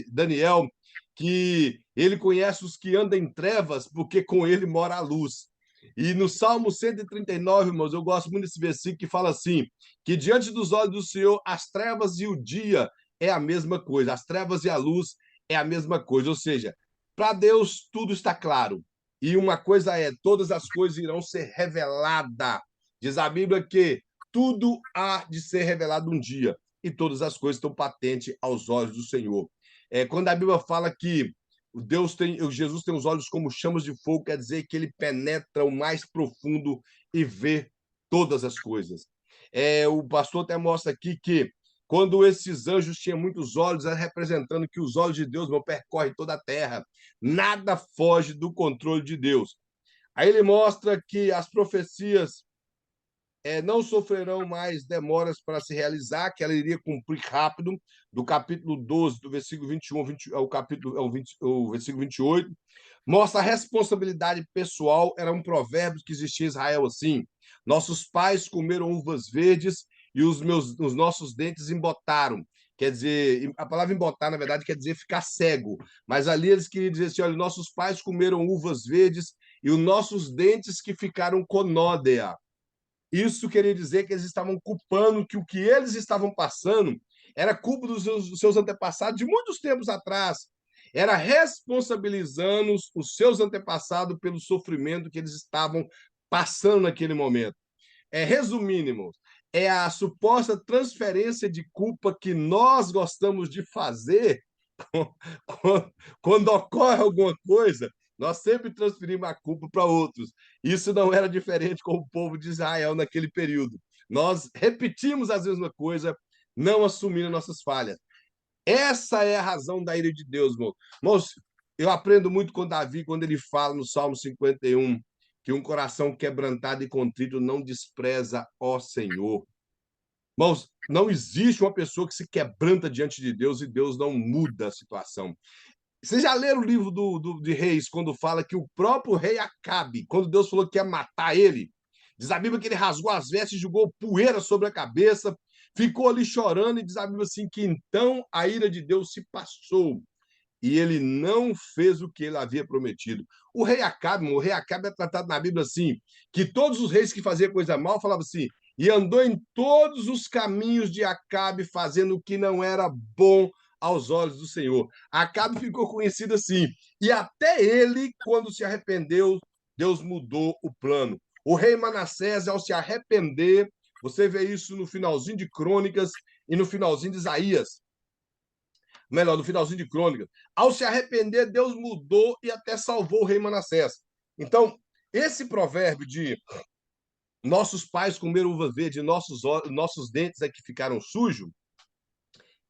Daniel, que ele conhece os que andam em trevas, porque com ele mora a luz. E no Salmo 139, irmãos, eu gosto muito desse versículo que fala assim, que diante dos olhos do Senhor, as trevas e o dia é a mesma coisa, as trevas e a luz é a mesma coisa, ou seja, para Deus tudo está claro. E uma coisa é, todas as coisas irão ser reveladas. Diz a Bíblia que tudo há de ser revelado um dia, e todas as coisas estão patentes aos olhos do Senhor. Quando a Bíblia fala que Jesus tem os olhos como chamas de fogo, quer dizer que ele penetra o mais profundo e vê todas as coisas. O pastor até mostra aqui que quando esses anjos tinham muitos olhos, é representando que os olhos de Deus percorrem toda a terra. Nada foge do controle de Deus. Aí ele mostra que as profecias não sofrerão mais demoras para se realizar, que ela iria cumprir rápido, do capítulo 12, do versículo 21 ao versículo 28. Mostra a responsabilidade pessoal, era um provérbio que existia em Israel assim: nossos pais comeram uvas verdes e os nossos dentes embotaram. Quer dizer, a palavra embotar, na verdade, quer dizer ficar cego. Mas ali eles queriam dizer assim: olha, nossos pais comeram uvas verdes e os nossos dentes que ficaram conódea. Isso queria dizer que eles estavam culpando que o que eles estavam passando era culpa dos seus antepassados de muitos tempos atrás. Era responsabilizando os seus antepassados pelo sofrimento que eles estavam passando naquele momento. Resumindo, irmãos, é a suposta transferência de culpa que nós gostamos de fazer quando ocorre alguma coisa, nós sempre transferimos a culpa para outros. Isso não era diferente com o povo de Israel naquele período. Nós repetimos as mesmas coisas, não assumindo nossas falhas. Essa é a razão da ira de Deus, irmão. Irmãos, eu aprendo muito com Davi, quando ele fala no Salmo 51, que um coração quebrantado e contrito não despreza, ó Senhor. Irmãos, não existe uma pessoa que se quebranta diante de Deus e Deus não muda a situação. Vocês já leram o livro de Reis, quando fala que o próprio rei Acabe, quando Deus falou que ia matar ele, diz a Bíblia que ele rasgou as vestes, jogou poeira sobre a cabeça, ficou ali chorando, e diz a Bíblia assim que então a ira de Deus se passou e ele não fez o que ele havia prometido. O rei Acabe é tratado na Bíblia assim, que todos os reis que faziam coisa mal falavam assim, e andou em todos os caminhos de Acabe, fazendo o que não era bom aos olhos do Senhor. Acabe ficou conhecido assim. E até ele, quando se arrependeu, Deus mudou o plano. O rei Manassés, ao se arrepender, você vê isso no finalzinho de Crônicas e no finalzinho de Isaías. Melhor, no finalzinho de Crônicas. Ao se arrepender, Deus mudou e até salvou o rei Manassés. Então, esse provérbio de nossos pais comeram uva verde, nossos dentes é que ficaram sujos,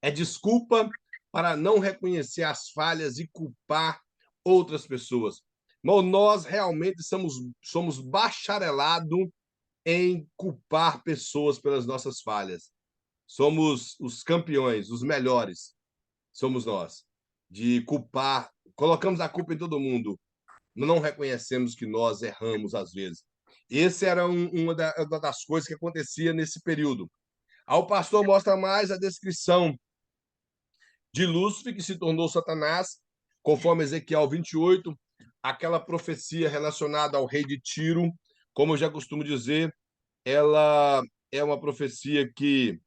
é desculpa para não reconhecer as falhas e culpar outras pessoas. Mas nós realmente somos bacharelados em culpar pessoas pelas nossas falhas. Somos os campeões, os melhores. Somos nós. De culpar, colocamos a culpa em todo mundo. Não reconhecemos que nós erramos às vezes. Essa era uma das coisas que acontecia nesse período. O pastor mostra mais a descrição de Lúcifer, que se tornou Satanás, conforme Ezequiel 28, aquela profecia relacionada ao rei de Tiro, como eu já costumo dizer, ela é uma profecia que,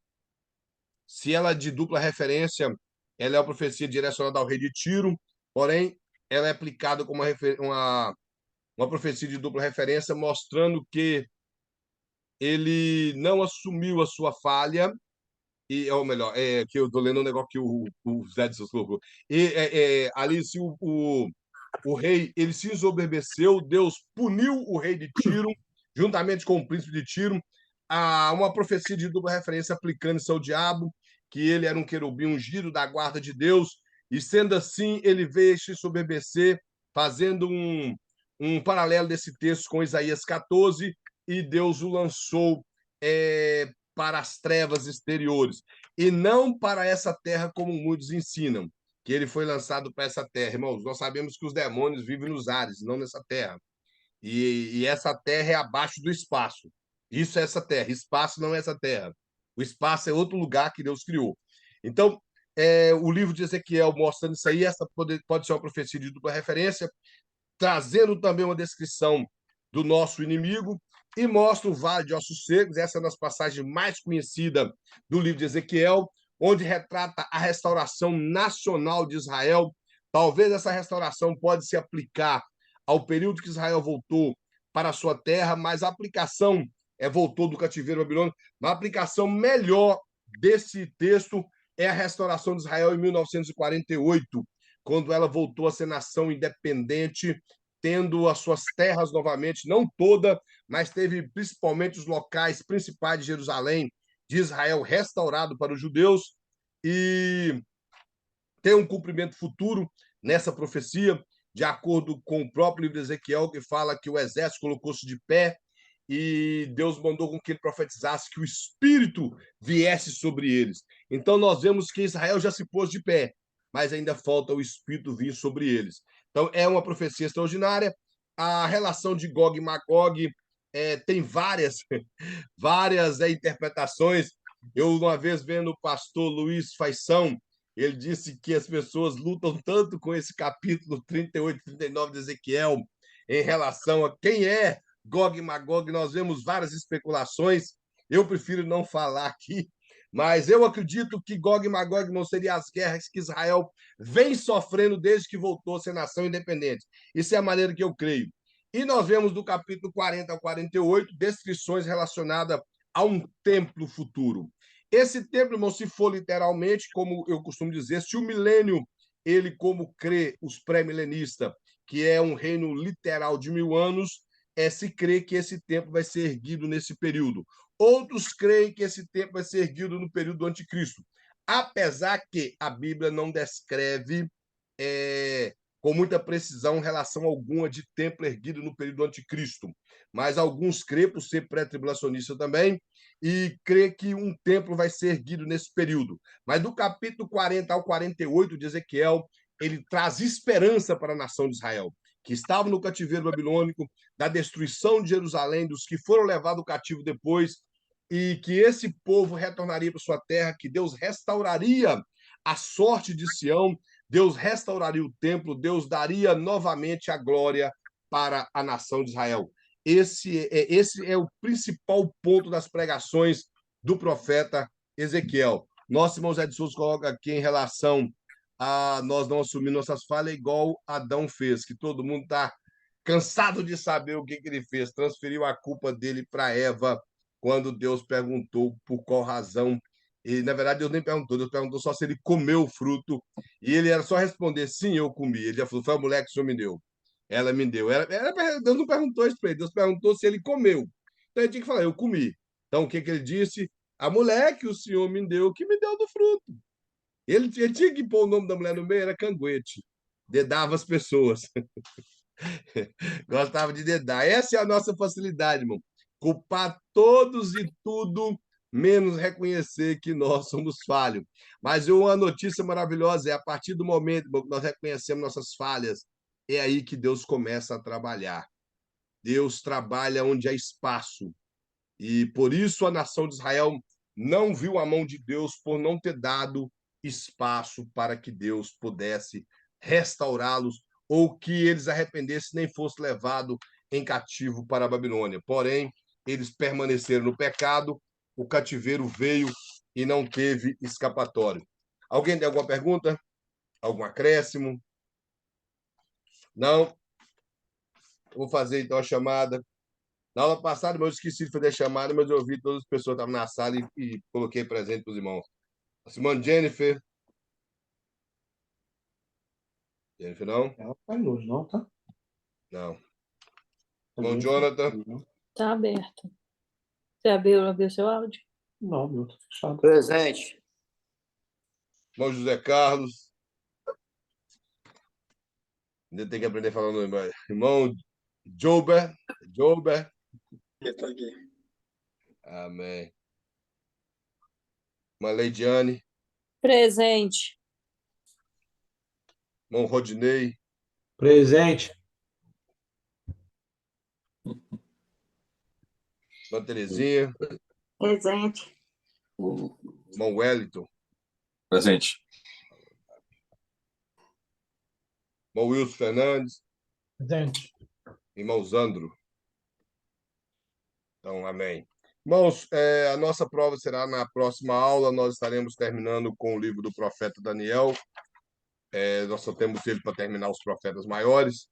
se ela é de dupla referência, ela é uma profecia direcionada ao rei de Tiro, porém, ela é aplicada como uma profecia de dupla referência, mostrando que ele não assumiu a sua falha, ou melhor, que eu estou lendo um negócio que o Zé de Souza colocou. Ali, se o rei ele se ensoberbeceu, Deus puniu o rei de Tiro, juntamente com o príncipe de Tiro, a uma profecia de dupla referência aplicando isso ao diabo, que ele era um querubim ungido da guarda de Deus, e sendo assim, ele veio se ensoberbecer, fazendo um paralelo desse texto com Isaías 14, e Deus o lançou para as trevas exteriores, e não para essa terra como muitos ensinam, que ele foi lançado para essa terra. Irmãos, nós sabemos que os demônios vivem nos ares, não nessa terra. E essa terra é abaixo do espaço. Isso é essa terra. Espaço não é essa terra. O espaço é outro lugar que Deus criou. Então, o livro de Ezequiel mostrando isso aí, essa pode ser uma profecia de dupla referência, trazendo também uma descrição do nosso inimigo, e mostra o Vale de Ossos Secos, essa é uma das passagens mais conhecidas do livro de Ezequiel, onde retrata a restauração nacional de Israel. Talvez essa restauração pode se aplicar ao período que Israel voltou para a sua terra, mas a aplicação voltou do cativeiro babilônico. Uma aplicação melhor desse texto é a restauração de Israel em 1948, quando ela voltou a ser nação independente, tendo as suas terras novamente, não toda, mas teve principalmente os locais principais de Jerusalém, de Israel, restaurado para os judeus, e tem um cumprimento futuro nessa profecia, de acordo com o próprio livro de Ezequiel, que fala que o exército colocou-se de pé e Deus mandou com que ele profetizasse que o Espírito viesse sobre eles. Então nós vemos que Israel já se pôs de pé, mas ainda falta o Espírito vir sobre eles. Então é uma profecia extraordinária. A relação de Gog e Magog tem várias interpretações. Eu, uma vez, vendo o pastor Luiz Faição, ele disse que as pessoas lutam tanto com esse capítulo 38, 39 de Ezequiel em relação a quem é Gog e Magog. Nós vemos várias especulações. Eu prefiro não falar aqui, mas eu acredito que Gog e Magog não seriam as guerras que Israel vem sofrendo desde que voltou a ser nação independente. Isso é a maneira que eu creio. E nós vemos do capítulo 40 ao 48 descrições relacionadas a um templo futuro. Esse templo, irmão, se for literalmente, como eu costumo dizer, se o milênio, ele como crê os pré-milenistas, que é um reino literal de 1000 anos, se crê que esse templo vai ser erguido nesse período. Outros creem que esse templo vai ser erguido no período do anticristo, apesar que a Bíblia não descreve com muita precisão relação alguma de templo erguido no período do anticristo, mas alguns creem, por ser pré-tribulacionista também, e crê que um templo vai ser erguido nesse período. Mas do capítulo 40 ao 48 de Ezequiel, ele traz esperança para a nação de Israel, que estava no cativeiro babilônico, da destruição de Jerusalém, dos que foram levados cativo depois, e que esse povo retornaria para sua terra, que Deus restauraria a sorte de Sião, Deus restauraria o templo, Deus daria novamente a glória para a nação de Israel. Esse é o principal ponto das pregações do profeta Ezequiel. Nosso irmão Zé de Souza coloca aqui em relação a nós não assumir nossas falhas, igual Adão fez, que todo mundo está cansado de saber o que ele fez, transferiu a culpa dele para Eva, quando Deus perguntou por qual razão. E, na verdade, Deus nem perguntou, Deus perguntou só se ele comeu o fruto, e ele era só responder, sim, eu comi. Ele já falou, foi a mulher que o Senhor me deu. Ela me deu. Deus não perguntou isso para ele, Deus perguntou se ele comeu. Então ele tinha que falar, eu comi. Então o que ele disse? A mulher que o Senhor me deu, que me deu do fruto. Ele tinha que pôr o nome da mulher no meio, era canguete. Dedava as pessoas. Gostava de dedar. Essa é a nossa facilidade, irmão. Culpar todos e tudo, menos reconhecer que nós somos falhos. Mas uma notícia maravilhosa é, a partir do momento, irmão, que nós reconhecemos nossas falhas, é aí que Deus começa a trabalhar. Deus trabalha onde há espaço. E por isso a nação de Israel não viu a mão de Deus por não ter dado espaço para que Deus pudesse restaurá-los ou que eles arrependessem nem fosse levado em cativo para a Babilônia. Porém, eles permaneceram no pecado o cativeiro veio e não teve escapatório. Alguém tem alguma pergunta? Algum acréscimo? Não? Vou fazer então a chamada. Na aula passada, eu esqueci de fazer a chamada, mas eu ouvi todas as pessoas que estavam na sala e coloquei presente para os irmãos. Simone Jennifer. Jennifer, não? Ela tá aí hoje, não, tá? Não. Irmão Jonathan. Está aberto. Você abriu seu áudio? Não, meu, tá fechado. Presente. Irmão José Carlos. Ainda tem que aprender a falar o nome. Irmão Jober. Jober. Estou aqui. Amém. Irmã Leidiane. Presente. Irmão Rodinei. Presente. Irmã Terezinha. Presente. Irmão Wellington. Presente. Irmão Wilson Fernandes. Presente. Irmão Zandro. Então, amém. Irmãos, a nossa prova será na próxima aula. Nós estaremos terminando com o livro do profeta Daniel. Nós só temos ele para terminar os profetas maiores.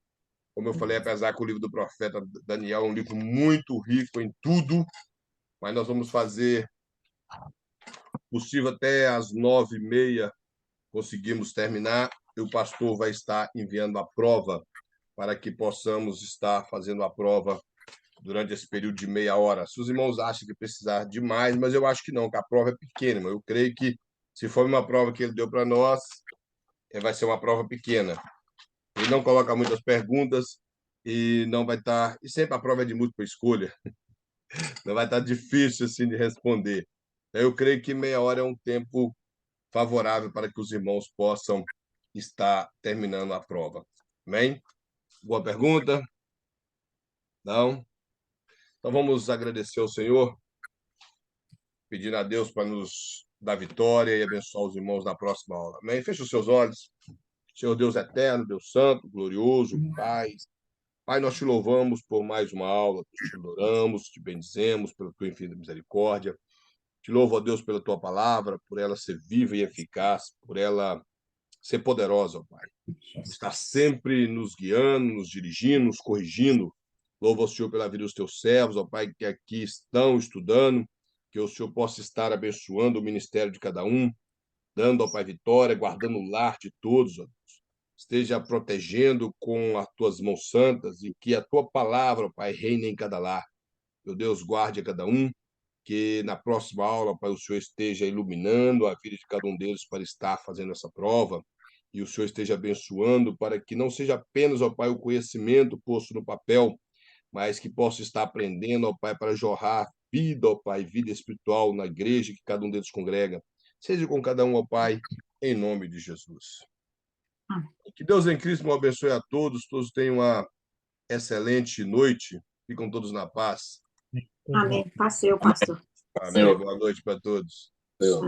Como eu falei, apesar que o livro do profeta Daniel é um livro muito rico em tudo, mas nós vamos fazer possível até às 9h30 conseguimos terminar. E o pastor vai estar enviando a prova para que possamos estar fazendo a prova durante esse período de meia hora. Se os irmãos acham que precisar de mais, mas eu acho que não, que a prova é pequena. Mas eu creio que, se for uma prova que ele deu para nós, vai ser uma prova pequena. Ele não coloca muitas perguntas e não vai estar... E sempre a prova é de múltipla escolha. Não vai estar difícil assim de responder. Eu creio que meia hora é um tempo favorável para que os irmãos possam estar terminando a prova. Amém? Boa pergunta? Não? Então vamos agradecer ao Senhor, pedindo a Deus para nos dar vitória e abençoar os irmãos na próxima aula. Amém? Feche os seus olhos. Senhor Deus eterno, Deus santo, glorioso, Pai. Pai, nós te louvamos por mais uma aula, te adoramos, te bendizemos pela tua infinita misericórdia. Te louvo, ó Deus, pela tua palavra, por ela ser viva e eficaz, por ela ser poderosa, ó Pai. Está sempre nos guiando, nos dirigindo, nos corrigindo. Louvo ao Senhor pela vida dos teus servos, ó Pai, que aqui estão estudando, que o Senhor possa estar abençoando o ministério de cada um, dando, ó Pai, vitória, guardando o lar de todos, ó Deus. Esteja protegendo com as tuas mãos santas e que a tua palavra, ó Pai, reine em cada lar. Meu Deus, guarde a cada um, que na próxima aula, Pai, o Senhor esteja iluminando a vida de cada um deles para estar fazendo essa prova, e o Senhor esteja abençoando para que não seja apenas, ó Pai, o conhecimento posto no papel, mas que possa estar aprendendo, ó Pai, para jorrar vida, ó Pai, vida espiritual na igreja que cada um deles congrega. Seja com cada um, ó Pai, em nome de Jesus. Que Deus em Cristo abençoe a todos, todos tenham uma excelente noite, ficam todos na paz. Amém. Passei, pastor. Amém. Boa noite para todos. Eu.